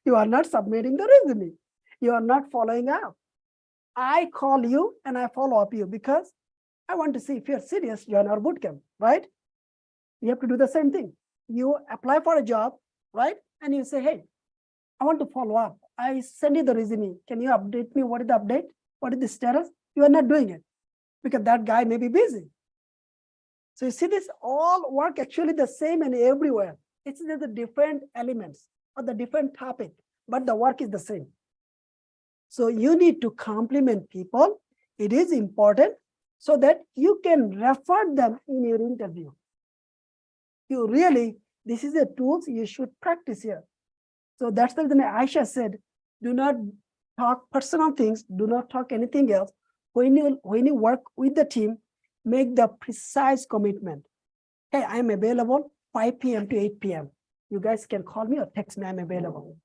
You are not submitting the resume. You are not following up. I call you and I follow up you because I want to see if you're serious, join our bootcamp, right? You have to do the same thing. You apply for a job, right? And you say, hey, I want to follow up. I send you the resume. Can you update me? What is the update? What is the status? You are not doing it because that guy may be busy. So you see, this all work actually the same and everywhere. It's just the different elements or the different topic, but the work is the same. So you need to compliment people. It is important so that you can refer them in your interview. You really, this is a tools you should practice here. So that's the reason Aisha said, do not talk personal things, do not talk anything else. When you work with the team, make the precise commitment. Hey, I'm available 5 p.m. to 8 p.m. You guys can call me or text me, I'm available.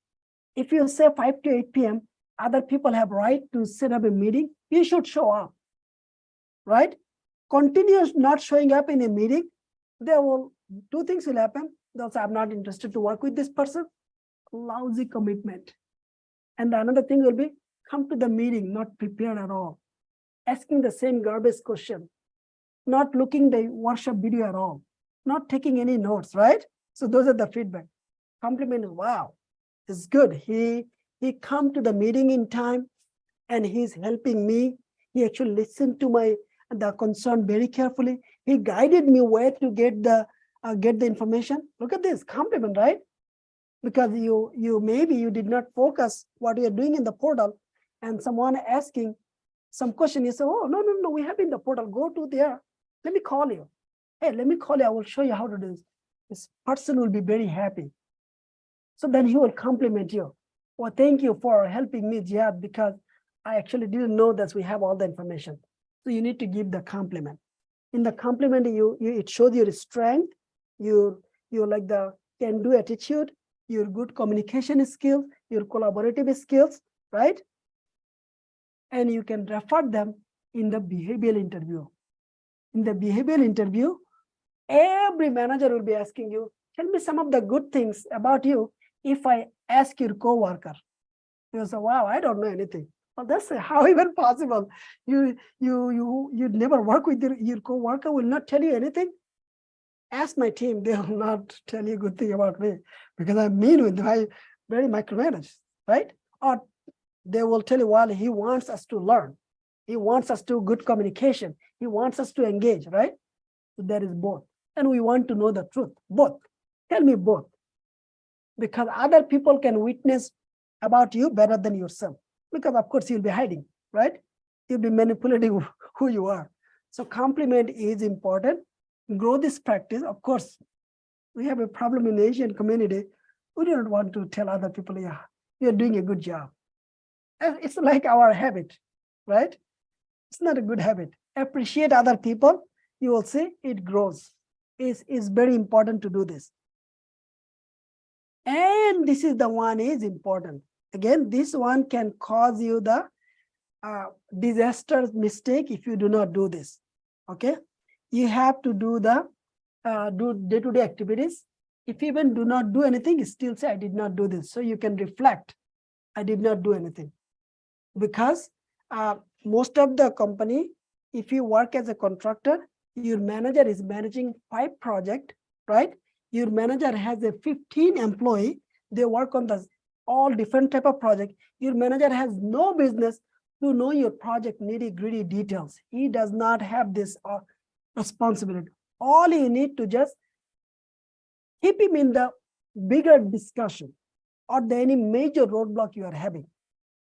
If you say 5 to 8 p.m., other people have right to set up a meeting, you should show up, right? Continue not showing up in a meeting, there will, two things will happen. They'll say, I'm not interested to work with this person. Lousy commitment. And another thing will be, come to the meeting, not prepared at all. Asking the same garbage question, not looking the workshop video at all, not taking any notes, right? So those are the feedback. Compliment is, wow, it's good. He come to the meeting in time and he's helping me. He actually listened to the concern very carefully. He guided me where to get the information. Look at this compliment, right? Because you maybe you did not focus what you're doing in the portal, and someone asking some question, you say, oh, no, we have in the portal, go to there. Let me call you. Hey, let me call you. I will show you how to do this. This person will be very happy. So then he will compliment you. Well, thank you for helping me, Jihad, because I actually didn't know that we have all the information. So you need to give the compliment. In the compliment, it shows your strength, you like the can-do attitude, your good communication skills, your collaborative skills, right? And you can refer them in the behavioral interview. In the behavioral interview, every manager will be asking you, tell me some of the good things about you. If I ask your coworker, you'll say, wow, I don't know anything. Well, that's how even possible. You never work with your coworker, will not tell you anything. Ask my team, they will not tell you good thing about me because I'm mean with my very micromanage, right? Or they will tell you, well, he wants us to learn. He wants us to good communication. He wants us to engage, right? So there is both. And we want to know the truth, both. Tell me both. Because other people can witness about you better than yourself. Because of course you'll be hiding, right? You'll be manipulating who you are. So compliment is important. Grow this practice. Of course, we have a problem in the Asian community. We don't want to tell other people, yeah, you're doing a good job. It's like our habit, right? It's not a good habit. Appreciate other people. You will see it grows. It's very important to do this. And this is the one is important. Again, this one can cause you the disaster mistake if you do not do this. Okay, you have to do the do day-to-day activities. If you even do not do anything, you still say I did not do this. So you can reflect, I did not do anything. Because most of the company, if you work as a contractor, your manager is managing 5 projects, right? Your manager has a 15 employee. They work on all different type of project. Your manager has no business to know your project nitty-gritty details. He does not have this responsibility. All you need to just keep him in the bigger discussion or any major roadblock you are having,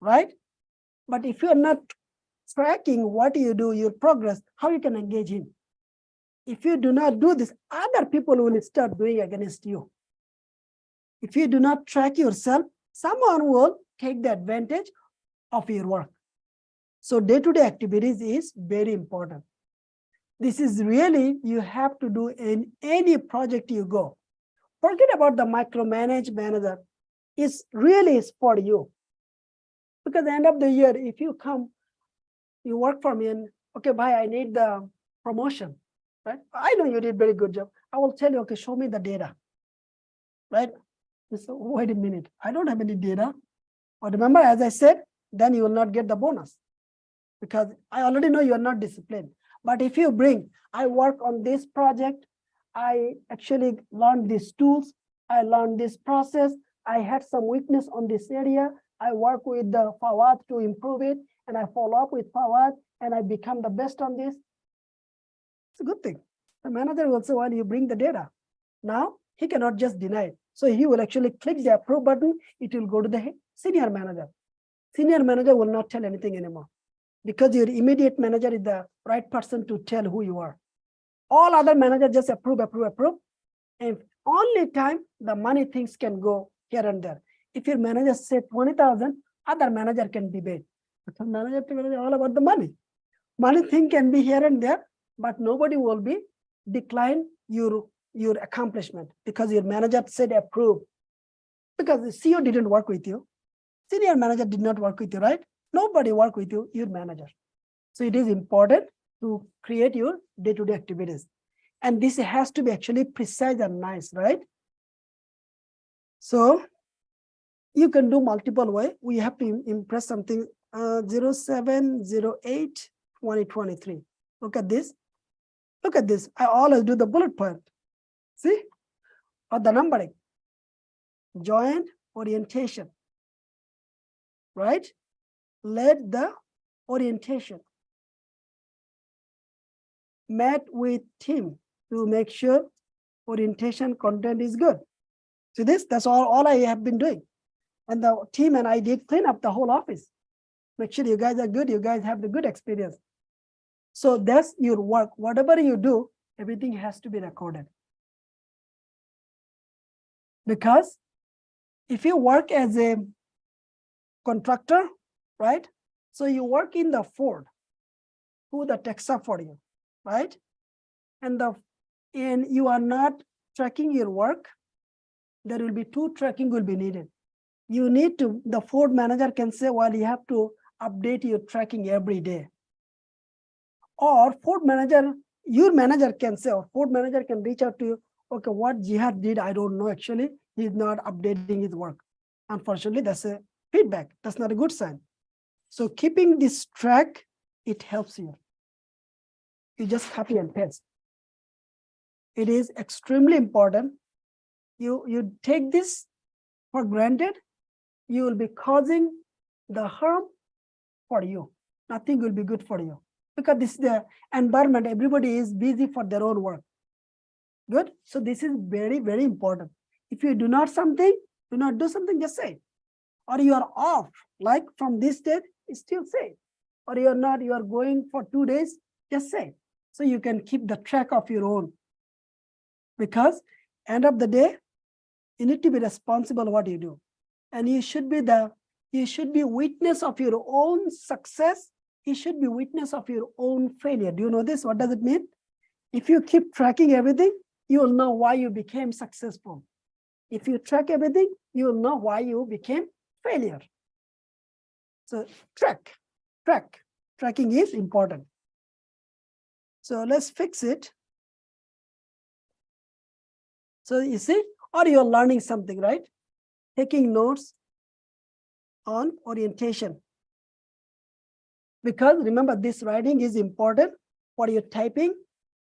right? But if you are not tracking what you do, your progress, how you can engage him? If you do not do this, other people will start doing against you. If you do not track yourself, someone will take the advantage of your work. So day-to-day activities is very important. This is really you have to do in any project you go. Forget about the micromanage manager. It's really is for you. Because at the end of the year, if you come, you work for me and okay, bye, I need the promotion, right? I know you did very good job. I will tell you, okay, show me the data, right? So wait a minute, I don't have any data. But remember, as I said, then you will not get the bonus because I already know you are not disciplined. But if you bring, I work on this project, I actually learned these tools, I learned this process, I had some weakness on this area, I work with the Fawad to improve it, and I follow up with Fawad, and I become the best on this. It's a good thing. The manager will say, well, you bring the data. Now, he cannot just deny it. So he will actually click the approve button, it will go to the senior manager. Senior manager will not tell anything anymore because your immediate manager is the right person to tell who you are. All other managers just approve, approve, approve. And only time the money things can go here and there. If your manager said 20,000, other manager can debate. But manager to manager all about the money. Money thing can be here and there, but nobody will be decline your accomplishment because your manager said approve. Because the CEO didn't work with you. Senior manager did not work with you, right? Nobody work with you, your manager. So it is important to create your day-to-day activities. And this has to be actually precise and nice, right? So you can do multiple way. We have to impress something 07/08/2023. Look at this. Look at this. I always do the bullet point. See? Or the numbering. Joint orientation. Right? Led the orientation. Met with team to make sure orientation content is good. See this? That's all I have been doing. And the team and I did clean up the whole office. Make sure you guys are good. You guys have the good experience. So that's your work. Whatever you do, everything has to be recorded. Because if you work as a contractor, right? So you work in the Ford, who the takes up for you, right? And you are not tracking your work, there will be two tracking will be needed. You need to, the Ford manager can say, well, you have to update your tracking every day. Or Ford manager, your manager can say, or Ford manager can reach out to you, okay, what Jihad did, I don't know actually, he's not updating his work. Unfortunately, that's a feedback. That's not a good sign. So keeping this track, it helps you. You just copy and paste. It is extremely important. You take this for granted, you will be causing the harm for you. Nothing will be good for you. Because this is the environment, everybody is busy for their own work. Good? So this is very, very important. If you do not do something, just say. Or you are off, like from this date, still say. Or you are not, you are going for 2 days, just say. So you can keep the track of your own. Because end of the day, you need to be responsible what you do. And you should be witness of your own success. You should be witness of your own failure. Do you know this? What does it mean? If you keep tracking everything, you will know why you became successful. If you track everything, you will know why you became failure. So tracking is important. So let's fix it. So you see, or you're learning something, right? Taking notes on orientation. Because remember, this writing is important for your typing,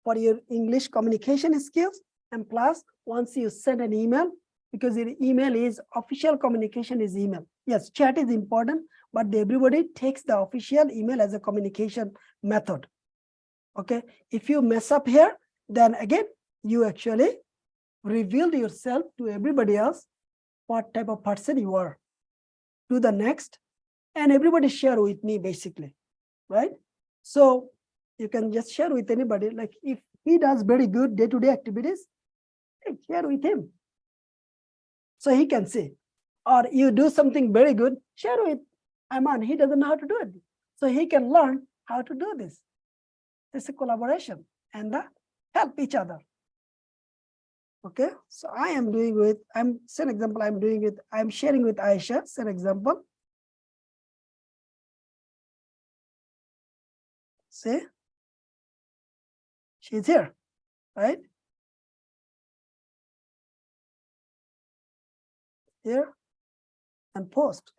for your English communication skills, and plus once you send an email, because your email is official communication is email. Yes, chat is important, but everybody takes the official email as a communication method. Okay, if you mess up here, then again, you actually revealed yourself to everybody else what type of person you are. Do the next, and everybody share with me basically, right? So you can just share with anybody, like if he does very good day-to-day activities, hey, share with him. So he can see, or you do something very good, share with Aman. He doesn't know how to do it. So he can learn how to do this. It's a collaboration and help each other. Okay, so I am doing with, say an example, I'm sharing with Aisha, say an example. See, she's here, right? Here and post.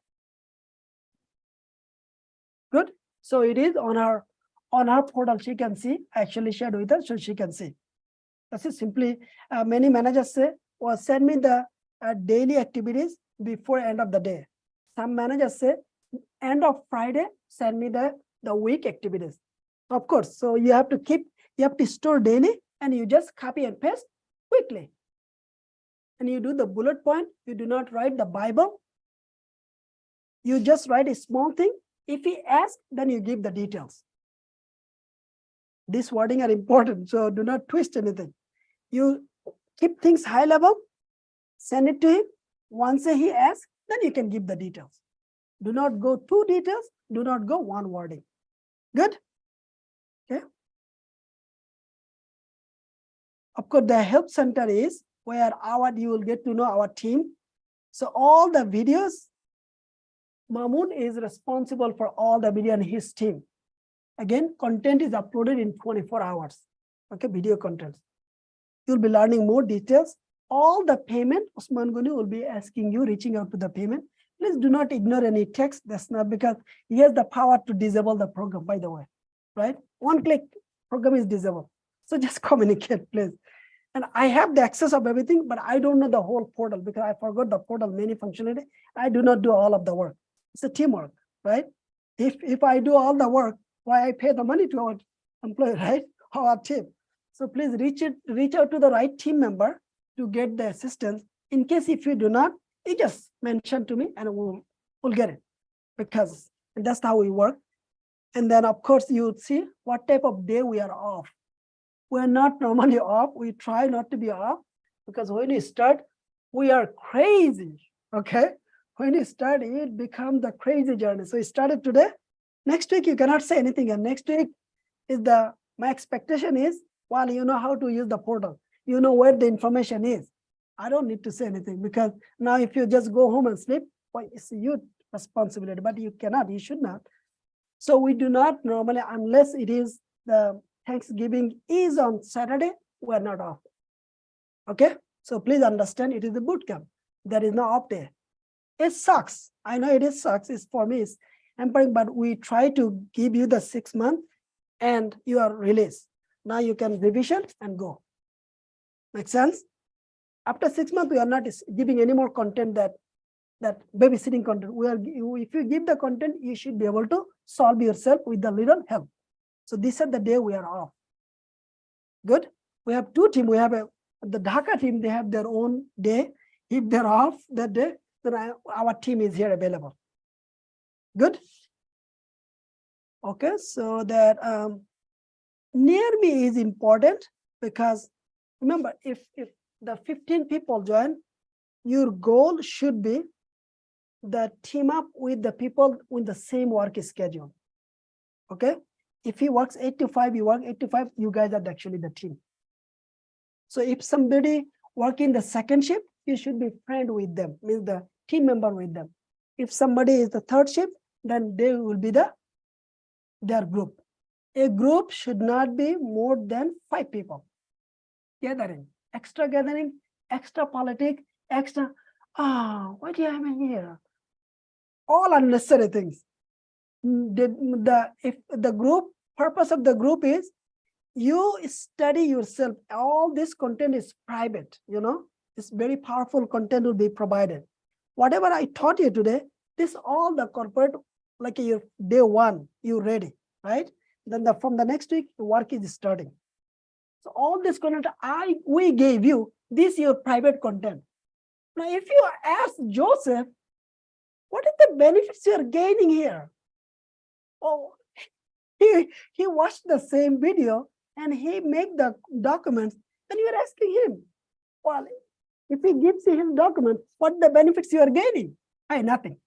Good. So it is on our portal. She can see. I actually shared with her, so she can see. That's it. Simply, many managers say, "Well, send me the daily activities before end of the day." Some managers say, "End of Friday, send me the week activities." Of course. So you have to store daily, and you just copy and paste quickly. And you do the bullet point. You do not write the Bible. You just write a small thing. If he asks, then you give the details. This wording are important, so do not twist anything. You keep things high level, send it to him. Once he asks, then you can give the details. Do not go two details. Do not go one wording. Good? Okay. Of course, the help center is where you will get to know our team. So all the videos, Mamoon is responsible for all the video and his team. Again, content is uploaded in 24 hours. Okay, video content. You'll be learning more details. All the payment, Usman Guni will be asking you, reaching out to the payment. Please do not ignore any text. That's not because he has the power to disable the program, by the way, right? One click, program is disabled. So just communicate, please. And I have the access of everything, but I don't know the whole portal because I forgot the portal many functionality. I do not do all of the work. It's a teamwork, right? If I do all the work, why I pay the money to our employee, right? Our team. So please reach out to the right team member to get the assistance. In case if you do not, you just mention to me and we'll get it, because that's how we work. And then of course you'll see what type of day we are off. We're not normally off. We try not to be off, because when you start, we are crazy. Okay. When you start, it becomes the crazy journey. So we started today. Next week, you cannot say anything. And next week is my expectation is, while you know how to use the portal, you know where the information is. I don't need to say anything, because now if you just go home and sleep, well, it's your responsibility, but you cannot, you should not. So we do not normally, unless it is the Thanksgiving is on Saturday, we're not off. Okay. So please understand, it is a boot camp. There is no off day. It sucks. I know it sucks. It's for me, it's hampering, but we try to give you the 6 months and you are released. Now you can revision and go. Make sense? After 6 months, we are not giving any more content that babysitting content. If you give the content, you should be able to solve yourself with the little help. So this is the day we are off. Good. We have two teams. We have the Dhaka team. They have their own day. If they're off that day, then our team is here available. Good. Okay. So that near me is important, because remember, if the 15 people join, your goal should be the team up with the people with the same work schedule. Okay. If he works 8 to 5, you work 8 to 5, you guys are actually the team. So if somebody working the second shift, you should be friend with them, means the team member with them. If somebody is the third shift, then they will be their group. A group should not be more than 5 people. Gathering, extra politics, extra, what do you have in here? All unnecessary things. If the group, purpose of the group is you study yourself. All this content is private, it's very powerful content will be provided. Whatever I taught you today, this all the corporate, like your day one, you ready, right? Then from the next week, the work is starting. So all this content we gave you, this your private content. Now, if you ask Joseph, what is the benefits you are gaining here? Oh, he watched the same video and he made the documents, and you're asking him, well, If he gives you his document, what the benefits you are gaining? Hey, nothing.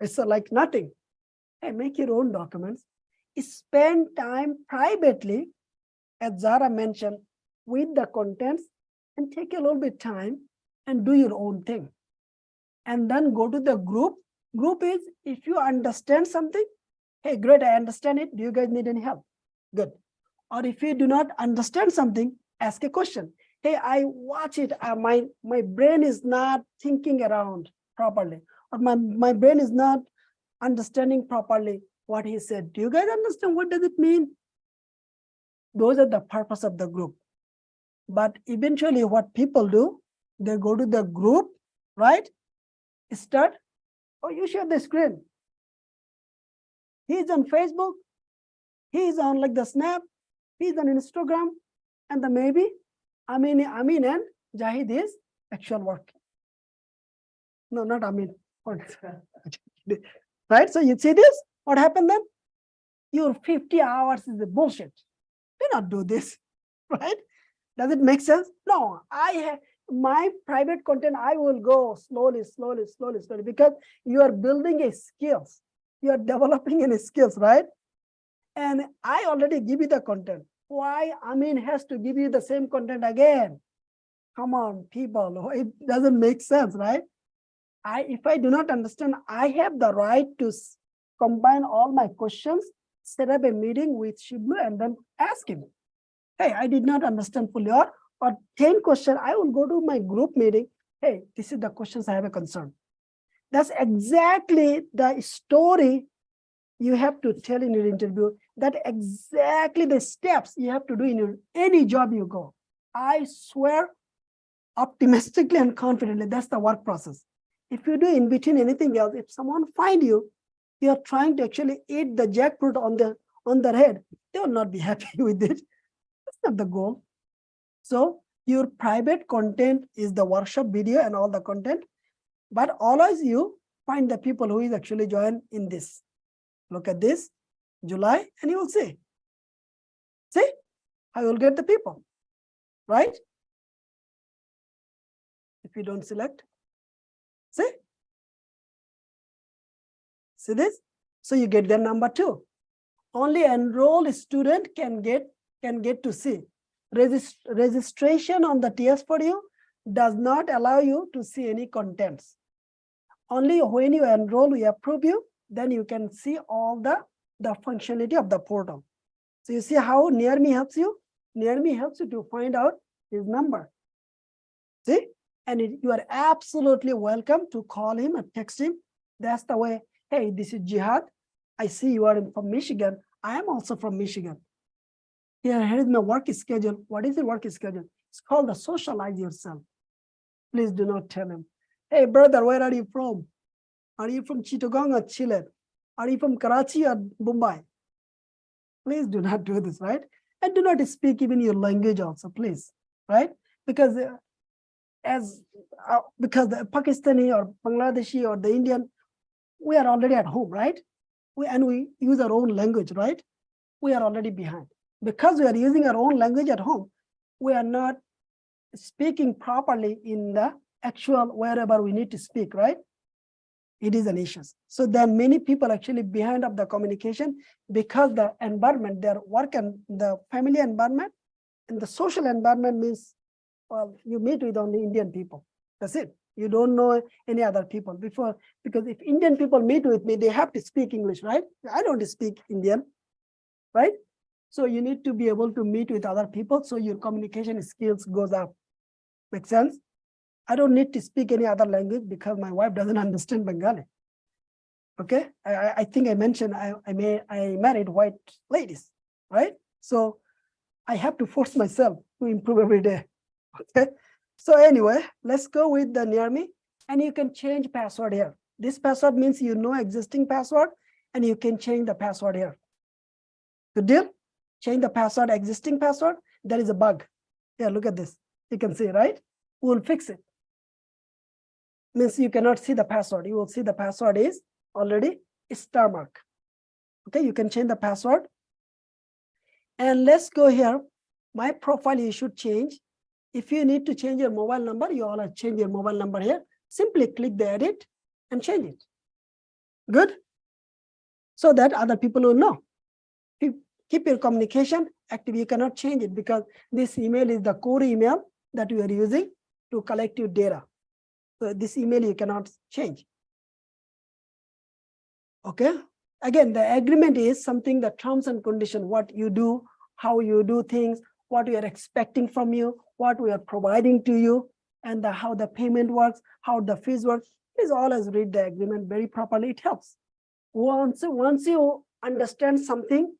It's like nothing. Hey, make your own documents. Spend time privately, as Zara mentioned, with the contents, and take a little bit time and do your own thing. And then go to the group. Group is if you understand something, hey, great, I understand it. Do you guys need any help? Good. Or if you do not understand something, ask a question. Hey, I watch it. My brain is not thinking around properly, or my brain is not understanding properly what he said. Do you guys understand what does it mean? Those are the purpose of the group. But eventually what people do, they go to the group, right? Start, oh, you share the screen. He's on Facebook. He's on like the Snap. He's on Instagram. And the maybe Amin and Jahid is actual work. No, not Amin. Right? So you see this? What happened then? Your 50 hours is the bullshit. Do not do this, right? Does it make sense? No, I have my private content. I will go slowly, because you are building a skills. You are developing any skills, right? And I already give you the content. Why Amin has to give you the same content again? Come on, people. It doesn't make sense, right? If I do not understand, I have the right to combine all my questions, set up a meeting with Shiblu, and then ask him. Hey, I did not understand fully, or 10 questions. I will go to my group meeting. Hey, this is the questions I have a concern. That's exactly the story you have to tell in your interview. That exactly the steps you have to do in any job you go. I swear, optimistically and confidently, that's the work process. If you do in between anything else, if someone find you are trying to actually eat the jackfruit on their head, they will not be happy with it. That's not the goal. So your private content is the workshop video and all the content, but always you find the people who is actually join in this. Look at this, July, and you will see. See, I will get the people, right? If you don't select, see this? So you get the number 2. Only enrolled student can get to see. Registration on the TS for you does not allow you to see any contents. Only when you enroll, we approve you, then you can see all the functionality of the portal. So you see how Near Me helps you? Near Me helps you to find out his number. See? And you are absolutely welcome to call him and text him. That's the way. Hey, this is Jihad. I see you are from Michigan. I am also from Michigan. Here is my work schedule. What is the work schedule? It's called the socialize yourself. Please do not tell him, hey brother, where are you from? Are you from Chittagong or Chile? Are you from Karachi or Mumbai? Please do not do this, right? And do not speak even your language also, please, right? Because the Pakistani or Bangladeshi or the Indian, we are already at home, right? We use our own language, right? We are already behind. Because we are using our own language at home, we are not speaking properly in the actual wherever we need to speak, right? It is an issue. So then many people actually behind of the communication because the environment, their work and the family environment and the social environment means, well, you meet with only Indian people. That's it. You don't know any other people before, because if Indian people meet with me, they have to speak English, right? I don't speak Indian, right? So you need to be able to meet with other people so your communication skills goes up. Make sense? I don't need to speak any other language because my wife doesn't understand Bengali. Okay, I think I mentioned I married white ladies, right? So I have to force myself to improve every day. Okay, so anyway, let's go with the Near Me, and you can change password here. This password means you know existing password, and you can change the password here. Good deal? Change the password, existing password. There is a bug. Yeah, look at this. You can see, right? We'll fix it. Means you cannot see the password. You will see the password is already star mark. Okay, you can change the password. And let's go here. My profile you should change. If you need to change your mobile number, you all change your mobile number here. Simply click the edit and change it. Good. So that other people will know. Keep your communication active. You cannot change it because this email is the core email that we are using to collect your data. So this email you cannot change. Okay. Again, the agreement is something, the terms and condition, what you do, how you do things, what we are expecting from you, what we are providing to you, and how the payment works, how the fees work. Please always read the agreement very properly. It helps. Once you understand something,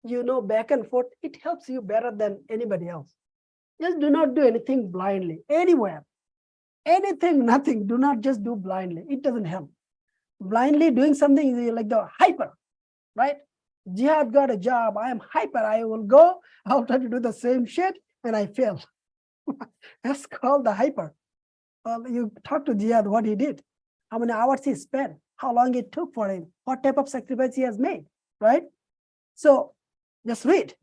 you know back and forth, it helps you better than anybody else. Just do not do anything blindly, anywhere. Anything, nothing, do not just do blindly. It doesn't help. Blindly doing something is like the hyper, right? Jihad got a job, I am hyper, I will go, I'll try to do the same shit and I fail. That's called the hyper. Well, you talk to Jihad what he did, how many hours he spent, how long it took for him, what type of sacrifice he has made, right? So just read.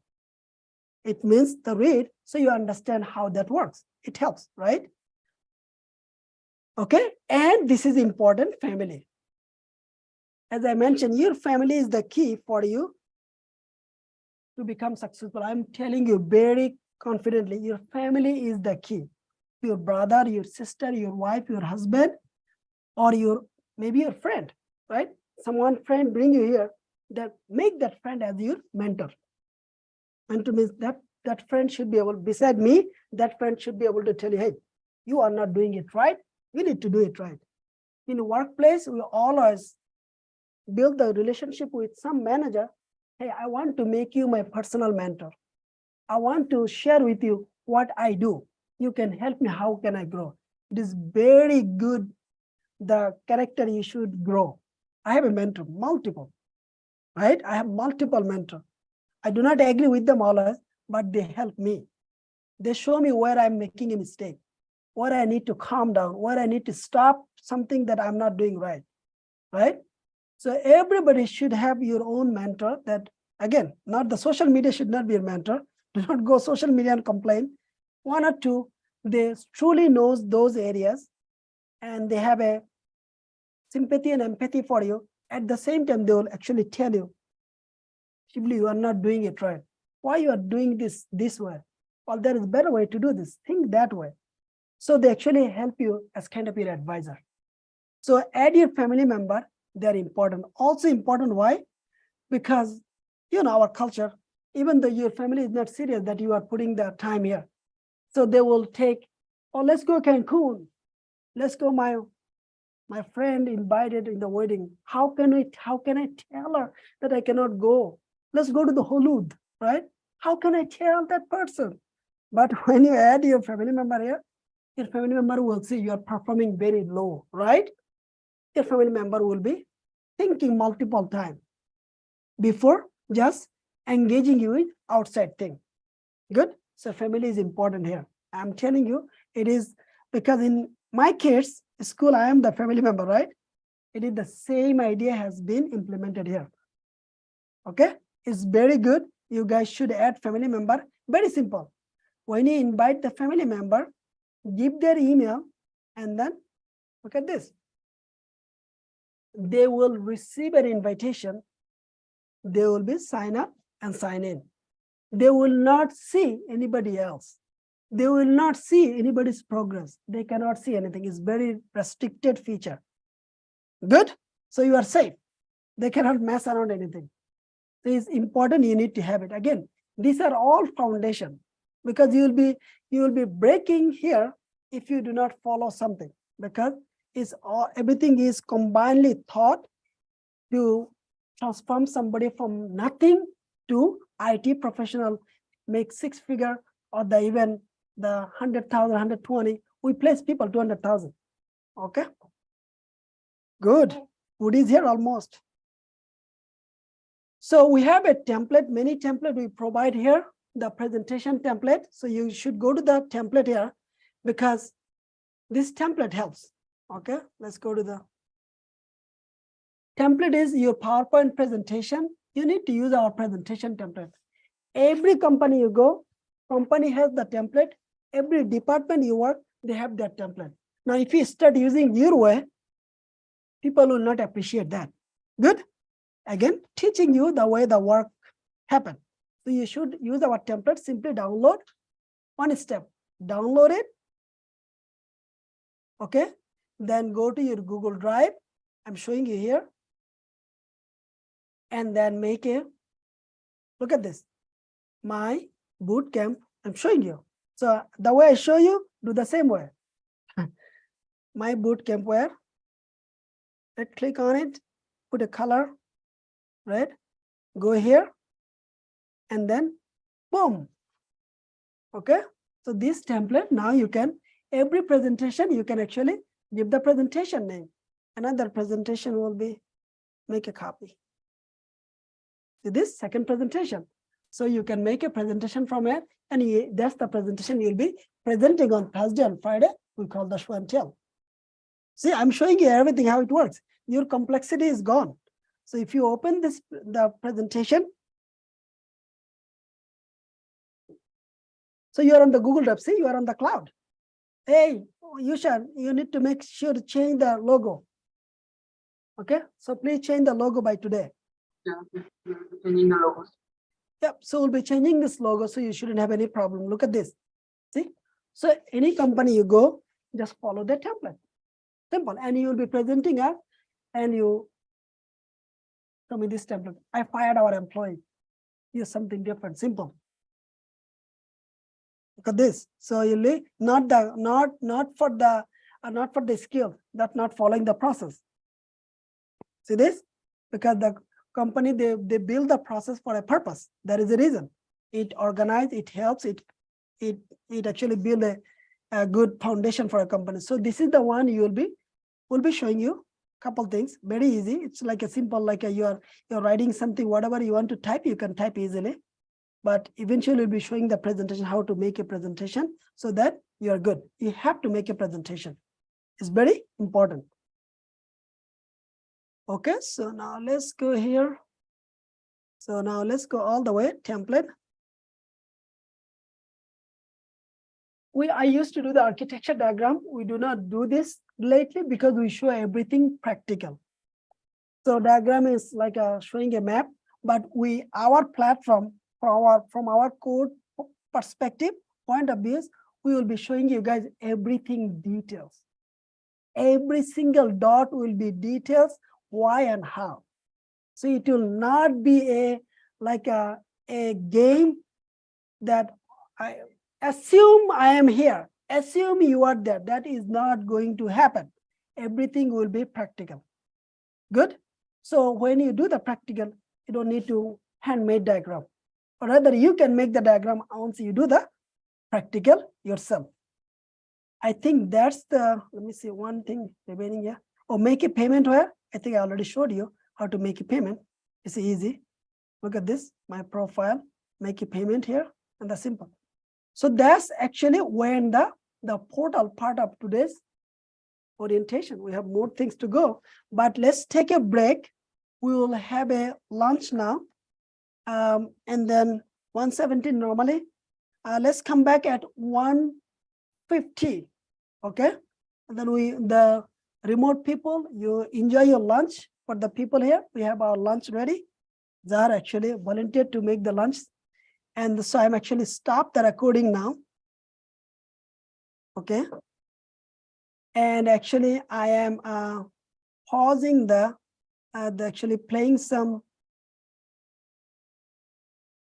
It means the read, so you understand how that works. It helps, right? Okay, and this is important, family. As I mentioned, your family is the key for you to become successful. I'm telling you very confidently, your family is the key. Your brother, your sister, your wife, your husband, or maybe your friend, right? Someone friend bring you here, that make that friend as your mentor. Mentor means that friend should be able, beside me, that friend should be able to tell you, hey, you are not doing it right. You need to do it right. In the workplace, we always build the relationship with some manager. Hey, I want to make you my personal mentor. I want to share with you what I do. You can help me. How can I grow? It is very good, the character you should grow. I have a mentor, multiple, right? I have multiple mentors. I do not agree with them always, but they help me. They show me where I'm making a mistake, where I need to calm down, where I need to stop something that I'm not doing right, right? So everybody should have your own mentor. That, again, not the social media should not be your mentor. Do not go social media and complain. One or two, they truly knows those areas and they have a sympathy and empathy for you. At the same time, they will actually tell you, Shibli, you are not doing it right. Why you are doing this way? Well, there is a better way to do this. Think that way. So they actually help you as kind of your advisor. So add your family member. They're important. Also important, why? Because, our culture, even though your family is not serious that you are putting the time here. So they will take, oh, let's go Cancun. Let's go, my friend invited in the wedding. How can I tell her that I cannot go? Let's go to the Hollywood, right? How can I tell that person? But when you add your family member here, your family member will see you are performing very low, right? Your family member will be thinking multiple times before just engaging you in outside thing. Good. So family is important here. I'm telling you, it is because in my kids' school, I am the family member, right? It is the same idea has been implemented here. Okay, it's very good. You guys should add family member. Very simple. When you invite the family member, give their email, and then look at this. They will receive an invitation. They will be sign up and sign in. They will not see anybody else. They will not see anybody's progress. They cannot see anything. It's very restricted feature. Good. So you are safe. They cannot mess around anything. So it's important. You need to have it. Again, these are all foundation, because you will be breaking here if you do not follow something, because everything is combinedly thought to transform somebody from nothing to IT professional, make 6-figure or even the 100,000, 120. We place people 200,000. Okay. Good. Wood is here almost. So we have a template, many template we provide here, the presentation template. So you should go to the template here because this template helps. Okay, let's go to the template. Is your PowerPoint presentation. You need to use our presentation template. Every company you go, company has the template. Every department you work, they have that template. Now, if you start using your way, people will not appreciate that. Good. Again, teaching you the way the work happens. So you should use our template. Simply download. One step. Download it. Okay. Then go to your Google Drive. I'm showing you here. And then make a, look at this. My bootcamp, I'm showing you. So the way I show you, do the same way. My bootcamp where? Let's click on it, put a color, right? Go here, and then boom. Okay, so this template, now you can, every presentation, you can actually give the presentation name. Another presentation will be, make a copy. So this second presentation. So you can make a presentation from it, and that's the presentation you'll be presenting on Thursday and Friday. We call the show and tell. See, I'm showing you everything, how it works. Your complexity is gone. So if you open this, the presentation, so you're on the Google Drive, see, you are on the cloud. Hey, Yushan, you need to make sure to change the logo. Okay, so please change the logo by today. Changing the logos. Yep, so we'll be changing this logo, so you shouldn't have any problem. Look at this. See, so any company you go, just follow the template. Simple, and you will be presenting up, and you show me this template. I fired our employee. Use something different, simple. Look at this. So you'll not for the skill, that's not following the process. See this? Because the company, they build the process for a purpose. There is a reason. It organizes, it helps, it actually build a good foundation for a company. So this is the one we'll be showing you a couple things. Very easy. It's like a simple, like you're writing something, whatever you want to type, you can type easily. But eventually we'll be showing the presentation, how to make a presentation so that you're good. You have to make a presentation. It's very important. Okay, so now let's go here. So now let's go all the way, template. I used to do the architecture diagram. We do not do this lately because we show everything practical. So diagram is like showing a map, but our platform, from our code perspective, point of view, we will be showing you guys everything details. Every single dot will be details, why and how. So it will not be a game that I assume I am here, assume you are there. That is not going to happen. Everything will be practical. Good. So when you do the practical, you don't need to handmade diagram. Or rather, you can make the diagram once you do the practical yourself. I think that's the, let me see one thing remaining here. Oh, make a payment where? I think I already showed you how to make a payment. It's easy. Look at this, my profile, make a payment here, and that's simple. So that's actually when the portal part of today's orientation. We have more things to go, but let's take a break. We will have a lunch now. And then 1:17 normally. Let's come back at 1:50. Okay. And then the remote people, you enjoy your lunch. For the people here, we have our lunch ready. Zahar actually volunteered to make the lunch. And so I'm actually stopped the recording now. Okay. And actually I am pausing actually playing some,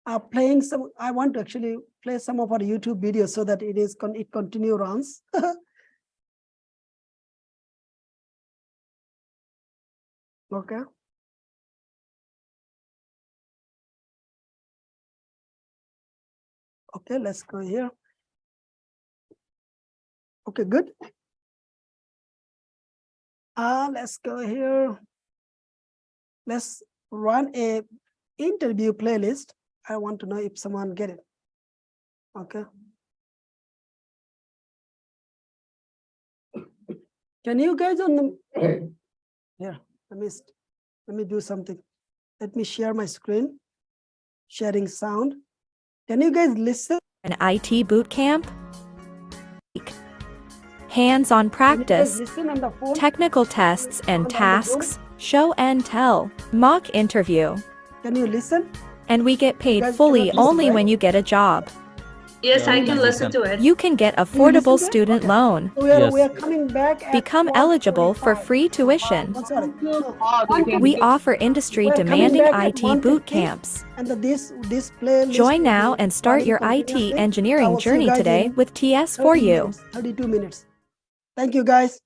I want to actually play some of our YouTube videos so that it continue runs. Okay. Okay, let's go here. Okay, good. Let's go here. Let's run a interview playlist. I want to know if someone get it. Okay. Can you guys on the, yeah, let me do something. Let me share my screen, sharing sound. Can you guys listen? An IT boot camp? hands-on Can you guys practice, listen on the phone? technical tests and On the tasks, show and tell, mock interview. Can you listen? And we get paid guys fully cannot listen, only right? when you get a job. Yes, Yeah, I we can can listen listen. to it. You can get Can you listen affordable to it? student Okay. loan. So we Yes. are coming back at Become eligible for 12:45. free tuition. Oh, sorry. We offer industry demanding back at IT boot 1:50. camps. And this playlist Join will now be and start running your IT continuously. I engineering will see you journey guys today in with 30 TS4U. minutes, 32 minutes. Thank you, guys.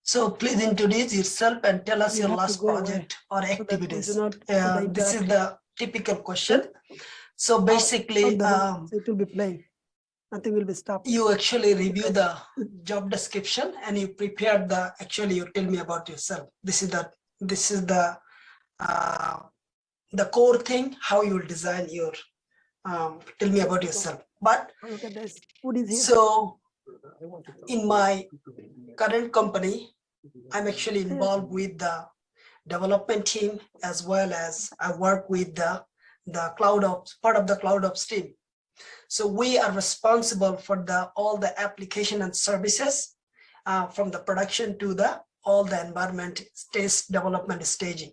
So please introduce yourself and tell us You your have to last go away project or so that we activities. do not put the This is interaction. the typical question. So basically, So it will be playing. Nothing will be stopped. you actually review the job description and you prepare you tell me about yourself. This is the core thing, how you will design your tell me about yourself. But Look at this. Food is here. so in my current company, I'm actually involved with the development team, as well as I work with the part of the cloud ops team. So we are responsible for all the application and services from the production to all the environment test development staging,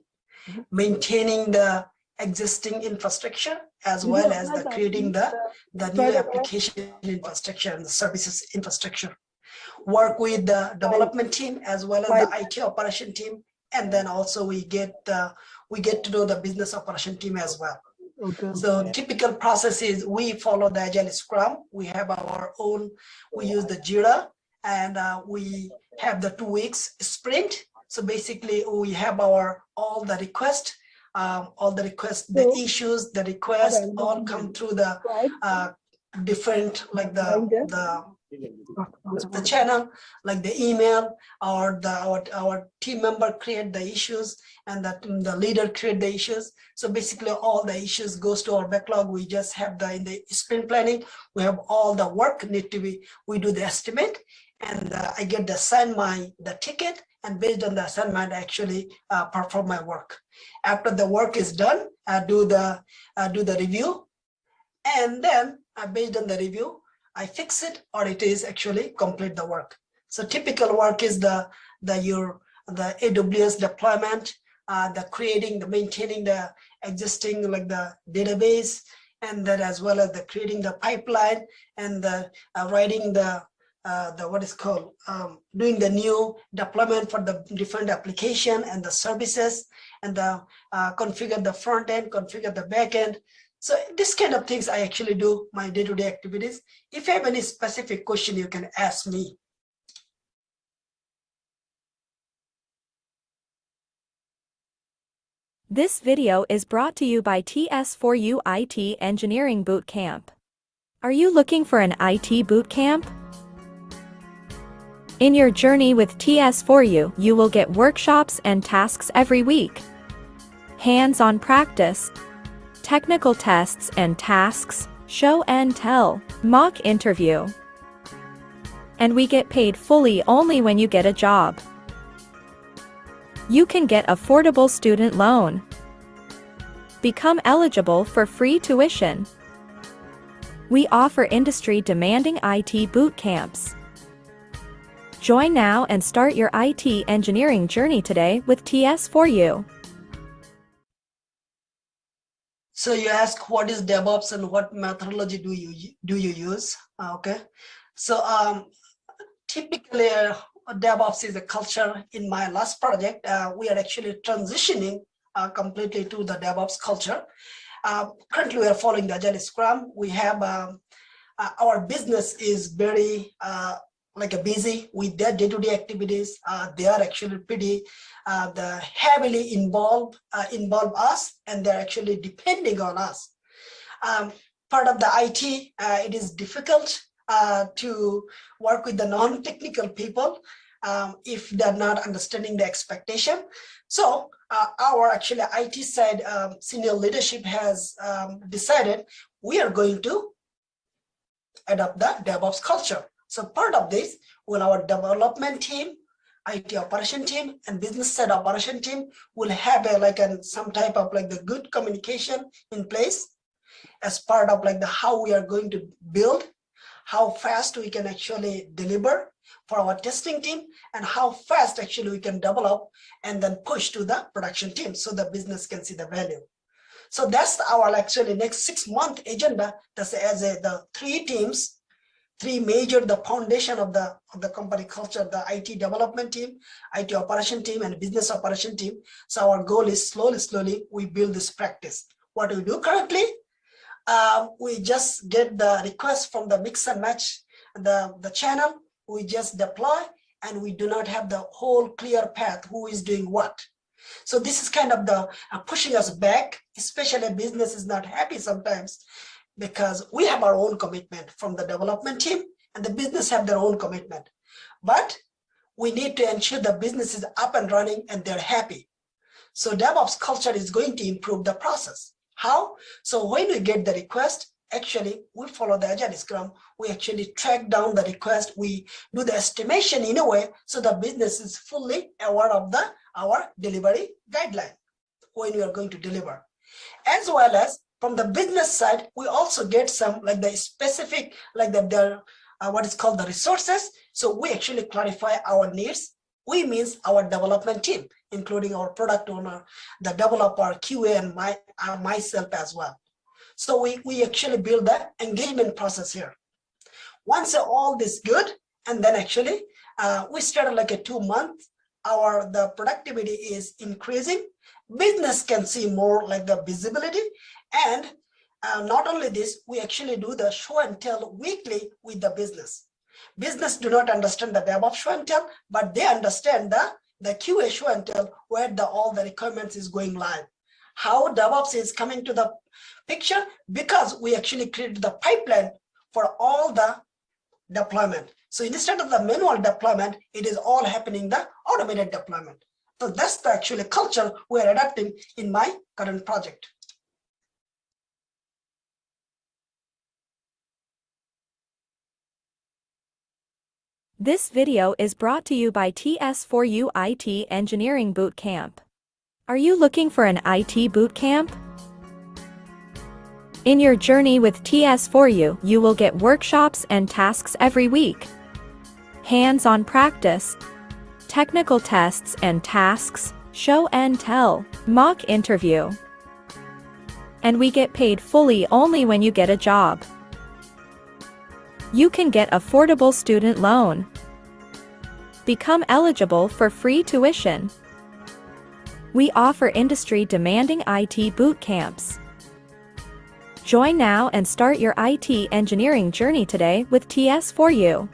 maintaining the existing infrastructure, as well as creating the new application infrastructure and the services infrastructure. Work with the development team as well as the IT operation team, and then also we get to know the business operation team as well. Okay. So typical process is we follow the Agile Scrum. We have our own, we use the Jira, and we have the 2 weeks sprint. So basically we have all the requests, the issues, the requests all come through the different, like the channel, like the email, or our team member create the issues, and the leader create the issues. So basically all the issues goes to our backlog. We just have in the sprint planning, we have all the work need to be, we do the estimate, and I get to assign the ticket, and based on the assignment, I actually perform my work. After the work is done, I do the review, and then based on the review, I fix it, or it is actually complete the work. So typical work is the AWS deployment, the maintaining the existing, like the database, and then as well as the creating the pipeline, and the writing the what is called doing the new deployment for the different application and the services, and the configure the front end, configure the back end. So this kind of things I actually do my day-to-day activities. If you have any specific question, you can ask me. This video is brought to you by TS4U IT Engineering Bootcamp. Are you looking for an IT bootcamp? In your journey with TS4U, you will get workshops and tasks every week, hands-on practice, technical tests and tasks, show and tell, mock interview. And we get paid fully only when you get a job. You can get affordable student loan. Become eligible for free tuition. We offer industry-demanding IT boot camps. Join now and start your IT engineering journey today with TS4U. So you ask what is DevOps and what methodology do you use? Okay, so typically DevOps is a culture. In my last project, we are actually transitioning completely to the DevOps culture. Currently, we are following the Agile Scrum. We have our business is very busy with their day-to-day activities. They are actually pretty heavily involve us, and they're actually depending on us. Part of the IT, it is difficult to work with the non-technical people if they're not understanding the expectation. So our actually IT side senior leadership has decided we are going to adopt the DevOps culture. So part of this, when our development team, IT operation team, and business side operation team will have some type of the good communication in place as part of how we are going to build, how fast we can actually deliver for our testing team, and how fast actually we can develop and then push to the production team so the business can see the value. So that's our actually next 6-month agenda. That's the three teams, three major, the foundation of the company culture, the IT development team, IT operation team, and business operation team. So our goal is slowly we build this practice. What do we do currently? We just get the request from the mix and match the channel. We just deploy, and we do not have the whole clear path who is doing what. So this is kind of the pushing us back, especially business is not happy sometimes, because we have our own commitment from the development team, and the business have their own commitment. But we need to ensure the business is up and running and they're happy. So DevOps culture is going to improve the process. How? So when we get the request, actually we follow the Agile Scrum. We actually track down the request. We do the estimation in a way so the business is fully aware of our delivery guideline when we are going to deliver. As well as from the business side, we also get some like the specific, like what is called the resources. So we actually clarify our needs. We means our development team, including our product owner, the developer, QA, and myself as well. So we actually build the engagement process here. Once all this good, and then actually we started like a 2-month, the productivity is increasing. Business can see more like the visibility, and not only this, we actually do the show and tell weekly with the business. Business do not understand the DevOps show and tell, but they understand the QA show and tell where all the requirements is going live. How DevOps is coming to the picture, because we actually created the pipeline for all the deployment. So instead of the manual deployment, it is all happening the automated deployment. So that's the actually culture we're adapting in my current project. This video is brought to you by TS4U IT Engineering Bootcamp. Are you looking for an IT bootcamp? In your journey with TS4U, you will get workshops and tasks every week, hands-on practice, technical tests and tasks, show and tell, mock interview. And we get paid fully only when you get a job. You can get affordable student loan. Become eligible for free tuition. We offer industry-demanding IT boot camps. Join now and start your IT engineering journey today with TS4U.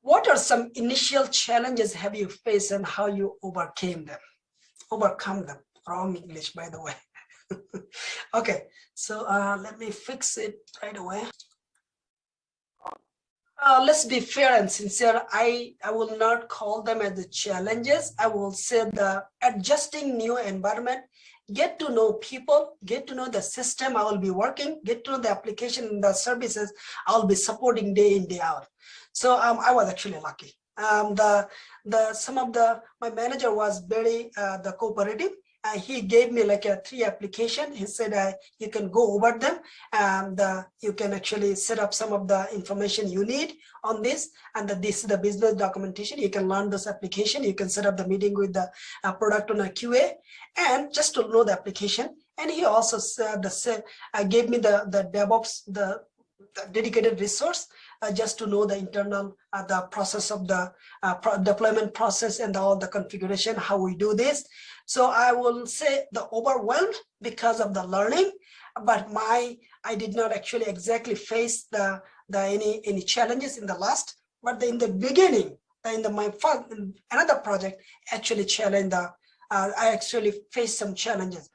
What are some initial challenges have you faced and how you overcome them? Wrong English, by the way. Okay, so let me fix it right away. Let's be fair and sincere. I will not call them as the challenges. I will say the adjusting new environment, get to know people, get to know the system I will be working, get to know the application and the services I'll be supporting day in, day out. So I was actually lucky. My manager was very cooperative. He gave me like 3 applications. He said you can go over them and you can actually set up some of the information you need on this, and this is the business documentation. You can learn this application. You can set up the meeting with the product owner QA and just to know the application. And he also gave me the DevOps, the dedicated resource just to know the internal the process of the deployment process and all the configuration, how we do this. So I will say the overwhelmed because of the learning, but I did not actually exactly face any challenges in the last, but in the beginning, another project actually challenged I actually faced some challenges.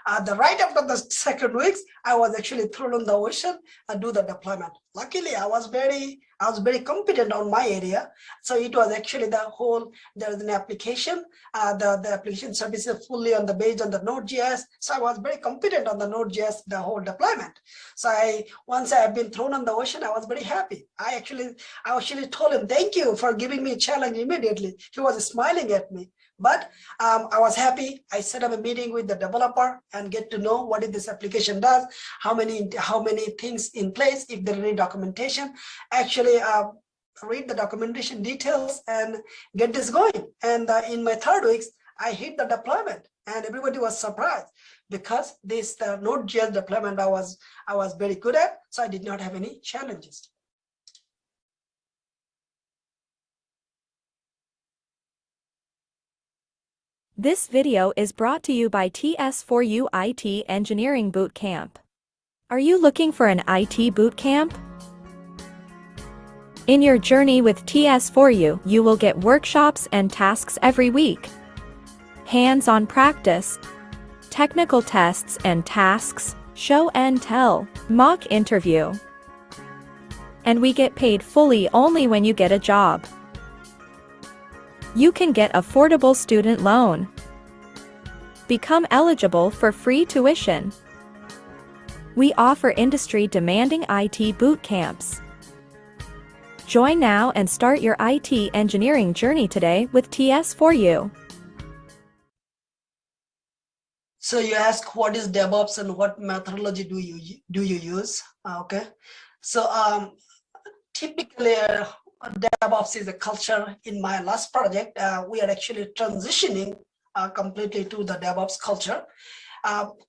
Right after the 2nd weeks, I was actually thrown in the ocean and do the deployment. Luckily, I was very competent on my area. So it was actually there's an application, the application service is fully based on the Node.js. So I was very competent on the Node.js, the whole deployment. So once I have been thrown on the ocean, I was very happy. I actually told him, thank you for giving me a challenge immediately. He was smiling at me. But I was happy. I set up a meeting with the developer and get to know what this application does, how many things in place, if there is any documentation. Actually, read the documentation details and get this going. And in my 3rd week, I hit the deployment, and everybody was surprised because this Node.js deployment I was very good at, so I did not have any challenges. This video is brought to you by TS4U IT Engineering Bootcamp. Are you looking for an IT bootcamp? In your journey with TS4U, you will get workshops and tasks every week, hands-on practice, technical tests and tasks, show and tell, mock interview. And we get paid fully only when you get a job. You can get affordable student loan. Become eligible for free tuition. We offer industry-demanding IT boot camps. Join now and start your IT engineering journey today with TS4U. So you ask what is DevOps and what methodology do you use? Okay, so typically DevOps is a culture. In my last project, we are actually transitioning completely to the DevOps culture.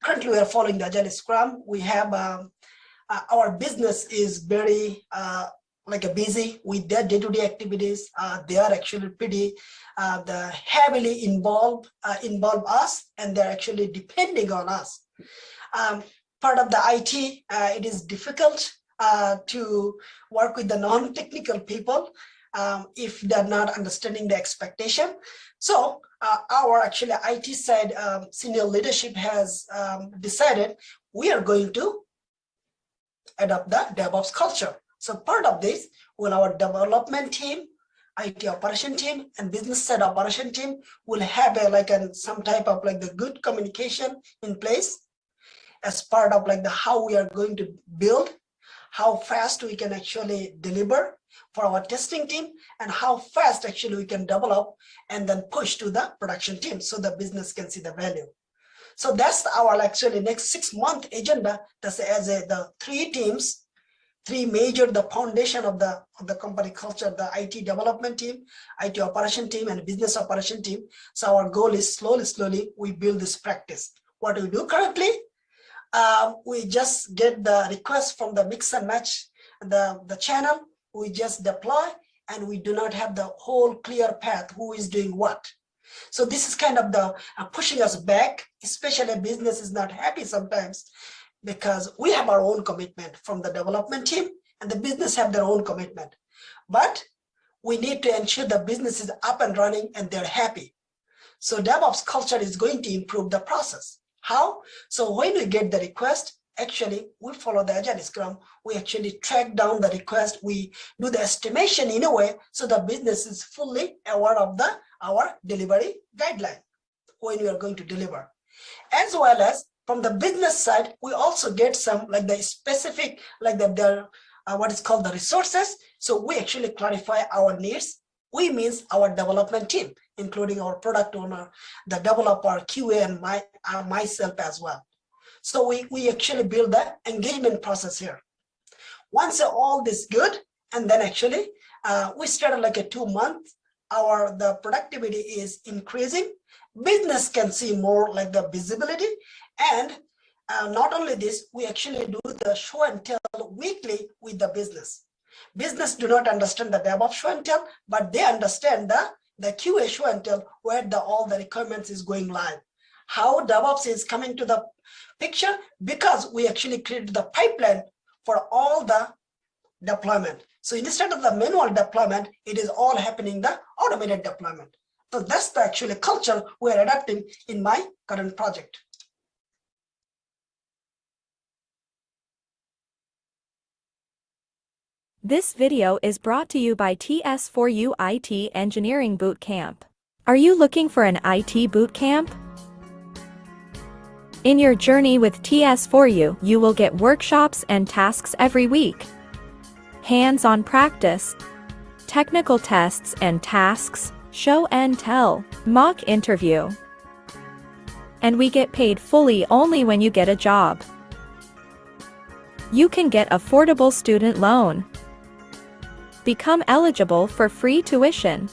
Currently, we are following the Agile Scrum. We have our business is very busy with their day-to-day activities. They are actually pretty heavily involve us, and they're actually depending on us. Part of the IT, it is difficult to work with the non-technical people if they're not understanding the expectation. So our actually IT side senior leadership has decided we are going to adopt the DevOps culture. So part of this, when our development team, IT operation team, and business side operation team will have some type of the good communication in place as part of how we are going to build, how fast we can actually deliver for our testing team, and how fast actually we can develop and then push to the production team so the business can see the value. So that's our actually next 6-month agenda. That's as the 3 teams, 3 major, the foundation of the company culture, the IT development team, IT operation team, and business operation team. So our goal is slowly we build this practice. What we do currently, we just get the request from the mix and match the channel. We just deploy, and we do not have the whole clear path who is doing what. So this is kind of the pushing us back, especially business is not happy sometimes, because we have our own commitment from the development team, and the business have their own commitment. But we need to ensure the business is up and running and they're happy. So DevOps culture is going to improve the process. How? So when we get the request, actually we follow the Agile Scrum. We actually track down the request. We do the estimation in a way so the business is fully aware of our delivery guideline when we are going to deliver. As well as from the business side, we also get some the specific what is called the resources. So we actually clarify our needs. We means our development team, including our product owner, the developer, QA, and myself as well. So we actually build the engagement process here. Once all this good, and then actually we started a 2-month. The productivity is increasing. Business can see more the visibility, and not only this, we actually do the show and tell weekly with the business. Business do not understand the DevOps show and tell, but they understand the QA show and tell where all the requirements is going live. How DevOps is coming to the picture, because we actually created the pipeline for all the deployment. So instead of the manual deployment, it is all happening the automated deployment. So that's the actually culture we're adapting in my current project. This video is brought to you by TS4U IT Engineering Bootcamp. Are you looking for an IT bootcamp? In your journey with TS4U, you will get workshops and tasks every week, hands-on practice, technical tests and tasks, show and tell, mock interview. And we get paid fully only when you get a job. You can get affordable student loan. Become eligible for free tuition.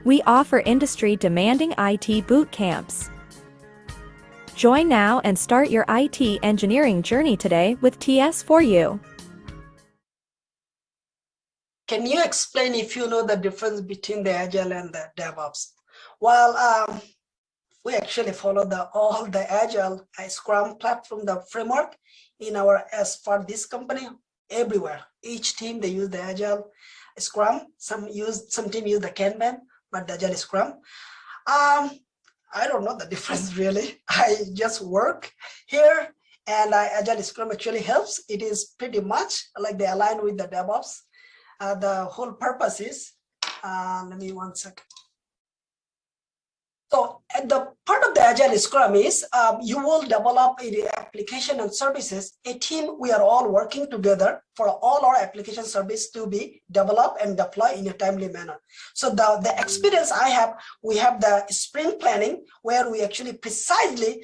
We offer industry-demanding IT boot camps. Join now and start your IT engineering journey today with TS4U. Can you explain if you know the difference between the Agile and the DevOps? Well, we actually follow all the Agile Scrum platform, the framework in our, as for this company, everywhere. Each team, they use the Agile Scrum. Some team use the Kanban, but the Agile Scrum. I don't know the difference really. I just work here, and Agile Scrum actually helps. It is pretty much like they align with the DevOps. The whole purpose is, let me 1 second. So at the part of the Agile Scrum is you will develop the application and services. A team, we are all working together for all our application service to be developed and deployed in a timely manner. So the experience I have, we have the sprint planning where we actually precisely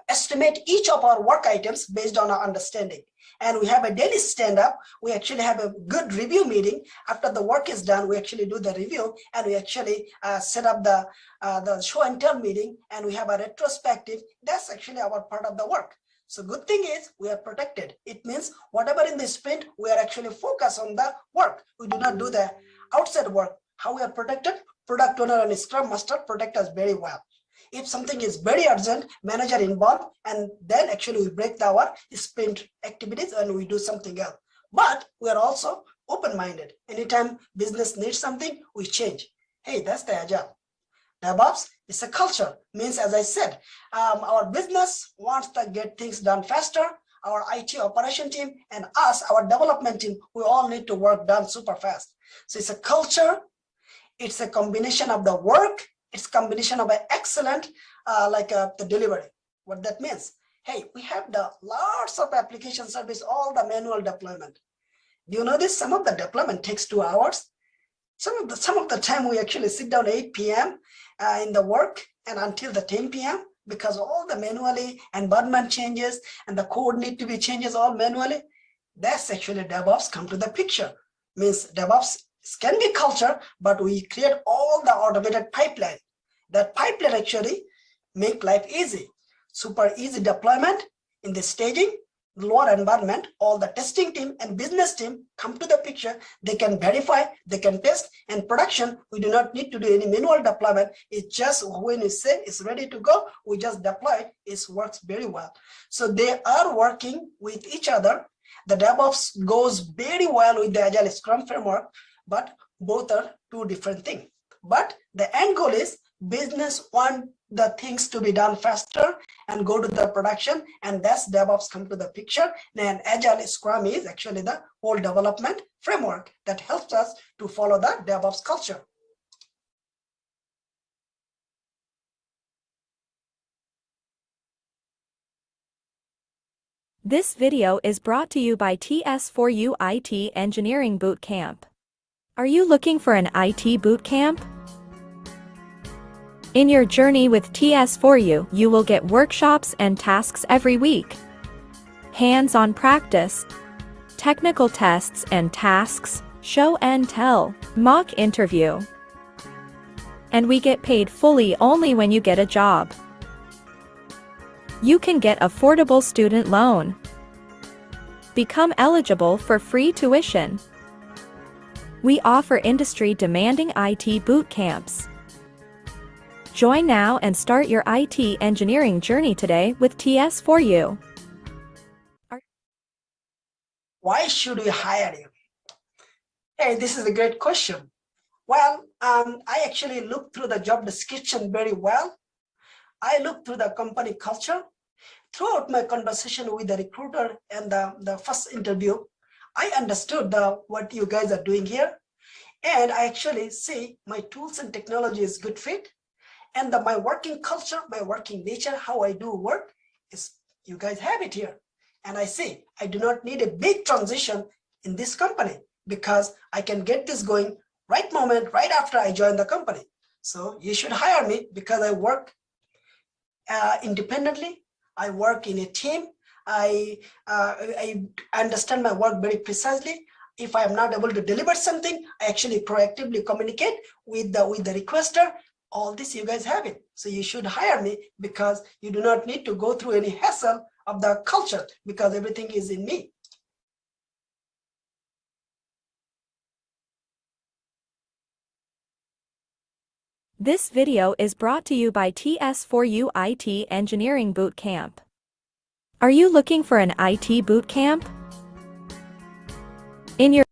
estimate each of our work items based on our understanding. And we have a daily stand-up. We actually have a good review meeting. After the work is done, we actually do the review, and we actually set up the show and tell meeting, and we have a retrospective. That's actually our part of the work. So good thing is we are protected. It means whatever in the sprint, we are actually focused on the work. We do not do the outside work. How we are protected? Product owner and Scrum Master protect us very well. If something is very urgent, manager involved, and then actually we break our sprint activities and we do something else. But we are also open-minded. Anytime business needs something, we change. Hey, that's the Agile. DevOps is a culture. Means, as I said, our business wants to get things done faster. Our IT operation team and us, our development team, we all need to work done super fast. So it's a culture. It's a combination of the work. It's a combination of an excellent, the delivery. What that means? Hey, we have the lots of application service, all the manual deployment. Do you know this? Some of the deployment takes 2 hours. Some of the time we actually sit down 8 p.m. In the work and until the 10 p.m. because all the manually environment changes and the code need to be changes all manually. That's actually DevOps come to the picture. Means DevOps can be culture, but we create all the automated pipeline. That pipeline actually make life easy. Super easy deployment in the staging, lower environment, all the testing team and business team come to the picture. They can verify, they can test, and production, we do not need to do any manual deployment. It's just when we say it's ready to go, we just deploy it. It works very well. So they are working with each other. The DevOps goes very well with the Agile Scrum framework, but both are two different things. But the end goal is business want the things to be done faster and go to the production, and that's DevOps come to the picture. Then Agile Scrum is actually the whole development framework that helps us to follow the DevOps culture. This video is brought to you by TS4U IT Engineering Bootcamp. Are you looking for an IT bootcamp? In your journey with TS4U, you will get workshops and tasks every week, hands-on practice, technical tests and tasks, show and tell, mock interview. And we get paid fully only when you get a job. You can get affordable student loan. Become eligible for free tuition. We offer industry-demanding IT boot camps. Join now and start your IT engineering journey today with TS4U. Why should we hire you? Hey, this is a great question. Well, I actually looked through the job description very well. I looked through the company culture. Throughout my conversation with the recruiter and the first interview, I understood what you guys are doing here. And I actually see my tools and technology is good fit. And my working culture, my working nature, how I do work is you guys have it here. And I see I do not need a big transition in this company because I can get this going right moment, right after I joined the company. So you should hire me because I work independently. I work in a team. I understand my work very precisely. If I am not able to deliver something, I actually proactively communicate with the requester. All this you guys have it. So you should hire me because you do not need to go through any hassle of the culture because everything is in me. This video is brought to you by TS4U IT Engineering Bootcamp. Are you looking for an IT bootcamp? In your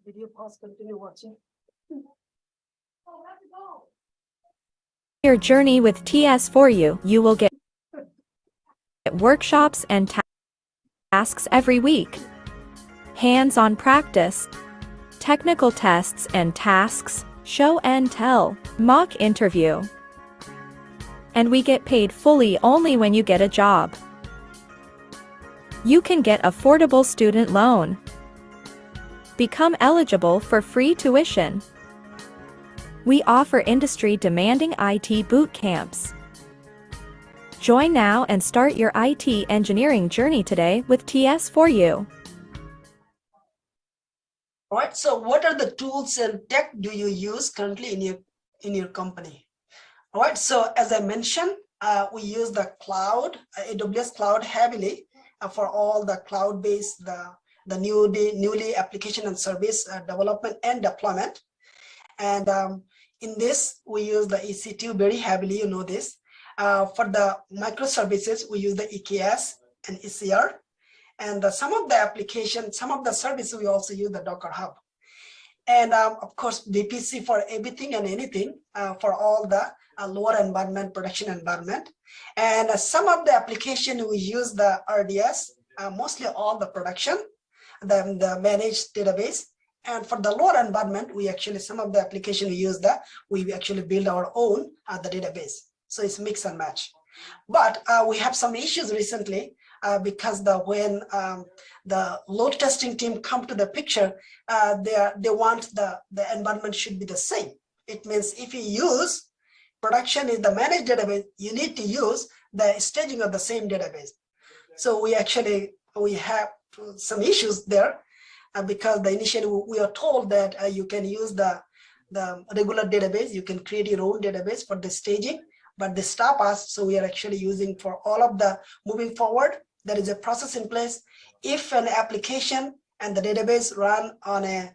Video pause, continue watching. Your journey with TS4U, you will get workshops and tasks every week, hands-on practice, technical tests and tasks, show and tell, mock interview. And we get paid fully only when you get a job. You can get affordable student loan. Become eligible for free tuition. We offer industry-demanding IT boot camps. Join now and start your IT engineering journey today with TS4U. All right, so what are the tools and tech do you use currently in your company? All right, so as I mentioned, we use the cloud, AWS cloud heavily for all the cloud-based, the newly application and service development and deployment. And in this, we use the EC2 very heavily, you know this. For the microservices, we use the EKS and ECR. And some of the applications, some of the services, we also use the Docker Hub. And of course, VPC for everything and anything for all the lower environment, production environment. And some of the application, we use the RDS, mostly all the production, the managed database. And for the lower environment, we actually, some of the application we actually build our own the database. So it's mix and match. But we have some issues recently because when the load testing team come to the picture, they want the environment should be the same. It means if you use production is the managed database, you need to use the staging of the same database. So we have some issues there. Because initially we are told that you can use the regular database, you can create your own database for the staging, but they stop us. So we are actually using for all of the moving forward, there is a process in place. If an application and the database run on a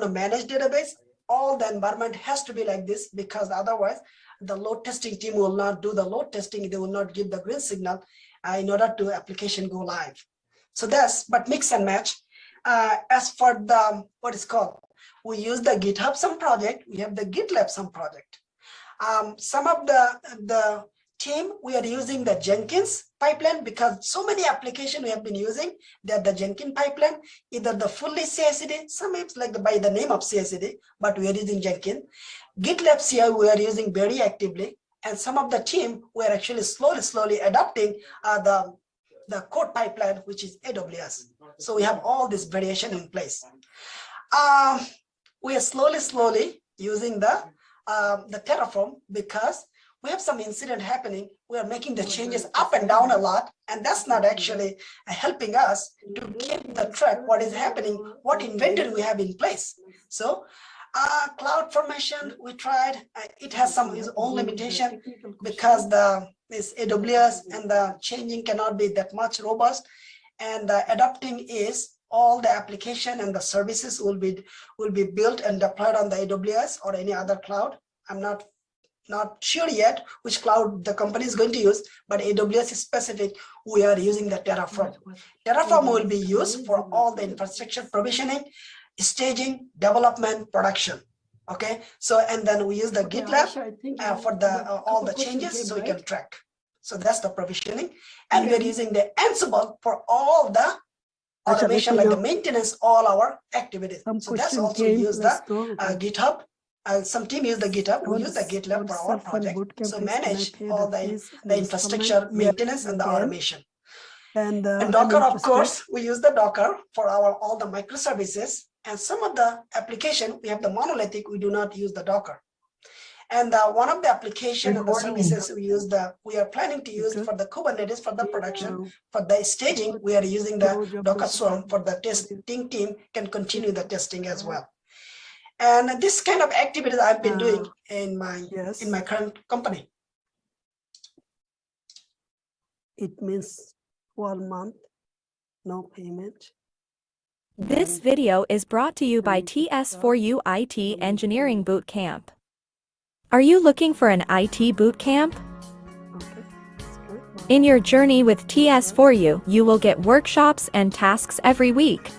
managed database, all the environment has to be like this, because otherwise the load testing team will not do the load testing. They will not give the green signal in order to application go live. So but mix and match. As for the, what is called, we use the GitHub some project, we have the GitLab some project. Some of the team, we are using the Jenkins pipeline because so many applications we have been using, they're the Jenkins pipeline, either the fully CI/CD, some it's like by the name of CI/CD, but we are using Jenkins. GitLab CI we are using very actively, and some of the team, we are actually slowly adopting the code pipeline, which is AWS. So we have all this variation in place. We are slowly using the Terraform because we have some incident happening. We are making the changes up and down a lot, and that's not actually helping us to keep the track what is happening, what inventory we have in place. So cloud formation, we tried, it has its own limitation because this AWS and the changing cannot be that much robust, and adopting is all the application and the services will be built and deployed on the AWS or any other cloud. I'm not sure yet which cloud the company is going to use, but AWS is specific. We are using the Terraform. Terraform will be used for all the infrastructure provisioning, staging, development, production. Okay, so and then we use the GitLab for all the changes so we can track. So that's the provisioning, and we're using the Ansible for all the automation, like the maintenance, all our activities. So that's also use the GitHub. Some team use the GitHub. We use the GitLab for our project. So manage all the infrastructure, maintenance, and the automation. And Docker, of course, we use the Docker for all the microservices. And some of the application, we have the monolithic, we do not use the Docker. And one of the application and the services we are planning to use for the Kubernetes for the production, for the staging, we are using the Docker Swarm for the testing team can continue the testing as well. And this kind of activities I've been doing in my current company. It means 12 months, no payment. This video is brought to you by TS4U IT Engineering Bootcamp. Are you looking for an IT bootcamp? In your journey with TS4U, you will get workshops and tasks every week,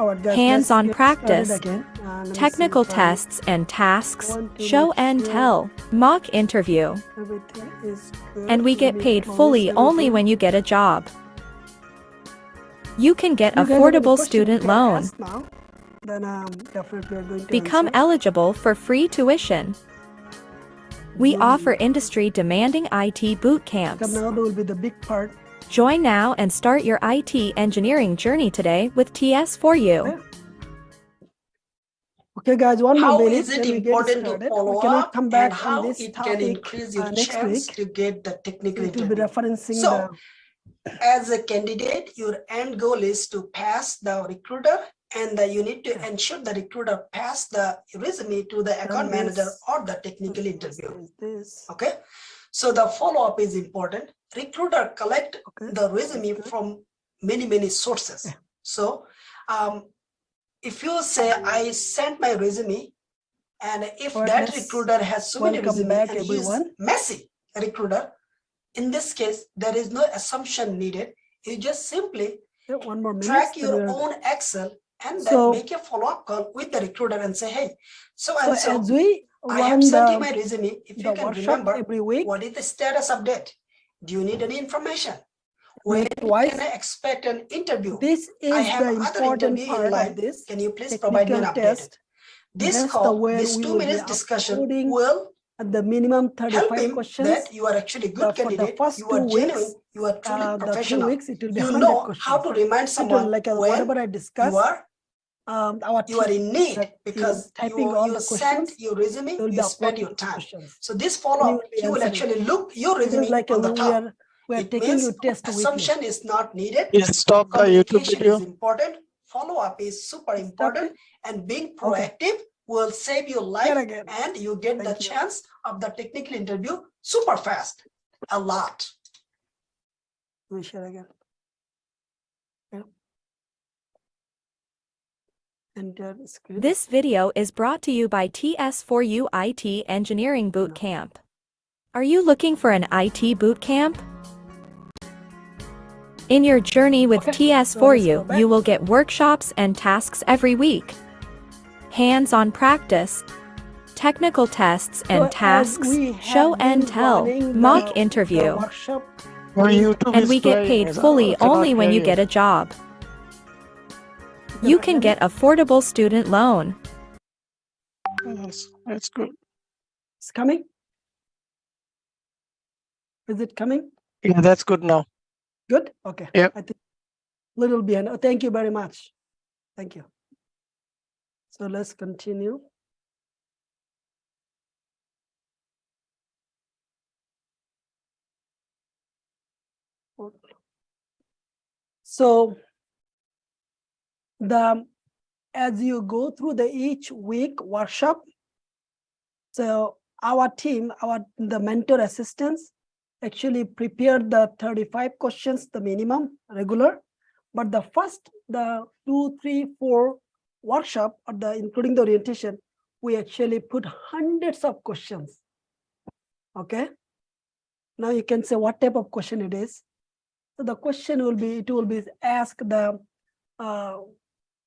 All right, guys, let's hands-on get started practice, again. Let me see technical if I- tests and tasks, want to show make and sure tell, mock interview, everything is good. and we Let get me paid close fully only everything. when you get a job. You can get You guys have any affordable questions student you can loan. ask now, then definitely we are going to Become answer. eligible for free tuition. We Zoom. offer industry-demanding IT boot So camps. now there will be the big part. Join now and start your IT engineering journey today with TS4U. Okay. Okay, guys, one more How minute, is it then we get important to started. follow We cannot up come and back on how this it can topic increase your next chance week. to get the technical It will be interview? referencing So, as a candidate, your end goal is to pass the recruiter, and you need to ensure the recruiter pass the resume to the account manager or the technical interview. This. Okay, so the follow-up is important. Recruiter collect Okay. the resume good. from many sources. Yeah. So if you say I sent my resume, and if Alright, that let's recruiter has so many welcome resume back, and everyone. he's messy recruiter, in this case there is no assumption needed. You just simply Yeah, one more minute. track then your we are- own Excel and then So- make a follow-up call with the recruiter and say, hey, so So and so as we I have run sent you the, my resume. If the you can workshop remember, every week, what is the status update? Do you need any information? When twice, can I expect an interview? this is I have the other important interview in part line. of this Can you please provide me an technical update? test. This That's the call, way this we 2 will be minutes discussion uploading will at the minimum help 35 him questions. that you are actually good For the candidate, first you are 2 genuine, weeks, you are truly the 3 professional. weeks, it will be You 100 know questions. how to remind It will, someone like when whatever I discussed, you are our you are team in need that because is typing all you the sent questions. your resume, They will you be spent uploading your time. questions. So this And follow-up, you he will answering. actually look your This is resume like on the top. we are It taking means you test weekly. assumption is not needed. Yes, stop the YouTube Communication video. is important. Follow-up is super Stop important, it. and being Okay. proactive will save your life, Share again. and you get the Thank you. chance of the technical interview super fast, a lot. We share again. Yeah. Enter the screen. This video is brought to you by TS4U IT Engineering Bootcamp. Are you looking for an IT bootcamp? In your journey with Okay, so let's go TS4U, back. you will get workshops and tasks every week, hands-on practice, technical tests So and as tasks, we have show and been tell, running mock the interview, workshop, Your YouTube and is we get playing, paid I fully cannot only when hear you get a job. you You cannot can hear get affordable student loan. Yes, that's good. it's coming. Is it coming? Yeah, that's good now. Good. Okay. Yep. I think little behind. Oh, thank you very much. Thank you. So let's continue. So as you go through the each week workshop, so our team, the mentor assistants actually prepared the 35 questions, the minimum regular, but the 2, 3, 4 workshop, including the orientation, we actually put hundreds of questions. Okay. Now you can say what type of question it is. So the question will be ask the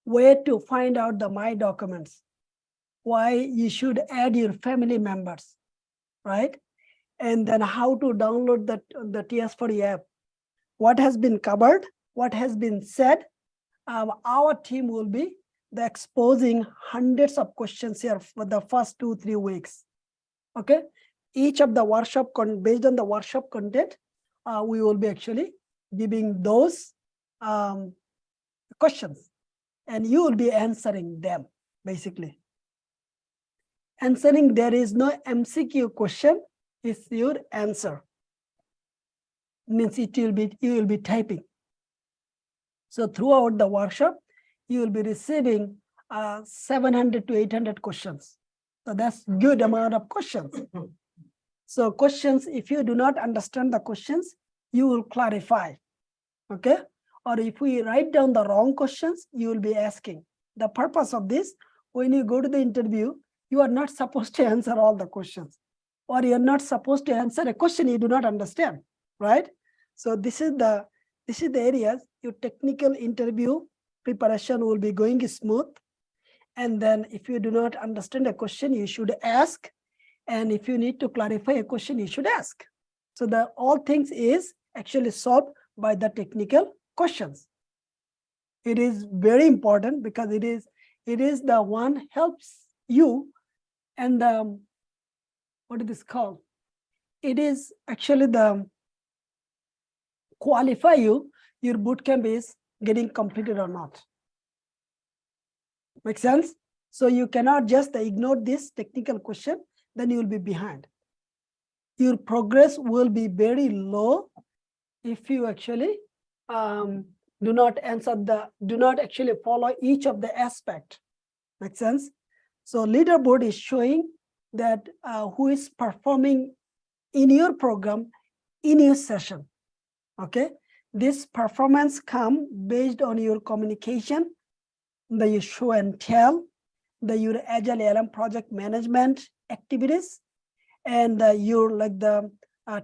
where to find out the My Documents, why you should add your family members, right? And then how to download the TS40 app. What has been covered, what has been said, our team will be exposing hundreds of questions here for the first 2-3 weeks. Okay, each of the workshop based on the workshop content, we will be actually giving those questions, and you will be answering them basically. Answering, there is no MCQ question, it's your answer. Means you will be typing. So throughout the workshop, you will be receiving 700 to 800 questions. So that's good amount of questions. So questions, if you do not understand the questions, you will clarify, okay? Or if we write down the wrong questions, you will be asking. The purpose of this, when you go to the interview, you are not supposed to answer all the questions, or you're not supposed to answer a question you do not understand, right? So this is the areas your technical interview preparation will be going smooth. And then if you do not understand a question, you should ask. And if you need to clarify a question, you should ask. So the all things is actually solved by the technical questions. It is very important because it is the one helps you, and what is this called? It is actually the qualify you, your bootcamp is getting completed or not. Make sense? So you cannot just ignore this technical question, then you will be behind. Your progress will be very low if you actually do not actually follow each of the aspect. Make sense? So leaderboard is showing that who is performing in your program, in your session. Okay, this performance come based on your communication, the show and tell, your agile ALM project management activities, and your like the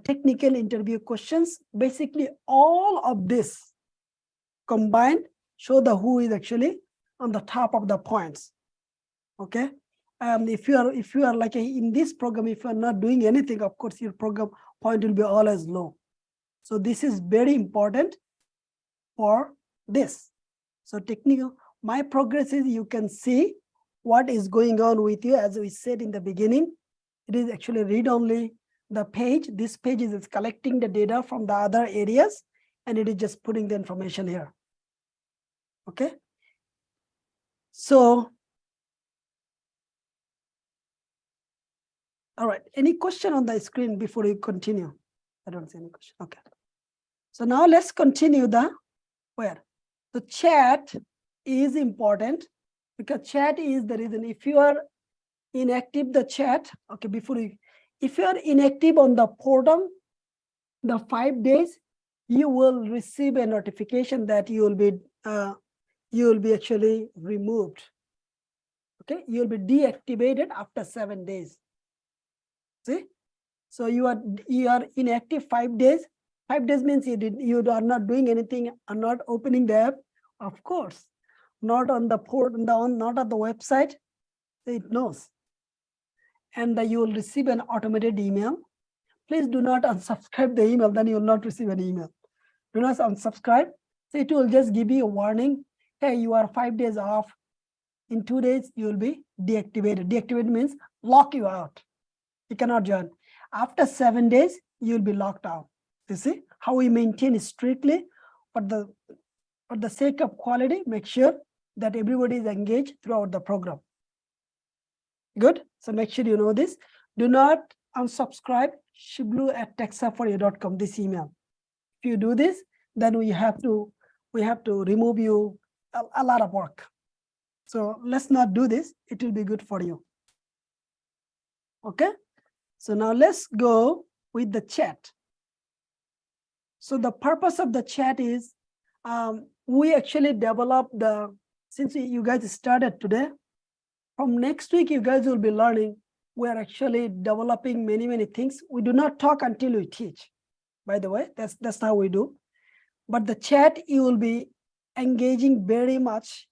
technical interview questions. Basically, all of this combined show the who is actually on the top of the points. Okay, if you are like in this program, if you are not doing anything, of course your program point will be always low. So this is very important for this. So technical, my progress is you can see what is going on with you. As we said in the beginning, it is actually read only the page. This page is collecting the data from the other areas, and it is just putting the information here. Okay. So, all right. Any question on the screen before we continue? I don't see any question. Okay. So now let's continue the where. The chat is important because chat is the reason. If you are inactive, the chat, okay, if you are inactive on the portal, the 5 days, you will receive a notification that you will be actually removed. Okay, you will be deactivated after 7 days. See, so you are inactive 5 days. 5 days means you are not doing anything, are not opening the app, of course, not on the port, not on the website. It knows, and you will receive an automated email. Please do not unsubscribe the email, then you will not receive an email. Do not unsubscribe. So it will just give you a warning. Hey, you are 5 days off. In 2 days, you will be deactivated. Deactivated means lock you out. You cannot join. After 7 days, you will be locked out. You see how we maintain strictly, for the sake of quality, make sure that everybody is engaged throughout the program. Good. So make sure you know this. Do not unsubscribe shiblu@techsupport.com, this email. If you do this, then we have to remove you a lot of work. So let's not do this. It will be good for you. Okay. So now let's go with the chat. So the purpose of the chat is we actually developed since you guys started today, from next week, you guys will be learning. We are actually developing many things. We do not talk until we teach, by the way, that's how we do. But the chat, you will be engaging very much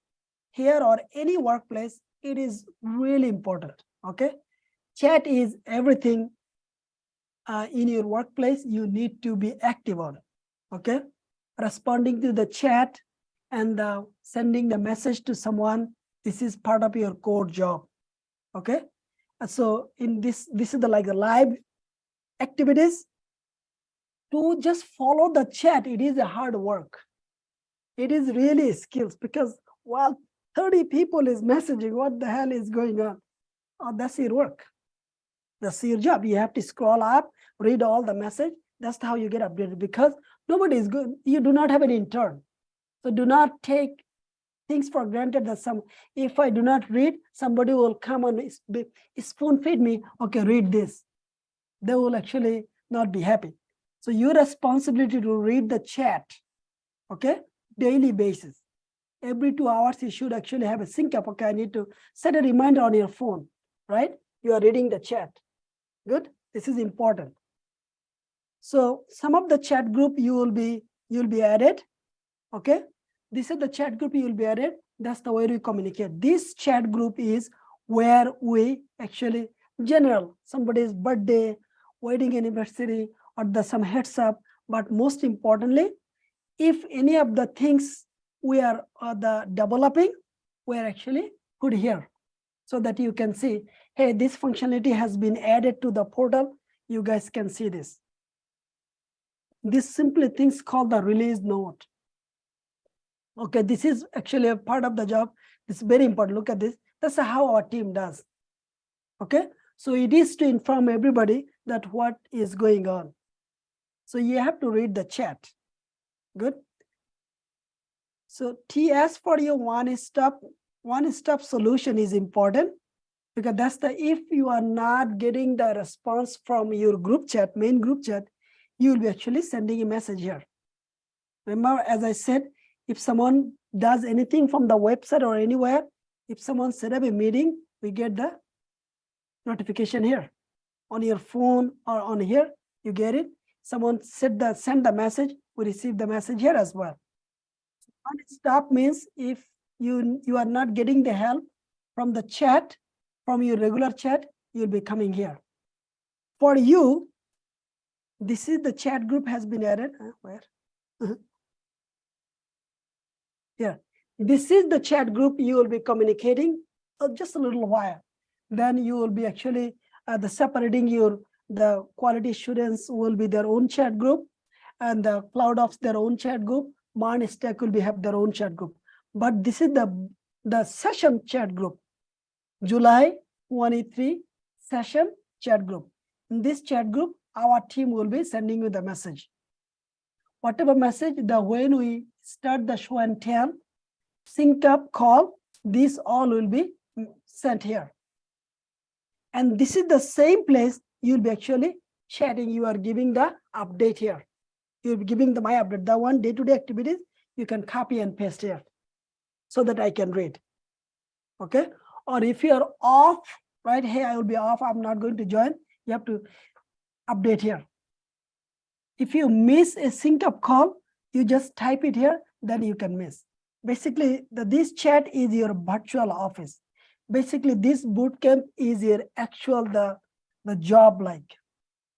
here or any workplace. It is really important, okay? Chat is everything in your workplace. You need to be active on it, okay? Responding to the chat and sending the message to someone, this is part of your core job, okay? And so in this is the live activities. To just follow the chat, it is a hard work. It is really skills, because while 30 people is messaging, what the hell is going on? Oh, that's your work. That's your job. You have to scroll up, read all the message. That's how you get updated, because nobody is good. You do not have an intern. So do not take things for granted that if I do not read, somebody will come and spoon feed me, okay, read this. They will actually not be happy. So your responsibility to read the chat, okay, daily basis. Every 2 hours, you should actually have a sync up. Okay, I need to set a reminder on your phone, right? You are reading the chat. Good. This is important. So some of the chat group you'll be added. Okay. This is the chat group you will be added. That's the way we communicate. This chat group is where we actually general somebody's birthday, wedding anniversary, or some heads up. But most importantly, if any of the things we are developing, we're actually put here so that you can see, hey, this functionality has been added to the portal. You guys can see this. This simply things called the release note. Okay, this is actually a part of the job. It's very important. Look at this. That's how our team does. Okay, so it is to inform everybody that what is going on. So you have to read the chat. Good. So TS for your one-stop solution is important, because that's if you are not getting the response from your group chat, main group chat, you will be actually sending a message here. Remember, as I said, if someone does anything from the website or anywhere, if someone set up a meeting, we get the notification here on your phone or on here, you get it. Someone send the message, we receive the message here as well. One-stop means if you are not getting the help from the chat, from your regular chat, you'll be coming here. For you, this is the chat group has been added. Where? Here. This is the chat group you will be communicating just a little while. Then you will be actually separating the quality students will be their own chat group, and the cloud ops their own chat group. Marn Stack will have their own chat group. But this is the session chat group. July 23 session chat group. In this chat group, our team will be sending you the message. Whatever message, when we start the show and tell, sync up call, these all will be sent here. And this is the same place you'll be actually chatting. You are giving the update here. You'll be giving my update. The one day-to-day activities, you can copy and paste here so that I can read. Okay. Or if you are off, right? Hey, I will be off. I'm not going to join. You have to update here. If you miss a sync up call, you just type it here, then you can miss. Basically, this chat is your virtual office. Basically, this bootcamp is your actual the job like.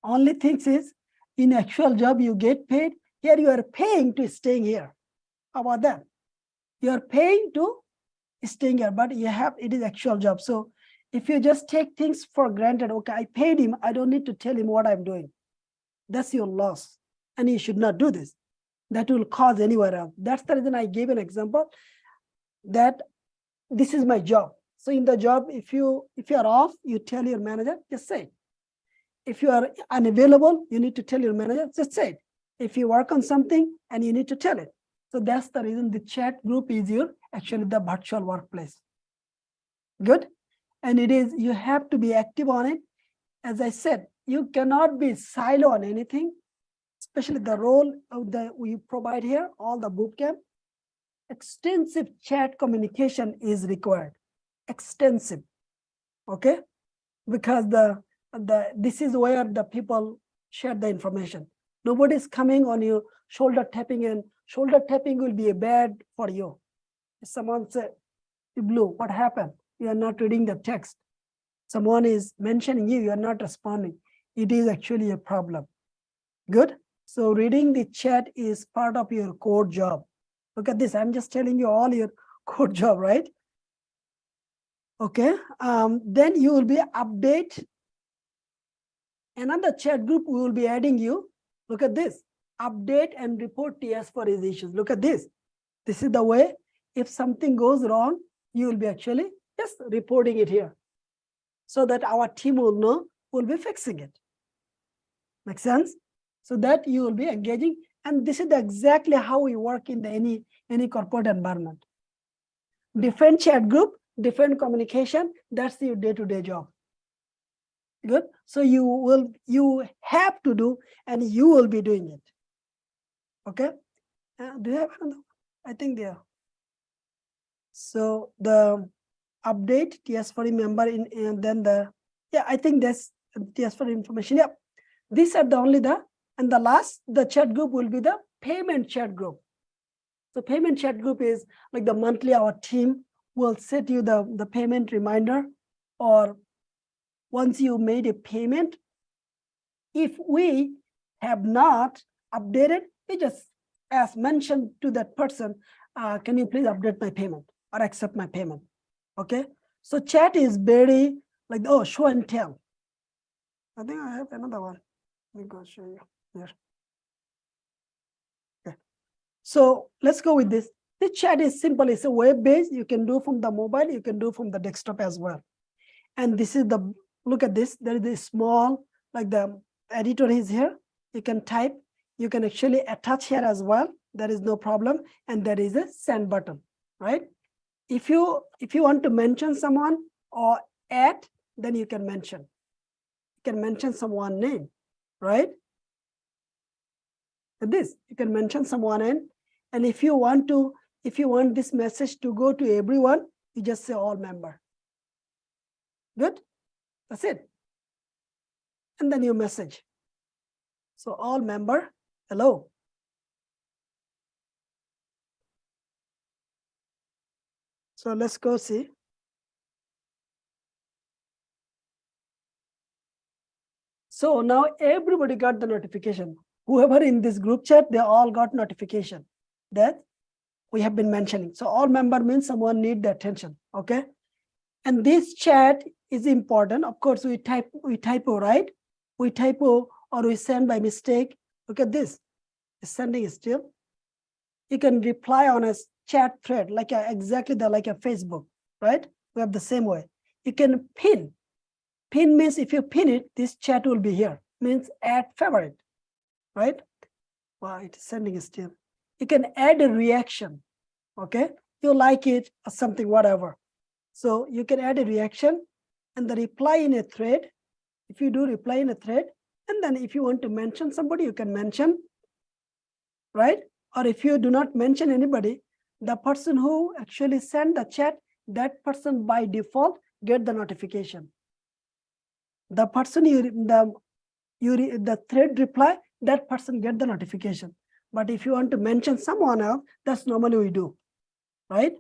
Only things is, in actual job, you get paid. Here you are paying to staying here. How about that? You are paying to staying here, but it is actual job. So if you just take things for granted, okay, I paid him, I don't need to tell him what I'm doing. That's your loss. And you should not do this. That will cause anywhere else. That's the reason I gave an example that this is my job. So in the job, if you are off, you tell your manager, just say it. If you are unavailable, you need to tell your manager, just say it. If you work on something and you need to tell it. So that's the reason the chat group is actually the virtual workplace. Good. And you have to be active on it. As I said, you cannot be silo on anything, especially the role we provide here, all the bootcamp. Extensive chat communication is required. Extensive. Okay. Because this is where the people share the information. Nobody's coming on you shoulder tapping, and shoulder tapping will be bad for you. If someone said, Blue, what happened? You are not reading the text. Someone is mentioning you are not responding. It is actually a problem. Good. So reading the chat is part of your core job. Look at this. I'm just telling you all your core job, right? Okay. Then you will be update. Another chat group we will be adding you. Look at this. Update and report TS for his issues. Look at this. This is the way. If something goes wrong, you will be actually just reporting it here, so that our team will know, we'll be fixing it. Make sense? So that you will be engaging. And this is exactly how we work in any corporate environment. Different chat group, different communication, that's your day-to-day job. Good. So you have to do, and you will be doing it. Okay. Do you have another? I think they are. So the update TS for member and then I think that's TS for information. Yeah. These are the last, the chat group will be the payment chat group. So payment chat group is like the monthly our team will set you the payment reminder, or once you made a payment, if we have not updated, we just as mentioned to that person, can you please update my payment or accept my payment? Okay. So chat is very like, oh, show and tell. I think I have another one. Let me go show you here. Okay. So let's go with this. This chat is simple. It's a web-based. You can do from the mobile. You can do from the desktop as well. And this is the, look at this. There is a small, like the editor is here. You can type. You can actually attach here as well. There is no problem. And there is a send button, right? If you want to mention someone or add, then you can mention. You can mention someone name, right? This, you can mention someone in, and if you want this message to go to everyone, you just say all member. Good, that's it. And then you message. So all member, hello. So let's go see. So now everybody got the notification. Whoever in this group chat, they all got notification that we have been mentioning. So all member means someone need the attention, okay? And this chat is important. Of course, we typo, right? We typo or we send by mistake. Look at this, it's sending still. You can reply on a chat thread, like exactly like a Facebook, right? We have the same way. You can pin. Pin means if you pin it, this chat will be here. Means add favorite, right? Wow, it's sending still. You can add a reaction, okay? You like it or something, whatever. So you can add a reaction and the reply in a thread. If you do reply in a thread, and then if you want to mention somebody, you can mention, right? Or if you do not mention anybody, the person who actually sent the chat, that person by default get the notification. The person the thread reply, that person get the notification. But if you want to mention someone else, that's normally we do, right?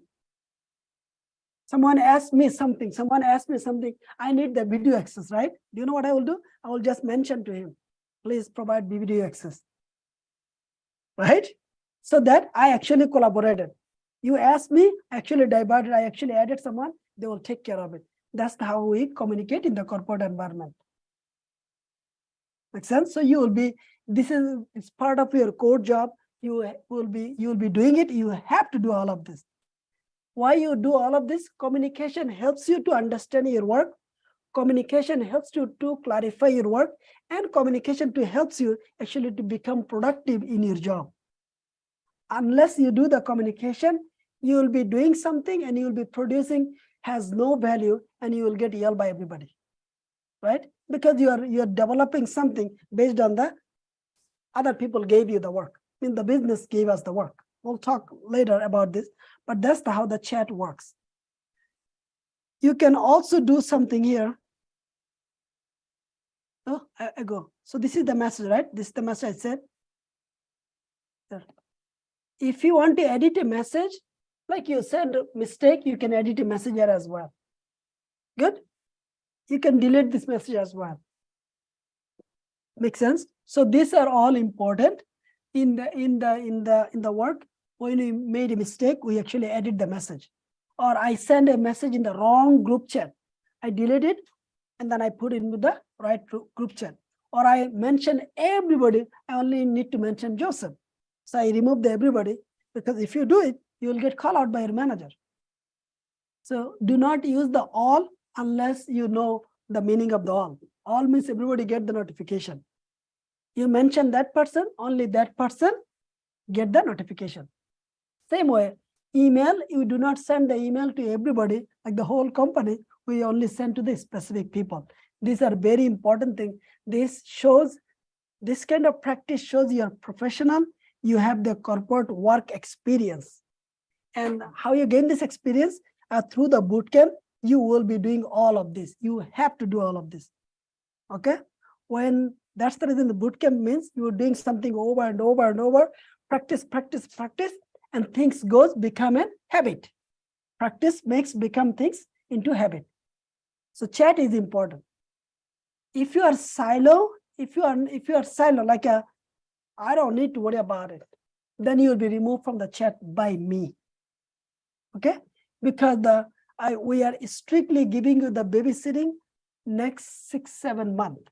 Someone asked me something, I need the video access, right? Do you know what I will do? I will just mention to him, please provide video access, right? So that I actually collaborated. You asked me, actually diverted, I actually added someone, they will take care of it. That's how we communicate in the corporate environment. Make sense? So you will be, it's part of your core job. You will be doing it. You have to do all of this. Why you do all of this? Communication helps you to understand your work. Communication helps you to clarify your work, and communication helps you actually to become productive in your job. Unless you do the communication, you will be doing something and you will be producing has no value, and you will get yelled by everybody, right? Because you are developing something based on the other people gave you the work. I mean, the business gave us the work. We'll talk later about this, but that's how the chat works. You can also do something here. Oh, I go. So this is the message, right? This is the message I said. There. If you want to edit a message, like you said, mistake, you can edit a message here as well. Good. You can delete this message as well. Make sense? So these are all important in the work. When we made a mistake, we actually edit the message. Or I send a message in the wrong group chat. I delete it and then I put it into the right group chat. Or I mention everybody, I only need to mention Joseph. So I remove the everybody, because if you do it, you will get called out by your manager. So do not use the all unless you know the meaning of the all. All means everybody get the notification. You mention that person, only that person get the notification. Same way, email, you do not send the email to everybody, like the whole company, we only send to the specific people. These are very important things. This kind of practice shows you're professional, you have the corporate work experience. And how you gain this experience? Through the bootcamp, you will be doing all of this. You have to do all of this, okay? That's the reason the bootcamp means you're doing something over and over and over, practice, and things goes become a habit. Practice makes become things into habit. So chat is important. If you are silo, if you are silo, like I don't need to worry about it, then you will be removed from the chat by me. Okay? Because we are strictly giving you the babysitting next 6-7 months.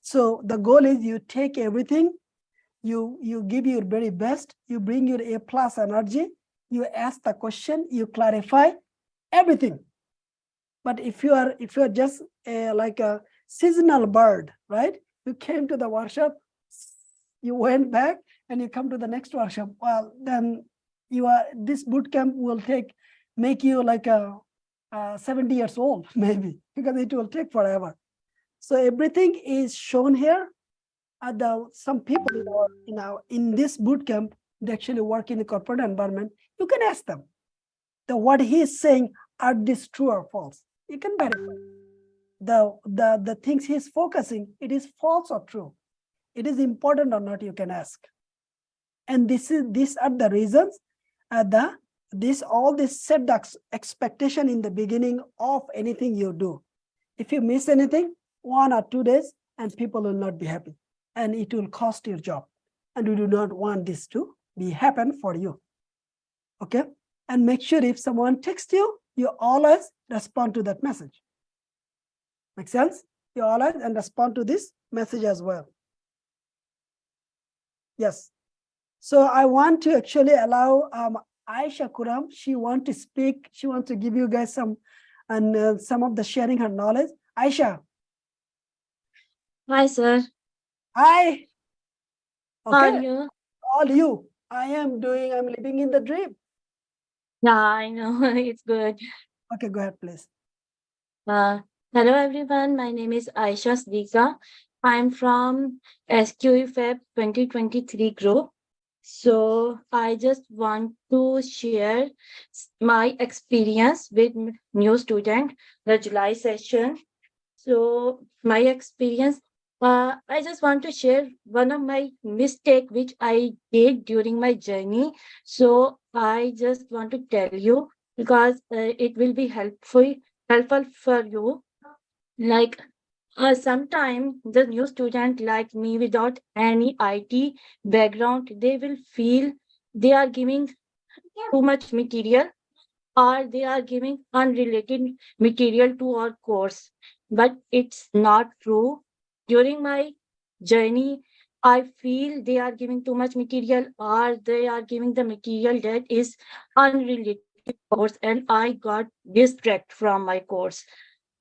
So the goal is you take everything, you give your very best, you bring your A+ energy, you ask the question, you clarify everything. But if you are just like a seasonal bird, right? You came to the workshop, you went back, and you come to the next workshop. Well, then this boot camp will make you like a 70 years old, maybe, because it will take forever. So everything is shown here. Some people in this boot camp, they actually work in a corporate environment. You can ask them, what he is saying, are these true or false? You can verify. The things he's focusing, it is false or true. It is important or not, you can ask. And these are the reasons all this set the expectation in the beginning of anything you do. If you miss anything, 1 or 2 days, and people will not be happy, and it will cost your job. And we do not want this to happen for you. Okay? And make sure if someone texts you, you always respond to that message. Make sense? You always and respond to this message as well. Yes. So I want to actually allow Aisha Kuram. She wants to speak. She wants to give you guys some of the sharing her knowledge. Aisha. Hi, sir. Hi. How are Okay. you? All you. I'm living in the dream. Yeah, I know. It's good. Okay, go ahead, please. Hello, everyone. My name is Aisha Sdika. I'm from SQE Feb 2023 group. So I just want to share my experience with new student, the July session. So my experience, I just want to share one of my mistake which I did during my journey. So I just want to tell you because it will be helpful for you. Like sometimes the new student like me without any IT background, they will feel they are giving too much material or they are giving unrelated material to our course. But it's not true. During my journey, I feel they are giving too much material or they are giving the material that is unrelated to course, and I got distracted from my course.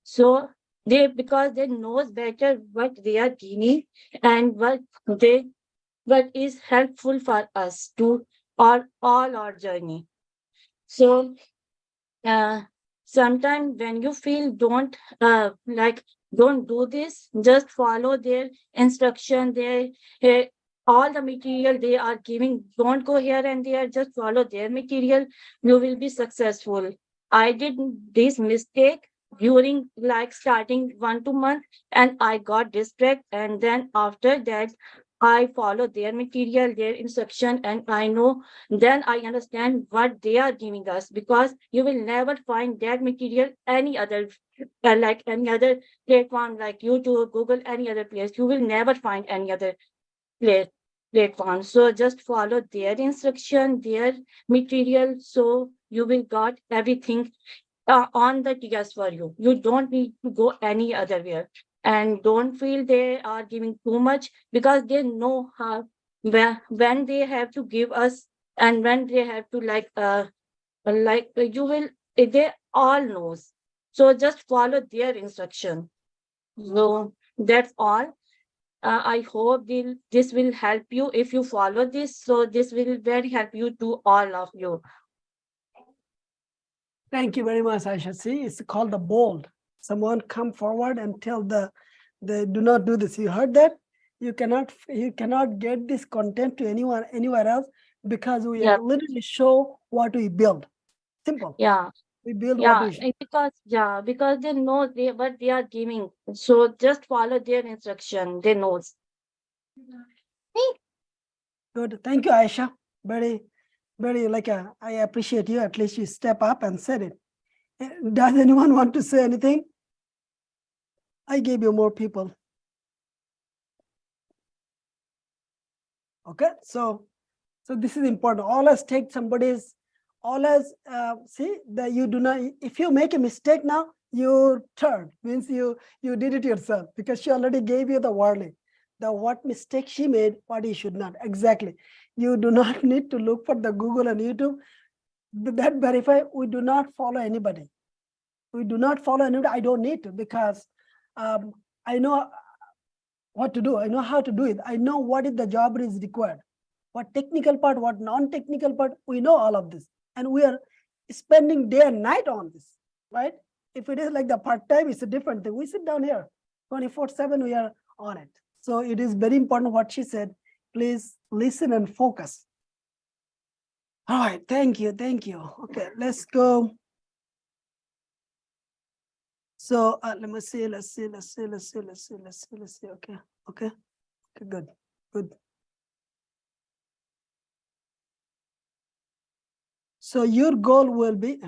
So because they knows better what they are giving and what is helpful for us to all our journey. So sometimes when you feel don't do this, just follow their instruction, their all the material they are giving. Don't go here and there, just follow their material. You will be successful. I did this mistake during like starting 1-2 months, and I got distracted, and then after that I follow their material, their instruction, and I know then I understand what they are giving us, because you will never find that material any other like any other platform like YouTube, Google, any other place. You will never find any other platform. So just follow their instruction, their material, so you will got everything on the TS for you. You don't need to go any other where. And don't feel they are giving too much, because they know how when they have to give us and when they have to you will they all knows. So just follow their instruction. So that's all. I hope this will help you if you follow this. So this will very help you to all of you. Thank you very much, Aisha. See, it's called the bold. Someone come forward and tell they do not do this. You heard that? You cannot get this content to anyone anywhere else, because we Yeah. literally show what we build. Simple. Yeah. We build what we show. Because they know what they are giving. So just follow their instruction. They knows. Good. Thank you, Aisha. Very, very I appreciate you. At least you step up and said it. Does anyone want to say anything? I gave you more people. Okay, so this is important. Always take somebody's, always see that you do not, if you make a mistake now, your turn means you did it yourself, because she already gave you the warning. The what mistake she made, what you should not. Exactly. You do not need to look for the Google and YouTube. That verify, we do not follow anybody. We do not follow anybody. I don't need to, because I know what to do. I know how to do it. I know what is the job is required. What technical part, what non-technical part, we know all of this. And we are spending day and night on this, right? If it is like the part-time, it's a different thing. We sit down here 24/7, we are on it. So it is very important what she said. Please listen and focus. All right, thank you, thank you. Okay, let's go. So let me see, let's see. Okay, good. So your goal will be,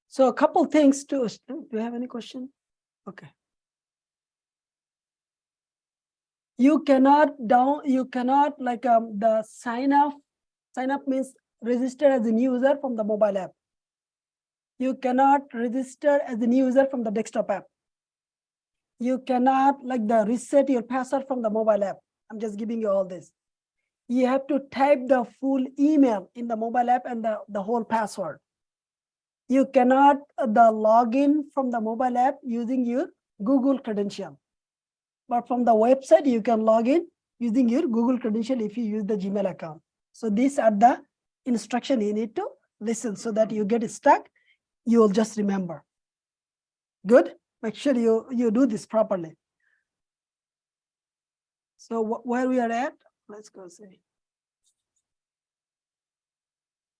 so a couple things to, do you have any question? Okay. You cannot the sign up means register as a new user from the mobile app. You cannot register as a new user from the desktop app. You cannot reset your password from the mobile app. I'm just giving you all this. You have to type the full email in the mobile app and the whole password. You cannot the login from the mobile app using your Google credential. But from the website, you can log in using your Google credential if you use the Gmail account. So these are the instructions you need to listen so that you get stuck. You will just remember. Good? Make sure you do this properly. So where we are at, let's go see.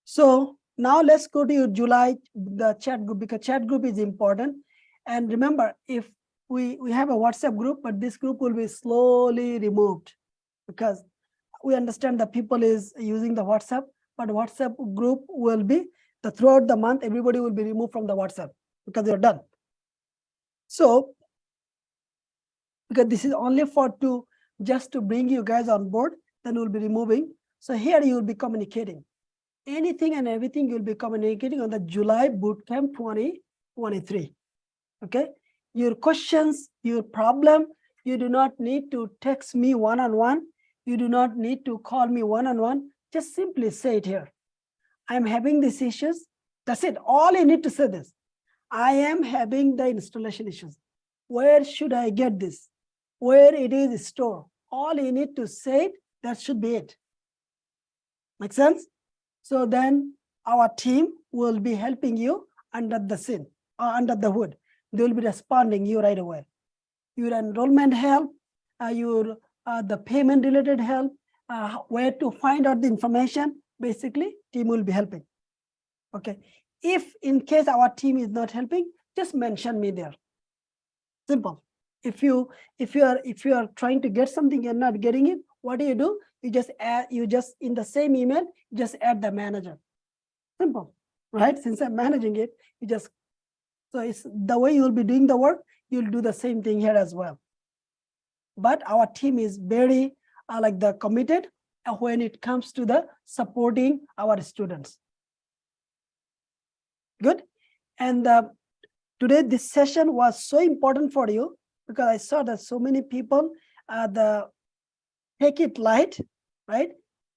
So now let's go to your July, the chat group, because chat group is important. And remember, if we have a WhatsApp group, but this group will be slowly removed, because we understand that people is using the WhatsApp, but WhatsApp group will be throughout the month, everybody will be removed from the WhatsApp because they're done. So, because this is only just to bring you guys on board, then we'll be removing. So here you will be communicating. Anything and everything you'll be communicating on the July Bootcamp 2023. Okay? Your questions, your problem, you do not need to text me one-on-one. You do not need to call me one-on-one. Just simply say it here. I'm having these issues. That's it. All you need to say this. I am having the installation issues. Where should I get this? Where it is stored? All you need to say it, that should be it. Make sense? So then our team will be helping you under the scene or under the hood. They will be responding you right away. Your enrollment help, the payment related help, where to find out the information, basically team will be helping. Okay. If in case our team is not helping, just mention me there. Simple. If you are trying to get something and not getting it, what do? You just add, in the same email, just add the manager. Simple, right? Since I'm managing it, so it's the way you'll be doing the work, you'll do the same thing here as well. But our team is very committed when it comes to the supporting our students. Good. And today this session was so important for you because I saw that so many people take it light, right?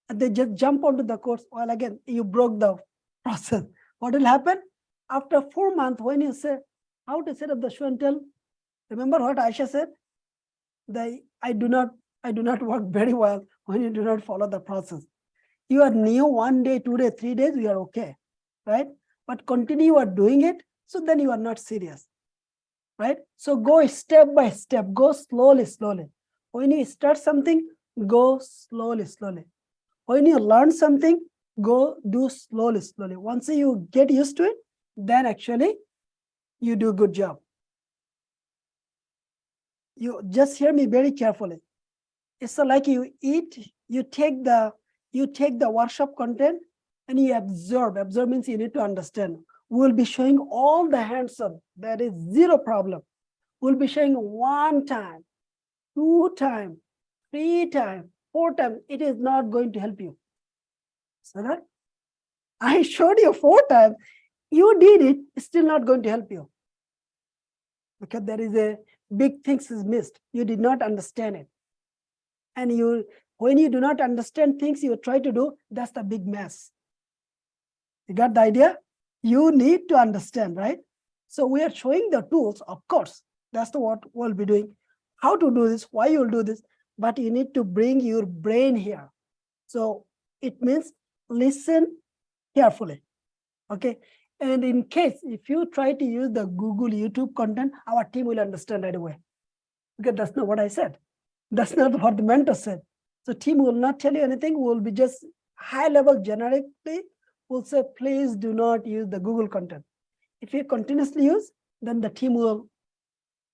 And they just jump onto the course. Well, again, you broke the process. What will happen? After 4 months, when you say how to set up the show and tell, remember what Aisha said? I do not work very well when you do not follow the process. You are new 1 day, 2 days, 3 days, you are okay, right? But continue are doing it, so then you are not serious, right? So go step by step, go slowly. When you start something, go slowly. When you learn something, go do slowly. Once you get used to it, then actually you do a good job. You just hear me very carefully. It's like you eat, you take the workshop content and you absorb. Absorb means you need to understand. We'll be showing all the hands on. There is zero problem. We'll be showing 1 time, 2 times, 3 times, 4 times. It is not going to help you. So that I showed you 4 times. You did it, it's still not going to help you. Because there is a big things is missed. You did not understand it. And when you do not understand things you try to do, that's the big mess. You got the idea? You need to understand, right? So we are showing the tools, of course. That's what we'll be doing. How to do this, why you'll do this, but you need to bring your brain here. So it means listen carefully, okay? And in case, if you try to use the Google, YouTube content, our team will understand right away. Because that's not what I said. That's not what the mentor said. So team will not tell you anything. We'll be just high level generically. We'll say, please do not use the Google content. If you continuously use, then the team will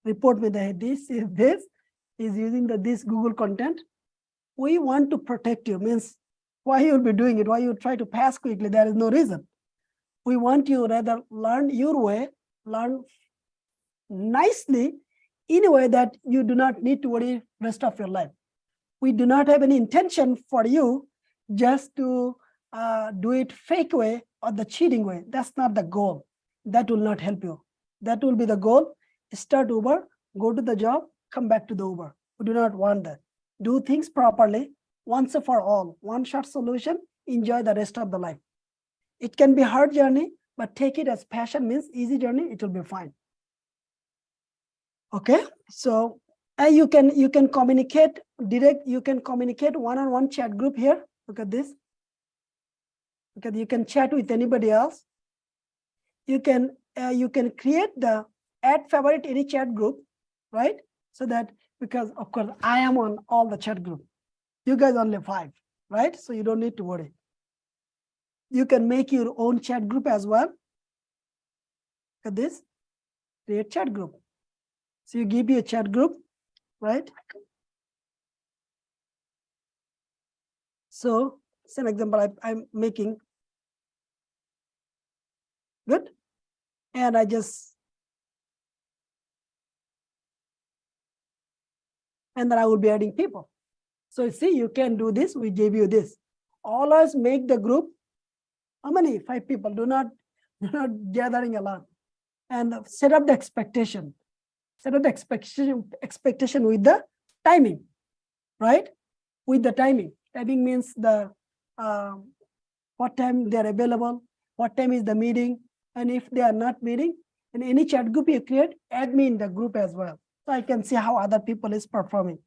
report me that this is using this Google content. We want to protect you, means why you'll be doing it, why you try to pass quickly, there is no reason. We want you rather learn your way, learn nicely in a way that you do not need to worry rest of your life. We do not have any intention for you just to do it fake way or the cheating way. That's not the goal. That will not help you. That will be the goal. Start Uber, go to the job, come back to the Uber. We do not want that. Do things properly, once and for all. One shot solution, enjoy the rest of the life. It can be a hard journey, but take it as passion, means easy journey, it will be fine. Okay, so you can communicate direct, you can communicate one-on-one chat group here. Look at this. Okay, you can chat with anybody else. You can create the add favorite any chat group, right? So that, because of course I am on all the chat group. You guys only 5, right? So you don't need to worry. You can make your own chat group as well. Look at this, create chat group. So you give me a chat group, right? So it's an example I'm making. Good. And and then I will be adding people. So see, you can do this. We gave you this. Always make the group. How many? 5 people. Do not gathering a lot. And set up the expectation. Set up the expectation with the timing, right? With the timing. Timing means the what time they are available, what time is the meeting, and if they are not meeting, in any chat group you create, add me in the group as well. So I can see how other people is performing.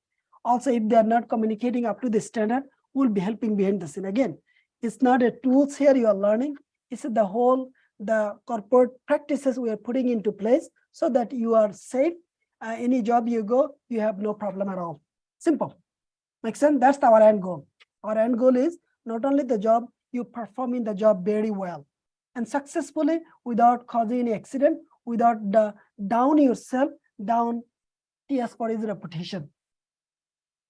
Also, if they are not communicating up to the standard, we'll be helping behind the scene. Again, it's not a tools here you are learning. It's the corporate practices we are putting into place so that you are safe. Any job you go, you have no problem at all. Simple. Makes sense? That's our end goal. Our end goal is not only the job, you perform in the job very well and successfully without causing any accident, without down yourself, down TS for his reputation.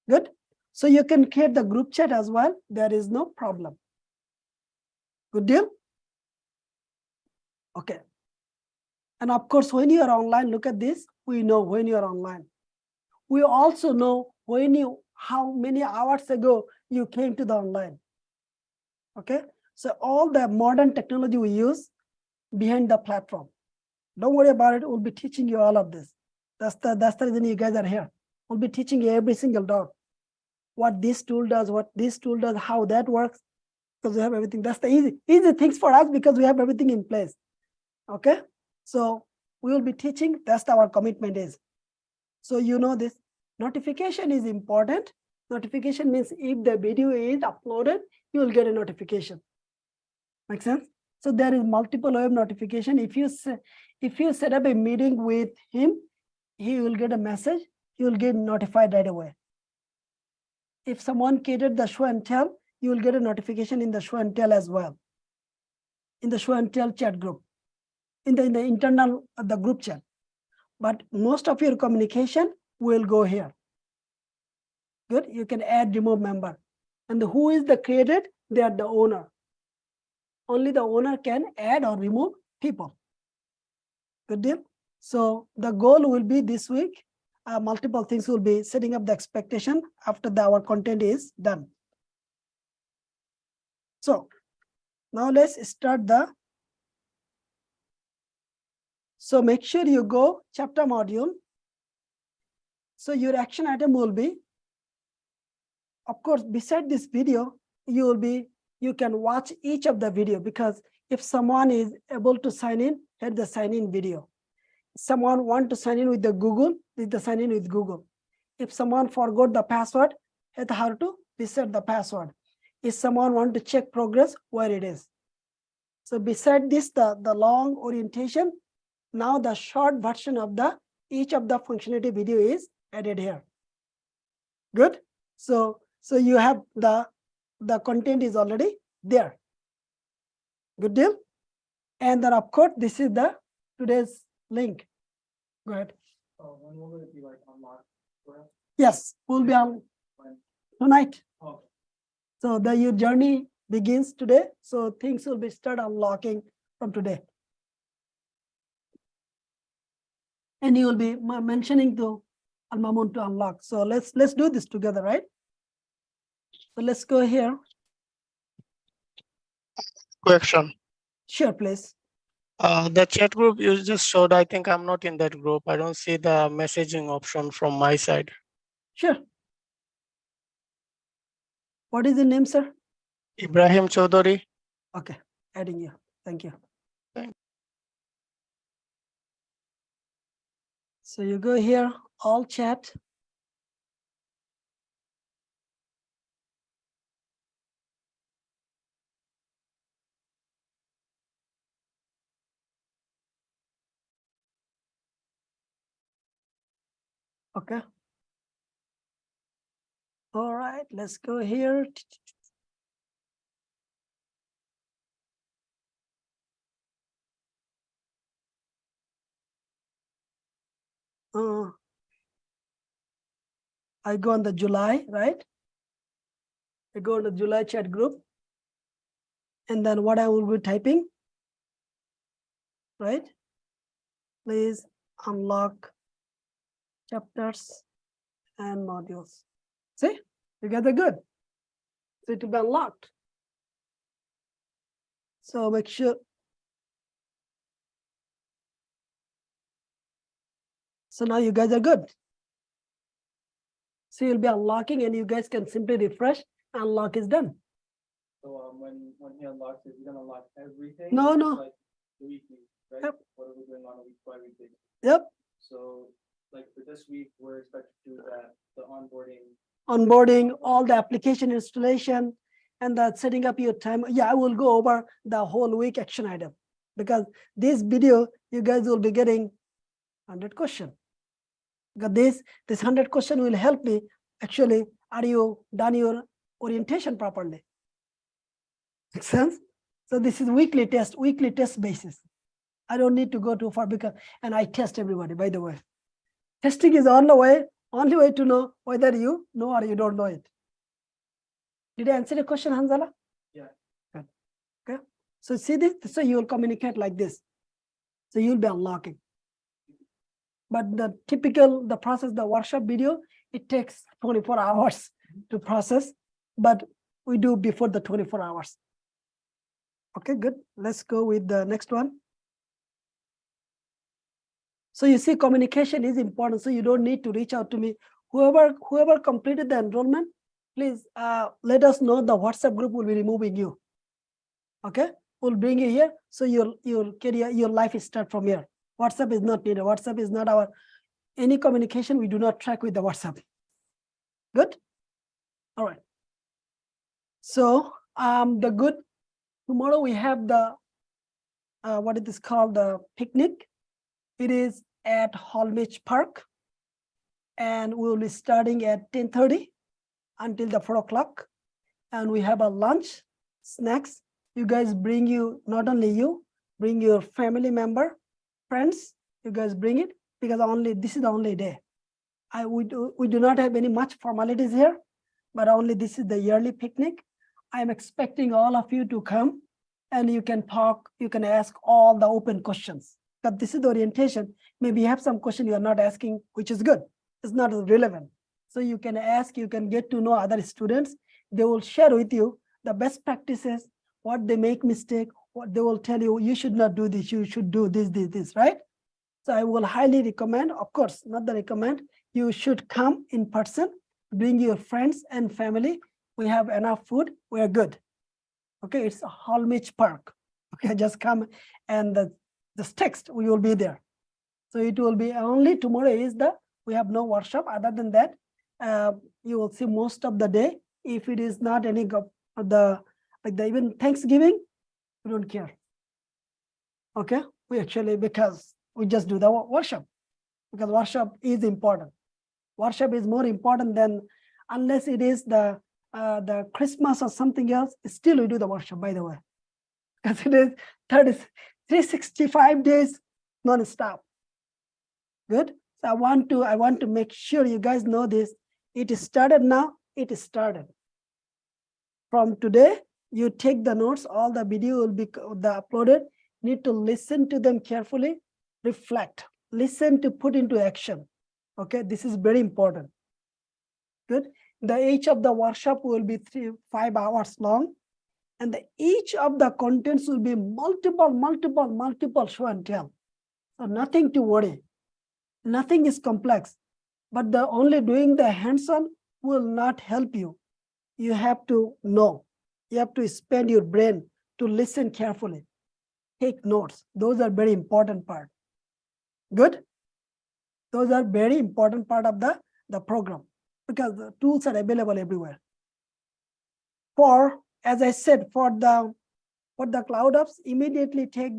Good. So you can create the group chat as well. There is no problem. Good deal? Okay. And of course, when you are online, look at this. We know when you are online. We also know how many hours ago you came to the online. Okay. So all the modern technology we use behind the platform. Don't worry about it. We'll be teaching you all of this. That's the reason you guys are here. We'll be teaching you every single dot. What this tool does, how that works, because we have everything. That's the easy things for us because we have everything in place. Okay. So we will be teaching. That's our commitment is. So you know this. Notification is important. Notification means if the video is uploaded, you will get a notification. Make sense? So there is multiple web notification. If you set up a meeting with him, he will get a message. He will get notified right away. If someone created the show and tell, you will get a notification in the show and tell as well. In the show and tell chat group, in the internal the group chat. But most of your communication will go here. Good. You can add remove member. And who is the created? They are the owner. Only the owner can add or remove people. Good deal. So the goal will be this week. Multiple things will be setting up the expectation after our content is done. So now let's start the. So make sure you go chapter module. So your action item will be, of course, beside this video, you can watch each of the video, because if someone is able to sign in, hit the sign in video. Someone want to sign in with the Google, hit the sign in with Google. If someone forgot the password, hit how to reset the password. If someone want to check progress, where it is. So beside this, the long orientation, now the short version of each of the functionality video is added here. Good. So you have the content is already there. Good deal. And then of course, this is the today's link. Go ahead. When will it be like unlocked for us? Yes, we'll be on When? tonight. Oh, So your journey begins today. So things will be start unlocking from today. And you will be mentioning to Al-Mamun to unlock. So let's do this together, right? So let's go here. Question. Sure, please. The chat group you just showed, I think I'm not in that group. I don't see the messaging option from my side. Sure. What is the name, sir? Ibrahim Chaudhary. Okay, adding you. Thank you. Thank- So you go here, all chat. Okay. All right, let's go here. I go on the July, right? I go on the July chat group. And then what I will be typing, right? Please unlock chapters and modules. See, you guys are good. So it will be unlocked. So make sure. So now you guys are good. So you'll be unlocking and you guys can simply refresh. Unlock is done. so when he unlocks it, he's gonna unlock everything? No, or just, no. Like the weekly, right? Yep. What are we doing on a week by week basis? Yep. So like for this week, we're expected to do that, the onboarding. Onboarding, all the application installation, and the setting up your time. Yeah, I will go over the whole week action item, because this video, you guys will be getting 100 question. Because this 100 question will help me actually, are you done your orientation properly? Make sense? So this is weekly test basis. I don't need to go too far, because, and I test everybody, by the way. Testing is only way to know whether you know or you don't know it. Did I answer the question, Hanzala? Yeah. Good. Okay. So see this, so you will communicate like this. So you'll be unlocking. But the process, the workshop video, it takes 24 hours to process, but we do before the 24 hours. Okay, good. Let's go with the next one. So you see, communication is important. So you don't need to reach out to me. Whoever completed the enrollment, please let us know. The WhatsApp group will be removing you. Okay, we'll bring you here. So your career, your life is start from here. WhatsApp is not needed. WhatsApp is not our any communication. We do not track with the WhatsApp. Good. All right. So the good tomorrow we have the what it is called, the picnic. It is at Holmich Park, and we will be starting at 10:30 until the 4 o'clock. And we have a lunch, snacks. You guys bring not only you, bring your family member, friends. You guys bring it, because this is the only day. we do not have any much formalities here, but only this is the yearly picnic. I'm expecting all of you to come and you can talk, you can ask all the open questions. But this is the orientation. Maybe you have some question you are not asking, which is good. It's not relevant. So you can ask, you can get to know other students. They will share with you the best practices, what they make mistake, what they will tell you, you should not do this, you should do this, right? So I will highly recommend, of course, not the recommend, you should come in person, bring your friends and family. We have enough food, we are good. Okay, it's a Holmich Park. Okay, just come and this text, we will be there. So it will be only tomorrow is we have no workshop. Other than that, you will see most of the day. If it is not any even Thanksgiving, we don't care. Okay, we actually, because we just do the workshop, because workshop is important. Workshop is more important than, unless it is the Christmas or something else, still we do the workshop, by the way. Because it is 365 days non-stop. Good. So I want to make sure you guys know this. It is started now, it is started. From today, you take the notes, all the video will be uploaded. Need to listen to them carefully, reflect, listen to put into action. Okay, this is very important. Good. Each of the workshop will be 5 hours long, and each of the contents will be multiple show and tell. So nothing to worry. Nothing is complex, but the only doing the hands-on will not help you. You have to know. You have to spend your brain to listen carefully. Take notes. Those are very important part. Good. Those are very important part of the program, because the tools are available everywhere. As I said, for the cloud apps, immediately take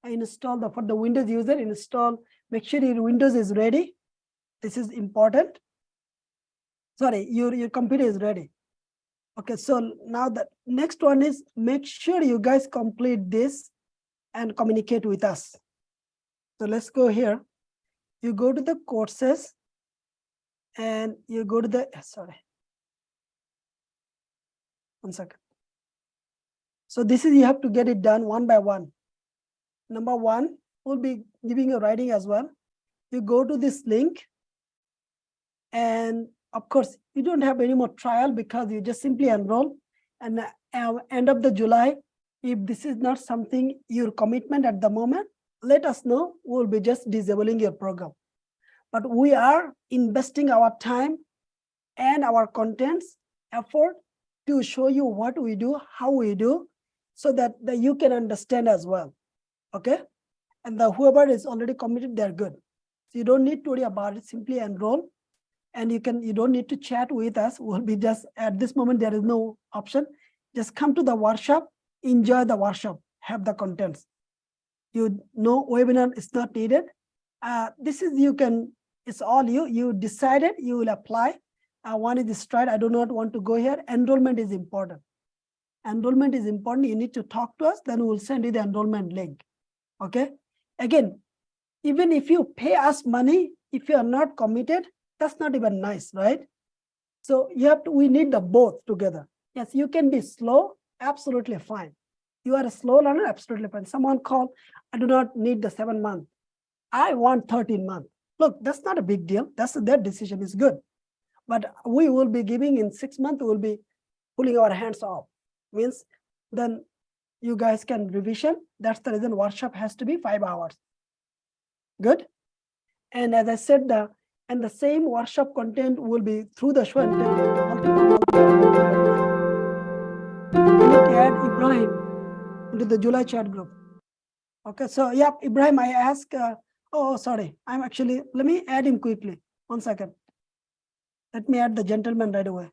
install for the Windows user, install, make sure your Windows is ready. This is important. Sorry, your computer is ready. Okay, so now the next one is, make sure you guys complete this and communicate with us. So let's go here. You go to the courses and you go to the, sorry. 1 second. So this is, you have to get it done one by one. Number one, we'll be giving you writing as well. You go to this link, and of course, you don't have any more trial because you just simply enroll. And end of the July, if this is not something, your commitment at the moment, let us know. We'll be just disabling your program. But we are investing our time and our contents, effort to show you what we do, how we do, so that you can understand as well. Okay? And whoever is already committed, they're good. So you don't need to worry about it, simply enroll. And you don't need to chat with us. We'll be just, at this moment, there is no option. Just come to the workshop, enjoy the workshop, have the contents. You know, webinar is not needed. This is, it's all you decided, you will apply. One is straight, I do not want to go here. Enrollment is important. Enrollment is important. You need to talk to us, then we'll send you the enrollment link. Okay. Again, even if you pay us money, if you are not committed, that's not even nice, right? So we need the both together. Yes, you can be slow, absolutely fine. You are a slow learner, absolutely fine. Someone called, I do not need the 7 months. I want 13 months. Look, that's not a big deal. Their decision is good. But we will be giving in 6 months, we will be pulling our hands off. Means then you guys can revision. That's the reason workshop has to be 5 hours. Good. And as I said, the same workshop content will be through the show and tell. We need to add Ibrahim into the July chat group. Okay, so yeah, Ibrahim, I ask, sorry, let me add him quickly. 1 second. Let me add the gentleman right away.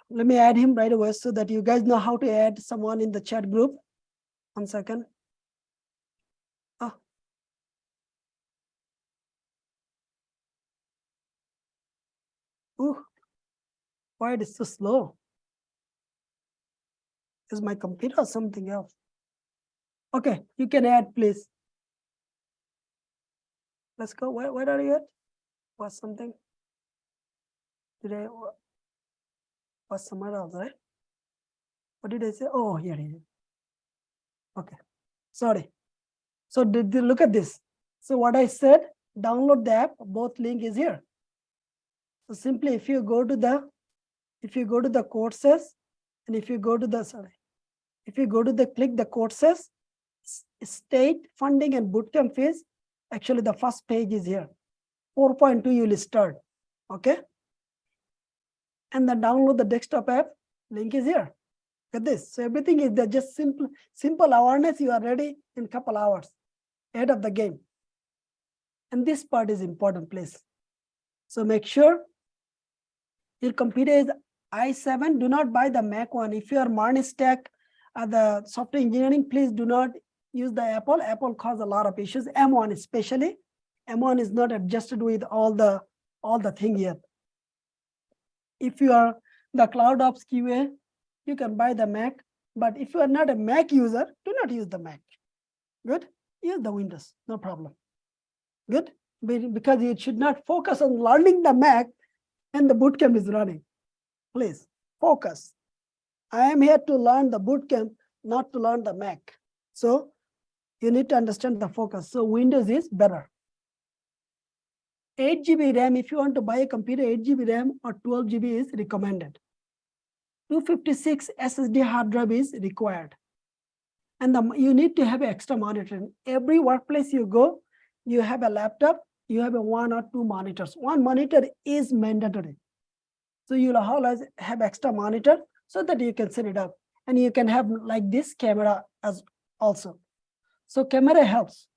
Let me add him right away so that you guys know how to add someone in the chat group. 1 second. Why it is so slow? Is my computer or something else? Okay, you can add, please. Let's go. Where are you at? Was something? Today was somewhere else, right? What did I say? Oh, here it is. Okay, sorry. So did you look at this? So what I said, download the app, both link is here. So simply if you go to the courses, and if you go to the, click the courses, state funding and bootcamp fees, actually the first page is here. 4.2 you will start, okay? And then download the desktop app, link is here. Look at this. So everything is there, just simple awareness, you are ready in couple hours, ahead of the game. And this part is important, please. So make sure your computer is i7, do not buy the Mac one. If you are Marnistack, the software engineering, please do not use the Apple. Apple causes a lot of issues, M1 especially. M1 is not adjusted with all the thing yet. If you are the CloudOps QA, you can buy the Mac, but if you are not a Mac user, do not use the Mac. Good? Use the Windows, no problem. Good? Because you should not focus on learning the Mac and the bootcamp is running. Please, focus. I am here to learn the bootcamp, not to learn the Mac. So you need to understand the focus. So Windows is better. 8 GB RAM, if you want to buy a computer, 8 GB RAM or 12 GB is recommended. 256 SSD hard drive is required. And you need to have an extra monitor. In every workplace you go, you have a laptop, you have a 1 or 2 monitors. 1 monitor is mandatory. So you'll always have extra monitor so that you can set it up. And you can have like this camera as also. So camera helps.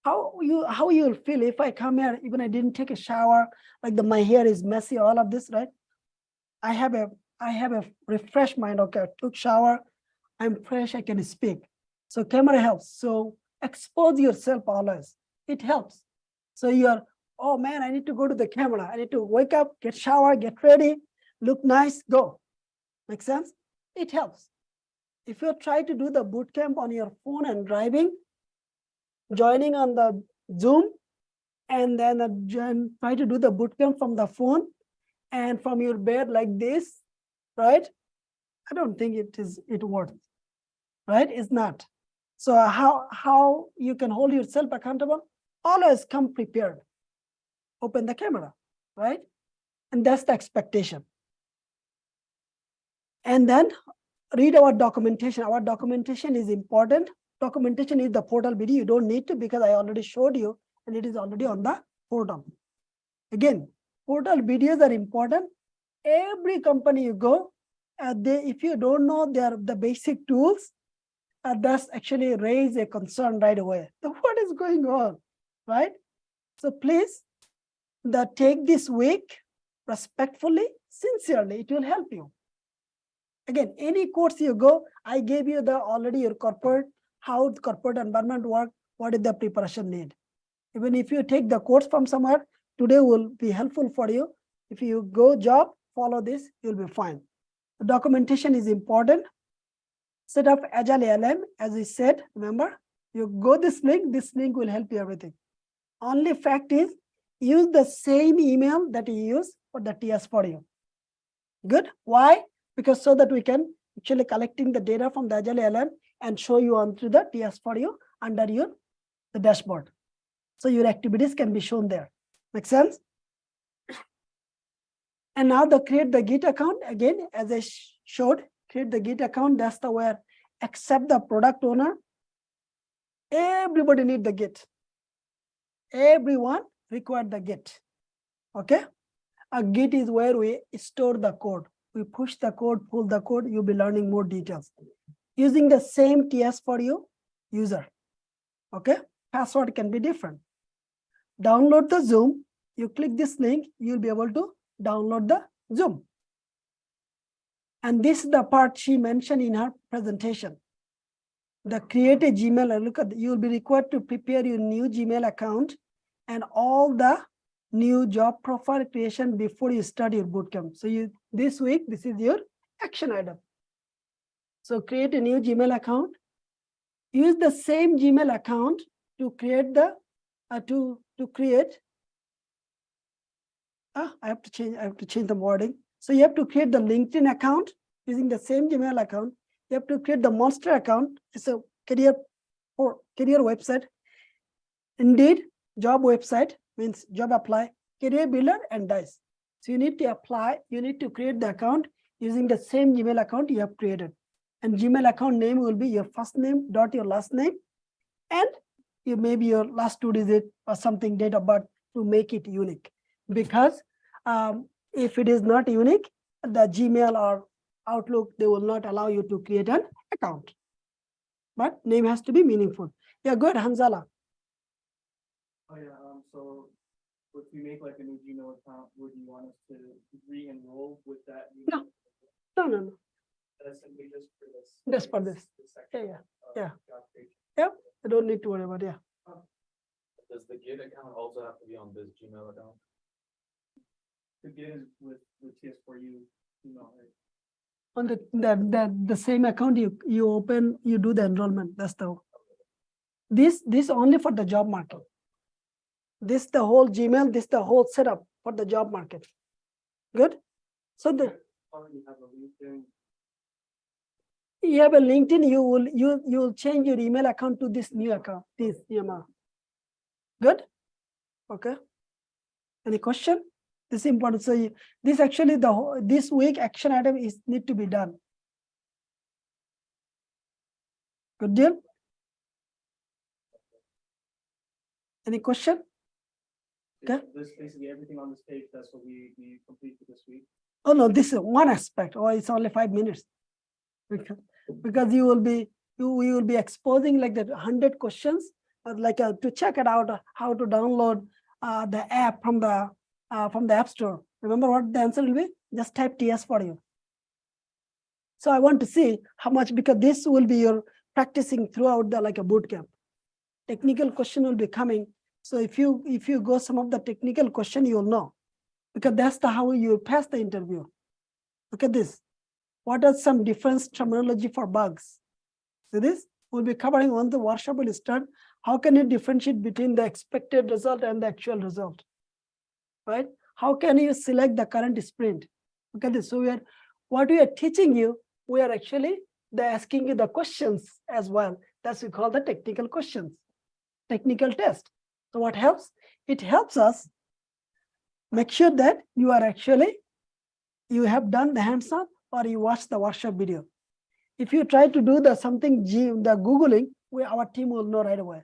How you'll feel if I come here, even I didn't take a shower, like my hair is messy, all of this, right? I have a refreshed mind. Okay, I took shower, I'm fresh, I can speak. So camera helps. So expose yourself always. It helps. So you're, oh man, I need to go to the camera. I need to wake up, get shower, get ready, look nice, go. Make sense? It helps. If you try to do the bootcamp on your phone and driving, joining on the Zoom, and then try to do the bootcamp from the phone and from your bed like this, right? I don't think it works, right? It's not. So how you can hold yourself accountable? Always come prepared. Open the camera, right? And that's the expectation. And then read our documentation. Our documentation is important. Documentation is the portal video. You don't need to because I already showed you and it is already on the portal. Again, portal videos are important. Every company you go, if you don't know the basic tools, that's actually raise a concern right away. So what is going on, right? So please, take this week respectfully, sincerely. It will help you. Again, any course you go, I gave you already your corporate, how the corporate environment work, what is the preparation need. Even if you take the course from somewhere, today will be helpful for you. If you go job, follow this, you'll be fine. The documentation is important. Set up Agile ALM, as we said, remember, you go this link will help you everything. Only fact is, use the same email that you use for the TS for you. Good, why? Because so that we can actually collecting the data from the Agile ALM and show you onto the TS for you under the dashboard. So your activities can be shown there. Make sense? And now create the Git account. Again, as I showed, create the Git account. That's the where accept the product owner. Everybody need the Git. Everyone require the Git. Okay? A Git is where we store the code. We push the code, pull the code, you'll be learning more details. Using the same TS for you, user. Okay? Password can be different. Download the Zoom. You click this link, you'll be able to download the Zoom. And this is the part she mentioned in her presentation. The create a Gmail, look at, you'll be required to prepare your new Gmail account and all the new job profile creation before you start your bootcamp. So this week, this is your action item. So create a new Gmail account. Use the same Gmail account to create the to create. I have to change the wording. So you have to create the LinkedIn account using the same Gmail account. You have to create the Monster account. It's a career website. Indeed, job website means job apply, career builder, and dice. So you need to apply, you need to create the account using the same Gmail account you have created. And Gmail account name will be your first name dot your last name, and you maybe your last 2 digits or something date of birth to make it unique. Because if it is not unique, the Gmail or Outlook, they will not allow you to create an account. But name has to be meaningful. Yeah, go ahead, Hanzala. Oh yeah, so if we make like a new Gmail account, would you want us to re-enroll with that? No. No. That's simply just for this. Just for this. section Yeah. of Yeah. job creation. Yep. I don't need to worry about it. Yeah. Does the Git account also have to be on this Gmail account? The Git is with TS4U email, right? On the same account you open, you do the enrollment. That's the this only for the job market. This the whole Gmail, this the whole setup for the job market. Good. So Already have a LinkedIn. you have a LinkedIn, you will change your email account to this new account, this email. Good. Okay. Any question? This is important. So this actually this week action item is need to be done. Good deal. Any question? Okay. This basically everything on this page. That's what we complete for this week. Oh no, this is one aspect. Oh, it's only 5 minutes. Because you will be exposing like the 100 questions, to check it out, how to download the app from the App Store. Remember what the answer will be? Just type TS for you. So I want to see how much, because this will be your practicing throughout the like a boot camp. Technical question will be coming. So if you go some of the technical question, you'll know, because that's how you pass the interview. Look at this. What are some different terminology for bugs? So this we'll be covering once the workshop will start. How can you differentiate between the expected result and the actual result? Right? How can you select the current sprint? Look at this. So what we are teaching you, we are actually asking you the questions as well. That's we call the technical questions, technical test. So what helps? It helps us make sure that you have done the hands-on or you watch the workshop video. If you try to do the Googling, our team will know right away.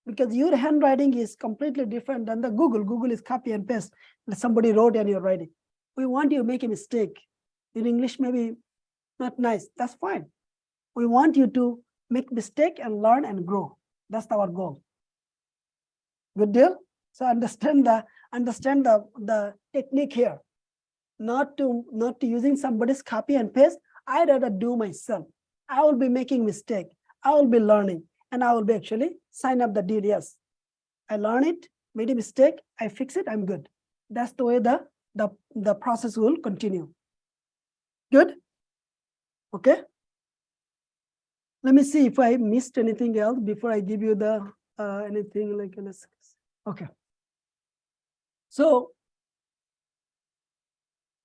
Because your handwriting is completely different than the Google. Google is copy and paste. Somebody wrote and you're writing. We want you to make a mistake. In English, maybe not nice. That's fine. We want you to make mistake and learn and grow. That's our goal. Good deal? So understand the technique here. Not to using somebody's copy and paste. I rather do myself. I will be making mistake. I will be learning, and I will be actually sign up the deal. Yes, I learn it, made a mistake, I fix it, I'm good. That's the way the process will continue. Good. Okay. Let me see if I missed anything else before I give you the anything like this. Okay. So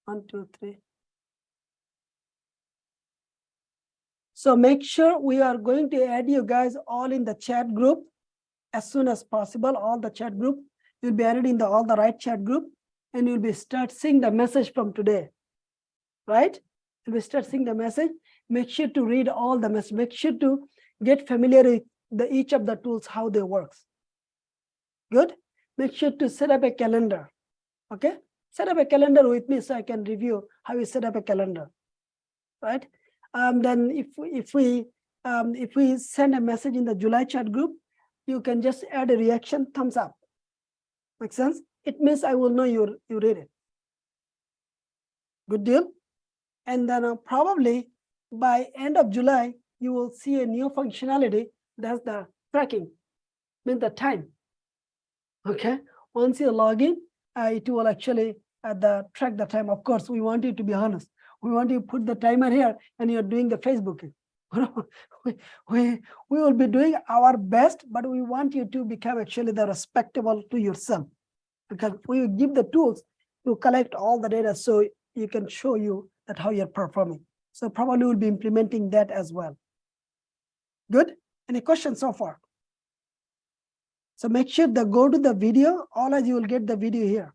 1, 2, 3. So make sure we are going to add you guys all in the chat group as soon as possible. All the chat group, you'll be added in all the right chat group, and you'll be start seeing the message from today, right? You'll be start seeing the message. Make sure to read all the message. Make sure to get familiar with each of the tools, how they works. Good. Make sure to set up a calendar. Okay. Set up a calendar with me so I can review how you set up a calendar, right? Then if we send a message in the July chat group, you can just add a reaction, thumbs up. Make sense? It means I will know you read it. Good deal. And then probably by end of July, you will see a new functionality. That's the tracking, means the time. Okay. Once you log in, it will actually track the time. Of course, we want you to be honest. We want you to put the timer here and you're doing the Facebooking. we will be doing our best, but we want you to become actually the respectable to yourself, because we will give the tools to collect all the data so you can show you that how you're performing. So probably we'll be implementing that as well. Good? Any questions so far? So make sure that go to the video, always you will get the video here.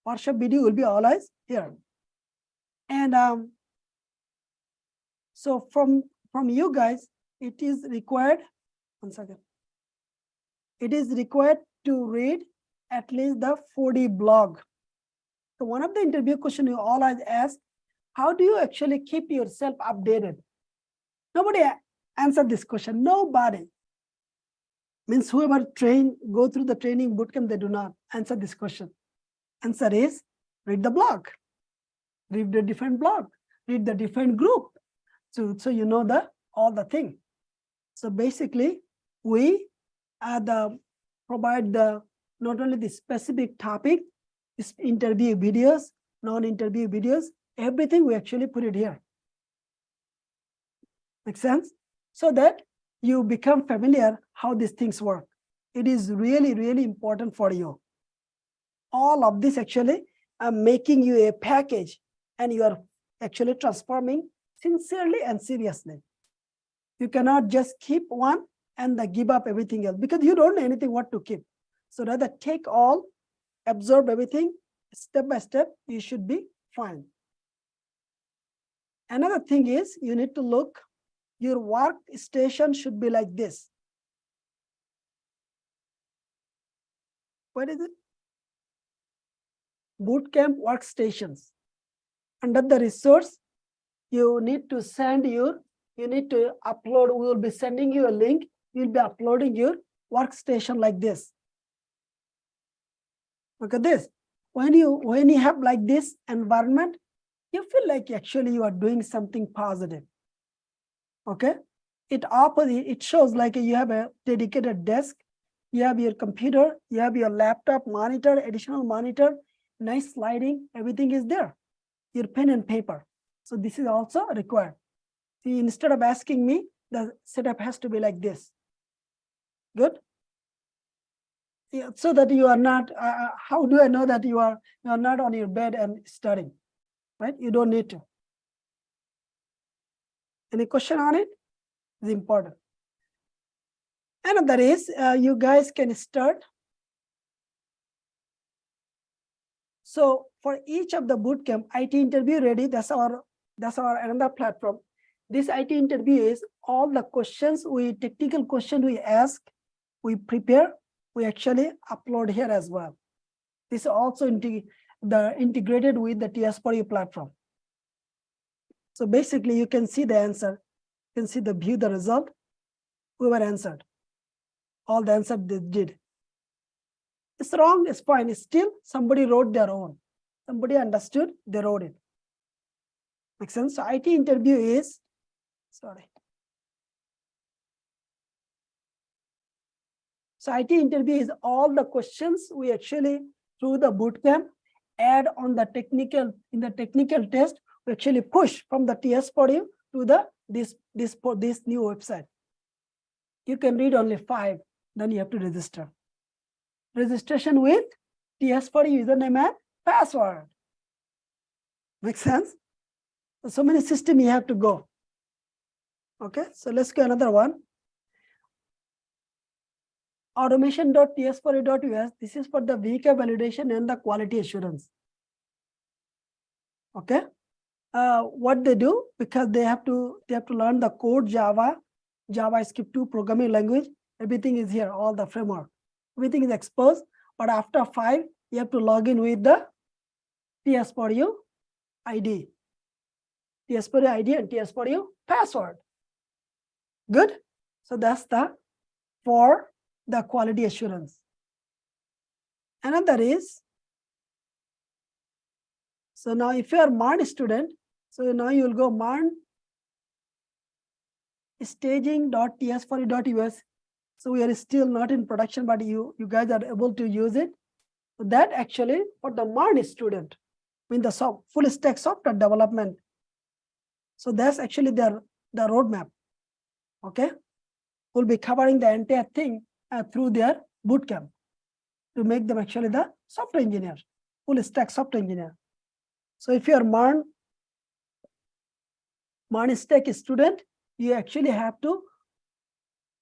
Workshop video will be always here. And so from you guys, it is required, one second. It is required to read at least the 4D blog. So one of the interview questions you always ask, how do you actually keep yourself updated? Nobody answered this question, nobody. Means whoever go through the training bootcamp, they do not answer this question. Answer is, read the blog, read the different blog, read the different group. So you know all the thing. So basically, we provide not only the specific topic, this interview videos, non-interview videos, everything we actually put it here. Make sense? So that you become familiar how these things work. It is really, really important for you. All of this actually making you a package, and you are actually transforming sincerely and seriously. You cannot just keep one and give up everything else, because you don't know anything what to keep. So rather take all, absorb everything, step by step, you should be fine. Another thing is, you need to look, your workstation should be like this. What is it? Bootcamp workstations. Under the resource, you need to send you need to upload, we will be sending you a link, you'll be uploading your workstation like this. Look at this. When you have like this environment, you feel like actually you are doing something positive. Okay? It shows like you have a dedicated desk, you have your computer, you have your laptop monitor, additional monitor, nice sliding, everything is there. Your pen and paper. So this is also required. See, instead of asking me, the setup has to be like this. Good? Yeah, so that you are not, how do I know that you are not on your bed and studying, right? You don't need to. Any question on it? It's important. Another is, you guys can start. So for each of the bootcamp, IT interview ready, that's our another platform. This IT interview is all the questions, technical question we ask, we prepare, we actually upload here as well. This is also integrated with the TS4U platform. So basically you can see the answer, you can see the view, the result, whoever answered, all the answer they did. It's wrong, it's fine, it's still somebody wrote their own. Somebody understood, they wrote it. Makes sense? So IT interview is, sorry. So IT interview is all the questions we actually, through the bootcamp, add on the technical, in the technical test, we actually push from the TS4U to this new website. You can read only 5, then you have to register. Registration with TS4U username and password. Make sense? So many systems you have to go. Okay, so let's go another one. Automation.ts4u.us. This is for the vehicle validation and the quality assurance. Okay, what they do, because they have to learn the code, Java, JavaScript 2 programming language. Everything is here, all the framework. Everything is exposed. But after 5, you have to log in with the TS4U ID. TS4U ID and TS4U password. Good. So that's for the quality assurance. Another is, so now if you are MARN student, so now you will go MARN staging.ts4u.us. So we are still not in production, but you guys are able to use it. So that actually for the MARN student, I mean the full stack software development. So that's actually the roadmap. Okay, we'll be covering the entire thing through their bootcamp to make them actually the software engineer, full stack software engineer. So if you are MERN stack student, you actually have to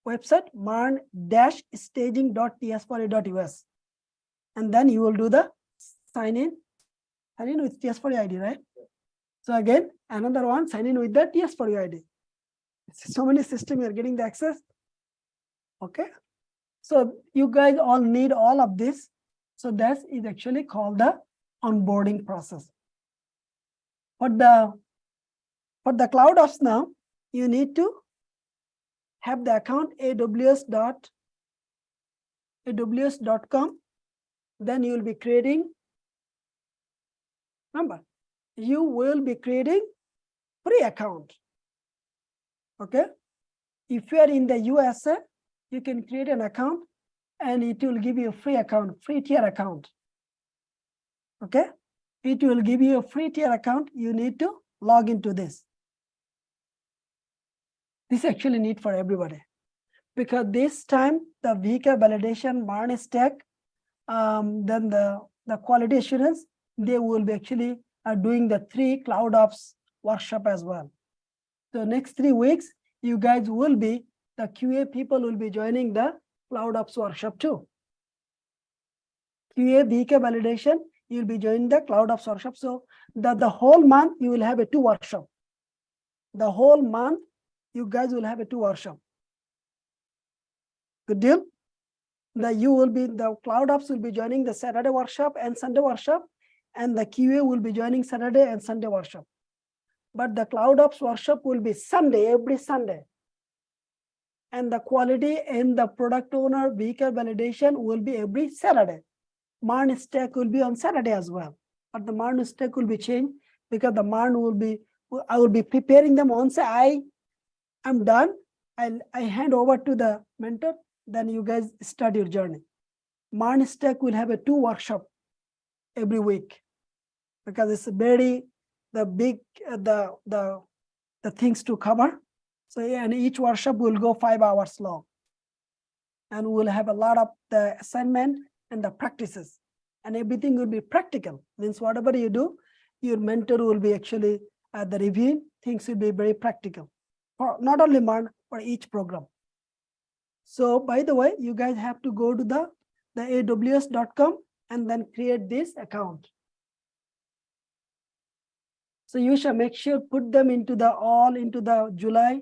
website MERN-staging.ts4a.us, and then you will do the sign in with TS4A ID, right? So again, another one, sign in with the TS4A ID. So many systems you are getting the access. Okay, so you guys all need all of this. So that is actually called the onboarding process. For the cloud ops now, you need to have the account aws.com. Then you will be creating, remember, you will be creating free account. Okay, if you are in the USA, you can create an account and it will give you a free account, free tier account. Okay, it will give you a free tier account. You need to log into this. This actually need for everybody, because this time the vehicle validation, MERN stack, then the quality assurance, they will be actually doing the 3 cloud ops workshop as well. So next 3 weeks, you guys will be, the QA people will be joining the cloud ops workshop too. QA vehicle validation, you'll be joining the cloud ops workshop. So the whole month you will have a 2 workshop. The whole month you guys will have a 2 workshop. Good deal? The cloud ops will be joining the Saturday workshop and Sunday workshop, and the QA will be joining Saturday and Sunday workshop. But the cloud ops workshop will be Sunday, every Sunday. And the quality and the product owner vehicle validation will be every Saturday. MERN stack will be on Saturday as well. But the MERN stack will be changed, because the MERN will be, I will be preparing them once I'm done. I hand over to the mentor, then you guys start your journey. MERN stack will have a 2 workshop every week, because it's very the big the things to cover. So and each workshop will go 5 hours long, and we'll have a lot of the assignment and the practices, and everything will be practical. Means whatever you do, your mentor will be actually the review. Things will be very practical for not only MERN, for each program. So by the way, you guys have to go to the aws.com and then create this account. So you shall make sure put them into the July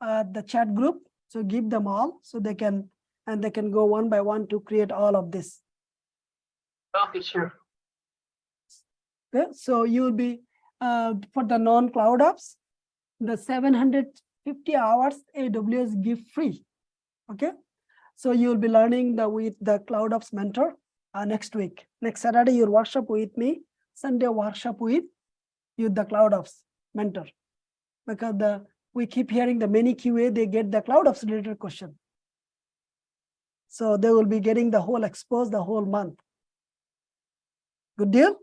the chat group. So give them all, so they can go one by one to create all of this. Okay, sure. Okay, so you will be for the non-cloud ops, the 750 hours AWS give free. Okay, so you will be learning with the cloud ops mentor next week. Next Saturday, your workshop with me. Sunday workshop with you, the cloud ops mentor, because we keep hearing the many QA, they get the cloud ops related question. So they will be getting the whole expose the whole month. Good deal?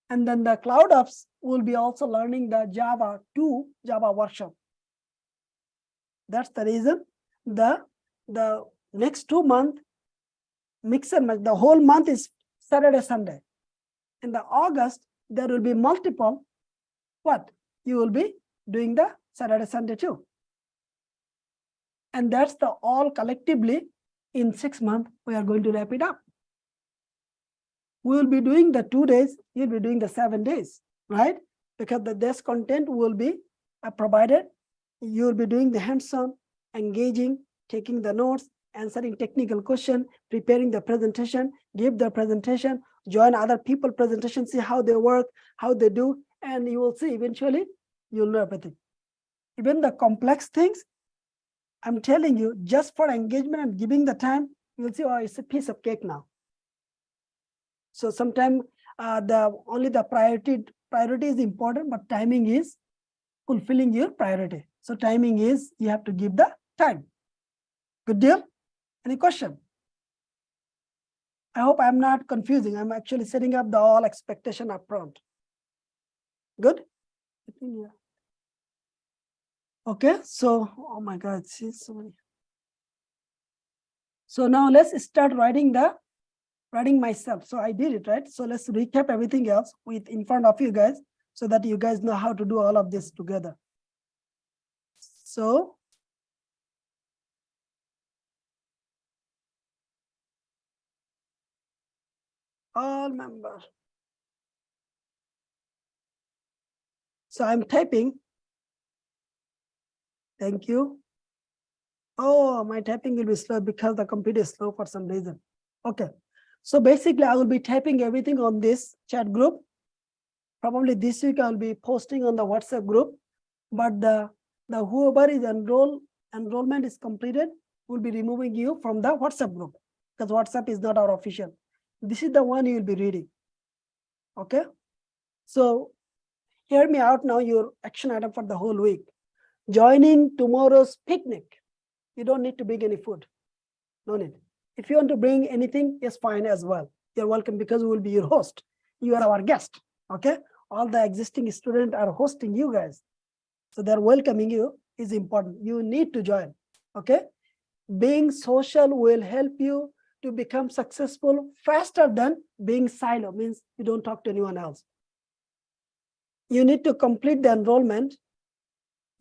And then the cloud ops will be also learning the Java workshop. That's the reason the next 2 months mix and match. The whole month is Saturday, Sunday. In the August, there will be multiple. What? You will be doing the Saturday, Sunday too. And that's the all collectively in 6 months, we are going to wrap it up. We will be doing the 2 days, you'll be doing the 7 days, right? Because this content will be provided. You will be doing the hands-on, engaging, taking the notes, answering technical question, preparing the presentation, give the presentation, join other people presentation, see how they work, how they do, and you will see eventually you'll know everything. Even the complex things, I'm telling you, just for engagement and giving the time, you'll see, oh, it's a piece of cake now. So sometimes only the priority is important, but timing is fulfilling your priority. So timing is, you have to give the time. Good deal? Any question? I hope I'm not confusing. I'm actually setting up the all expectation up front. Good? I think, yeah. Okay, so, oh my God, see so many. So now let's start writing myself. So I did it, right? So let's recap everything else with in front of you guys so that you guys know how to do all of this together. So all members. So I'm typing. Thank you. Oh, my typing will be slow because the computer is slow for some reason. Okay. So basically I will be typing everything on this chat group. Probably this week I'll be posting on the WhatsApp group, but the whoever is enrollment is completed, will be removing you from the WhatsApp group because WhatsApp is not our official. This is the one you will be reading. Okay. So hear me out now, your action item for the whole week. Joining tomorrow's picnic. You don't need to bring any food. No need. If you want to bring anything, it's fine as well. You're welcome because we will be your host. You are our guest. Okay. All the existing students are hosting you guys. So they're welcoming you is important. You need to join. Okay. Being social will help you to become successful faster than being silo, means you don't talk to anyone else. You need to complete the enrollment.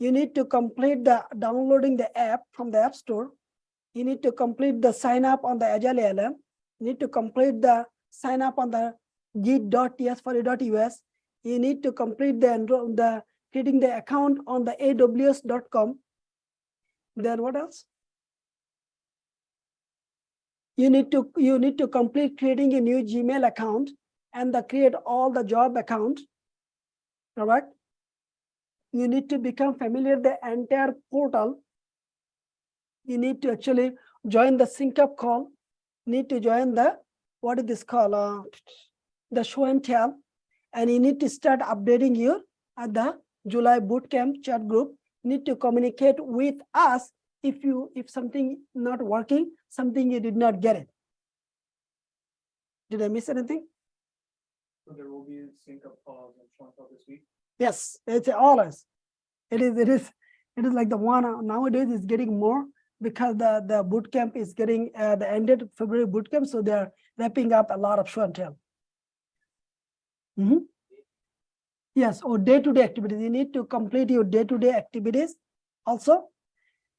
You need to complete the downloading the app from the App Store. You need to complete the sign up on the Agile ALM. You need to complete the sign up on the git.ts4u.us. You need to complete the creating the account on the aws.com. Then what else? You need to complete creating a new Gmail account and create all the job account. Correct? You need to become familiar the entire portal. You need to actually join the sync up call. Need to join the, what is this called? The show and tell. And you need to start updating you at the July bootcamp chat group. You need to communicate with us if something not working, something you did not get it. Did I miss anything? So there will be sync up calls and show and tell this week. Yes, it's always. It is like the one nowadays is getting more because the bootcamp is getting the ended February bootcamp, so they're wrapping up a lot of show and tell. Yes, or day-to-day activities. You need to complete your day-to-day activities also,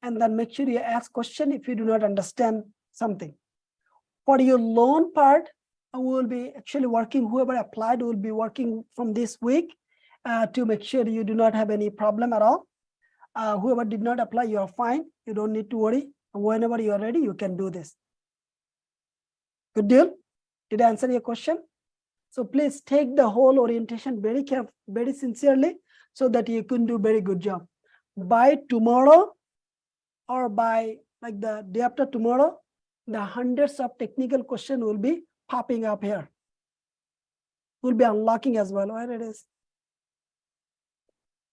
and then make sure you ask question if you do not understand something. For your loan part, we will be actually working, whoever applied will be working from this week to make sure you do not have any problem at all. Whoever did not apply, you are fine. You don't need to worry. Whenever you are ready, you can do this. Good deal? Did I answer your question? So please take the whole orientation very carefully, very sincerely, so that you can do very good job. By tomorrow or by like the day after tomorrow, the hundreds of technical questions will be popping up here. We'll be unlocking as well, where it is.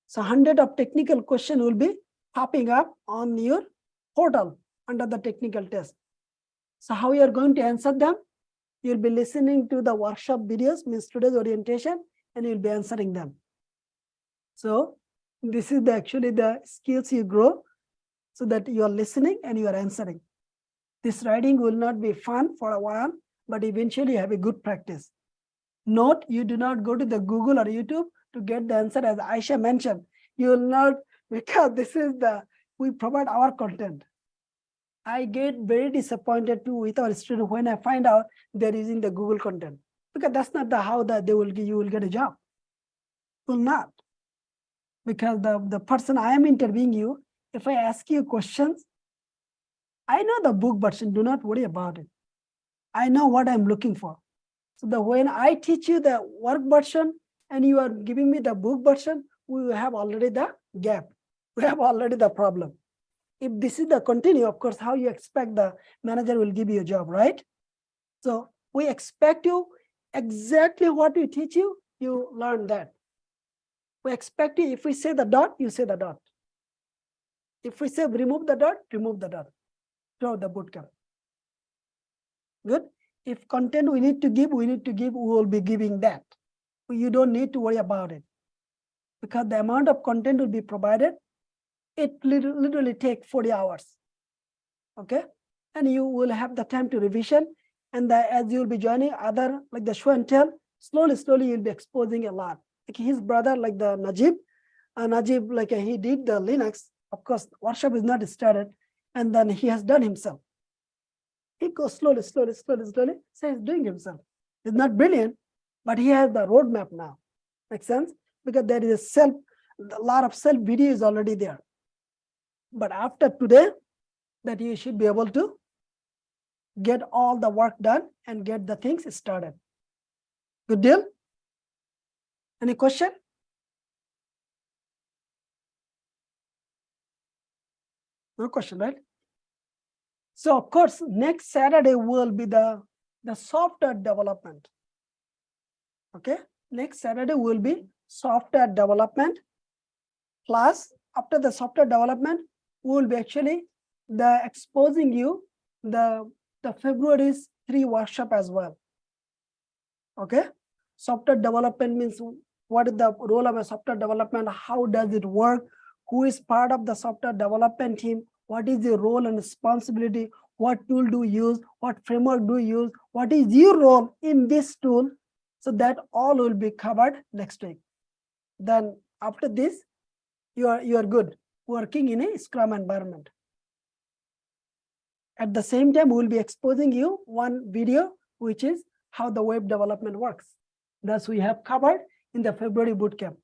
So 100 of technical questions will be popping up on your portal under the technical test. So how you are going to answer them? You'll be listening to the workshop videos, means today's orientation, and you'll be answering them. So this is actually the skills you grow so that you are listening and you are answering. This writing will not be fun for a while, but eventually you have a good practice. Note, you do not go to the Google or YouTube to get the answer, as Aisha mentioned. You will not, because this is we provide our content. I get very disappointed too with our students when I find out they're using the Google content, because that's not how that you will get a job. Will not. Because the person I am interviewing you, if I ask you questions, I know the book version, do not worry about it. I know what I'm looking for. So when I teach you the work version and you are giving me the book version, we have already the gap. We have already the problem. If this is the continue, of course, how you expect the manager will give you a job, right? So we expect you exactly what we teach you, you learn that. We expect you, if we say the dot, you say the dot. If we say remove the dot throughout the bootcamp. Good. If content we need to give, we will be giving that. You don't need to worry about it, because the amount of content will be provided it literally take 40 hours. Okay, and you will have the time to revision, and as you'll be joining other like the show and tell, slowly you'll be exposing a lot. Like his brother, like the Najib, like he did the Linux. Of course, workshop is not started, and then he has done himself. He goes slowly. So he's doing himself. He's not brilliant, but he has the roadmap now. Makes sense? Because there is a lot of self video is already there. But after today, that you should be able to get all the work done and get the things started. Good deal? Any question? No question, right? So of course, next Saturday will be the software development. Okay, next Saturday will be software development class. After the software development, we will be actually exposing you the February's 3 workshop as well. Okay, software development means what is the role of a software development? How does it work? Who is part of the software development team? What is your role and responsibility? What tool do you use? What framework do you use? What is your role in this tool? So that all will be covered next week. Then after this, you are good working in a Scrum environment. At the same time, we will be exposing you one video, which is how the web development works. Thus, we have covered in the February bootcamp.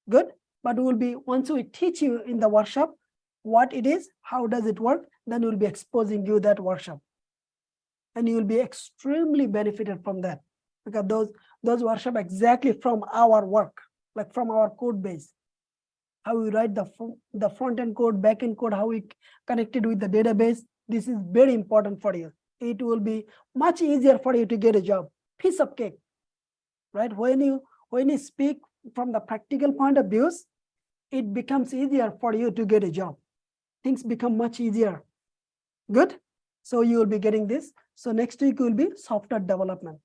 Good, but we will be, once we teach you in the workshop what it is, how does it work, then we'll be exposing you that workshop. And you will be extremely benefited from that, because those workshops exactly from our work, like from our code base. How we write the front-end code, back-end code, how we connected with the database. This is very important for you. It will be much easier for you to get a job. Piece of cake, right? When you speak from the practical point of view, it becomes easier for you to get a job. Things become much easier. Good. So you will be getting this. So next week will be software development.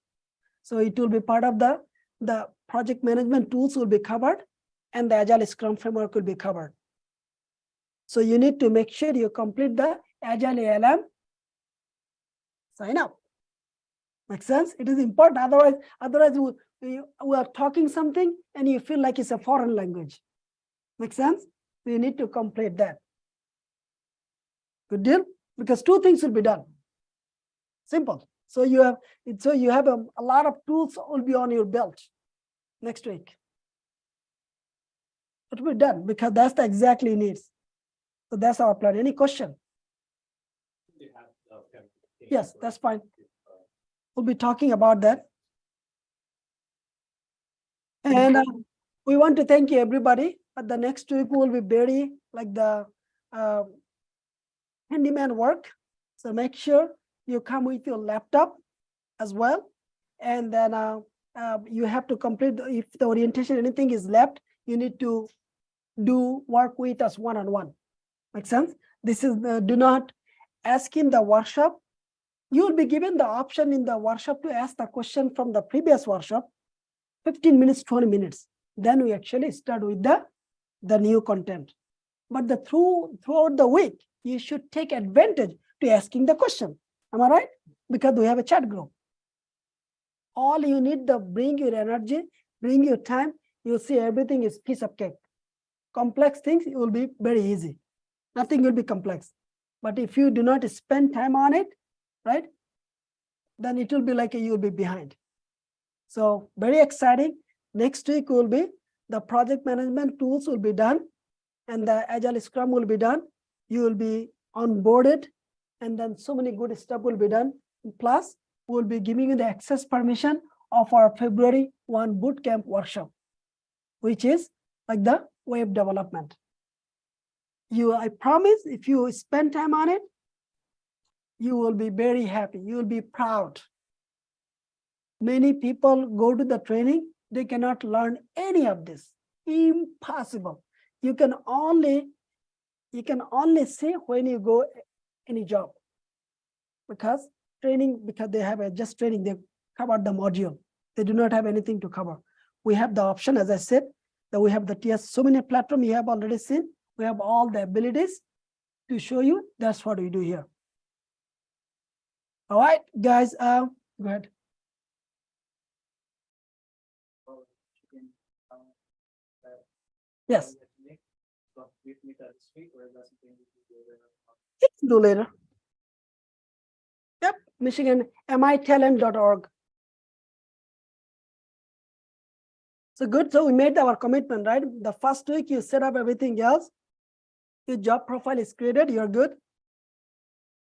So it will be part of the project management tools will be covered, and the Agile Scrum framework will be covered. So you need to make sure you complete the Agile ALM sign up. Make sense? It is important. Otherwise we are talking something and you feel like it's a foreign language. Make sense? So you need to complete that. Good deal? Because 2 things will be done. Simple. So you have a lot of tools will be on your belt next week. It will be done because that's the exactly needs. So that's our plan. Any question? Yes, that's fine. We'll be talking about that. And we want to thank you, everybody. But the next week will be very like the handyman work. So make sure you come with your laptop as well. And then you have to complete, if the orientation, anything is left, you need to do work with us one-on-one. Make sense? This is do not ask in the workshop. You will be given the option in the workshop to ask the question from the previous workshop, 15 minutes, 20 minutes. Then we actually start with the new content. But throughout the week, you should take advantage to asking the question. Am I right? Because we have a chat group. All you need to bring your energy, bring your time, you'll see everything is piece of cake. Complex things, it will be very easy. Nothing will be complex. But if you do not spend time on it, right, then it will be like you'll be behind. So very exciting. Next week will be the project management tools will be done, and the Agile Scrum will be done. You will be onboarded, and then so many good stuff will be done. Plus, we'll be giving you the access permission of our February 1 bootcamp workshop, which is like the web development. I promise, if you spend time on it, you will be very happy. You will be proud. Many people go to the training, they cannot learn any of this. Impossible. You can only see when you go any job. Because they have just training, they cover the module. They do not have anything to cover. We have the option, as I said, that we have the TS, so many platforms you have already seen. We have all the abilities to show you. That's what we do here. All right, guys, go ahead. Yes. You can do later. Yep, Michigan, mitalent.org. So good, so we made our commitment, right? The first week you set up everything else, your job profile is created, you're good.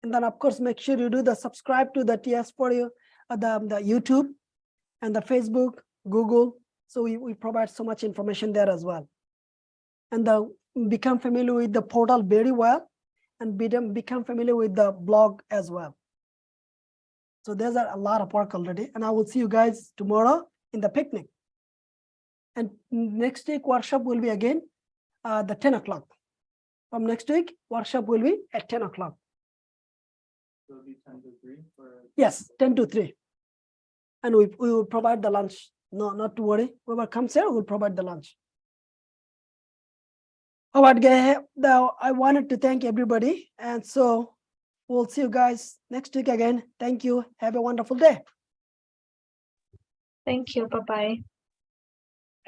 And then of course, make sure you do the subscribe to the TS for you, the YouTube and the Facebook, Google. So we provide so much information there as well. And become familiar with the portal very well and become familiar with the blog as well. So there's a lot of work already. And I will see you guys tomorrow in the picnic. And next week workshop will be again the 10 o'clock. From next week, workshop will be at 10 o'clock. So it'll be 10 to 3 for. Yes, 10 to 3. And we will provide the lunch. No, not to worry. Whoever comes here, we'll provide the lunch. All right, guys. Now I wanted to thank everybody. And so we'll see you guys next week again. Thank you. Have a wonderful day. Thank you. Bye-bye.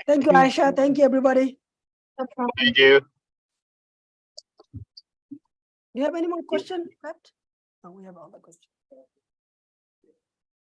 Thank you, Aisha. Thank you, everybody. No problem. Thank you. Do you have any more questions left? No, we have all the questions.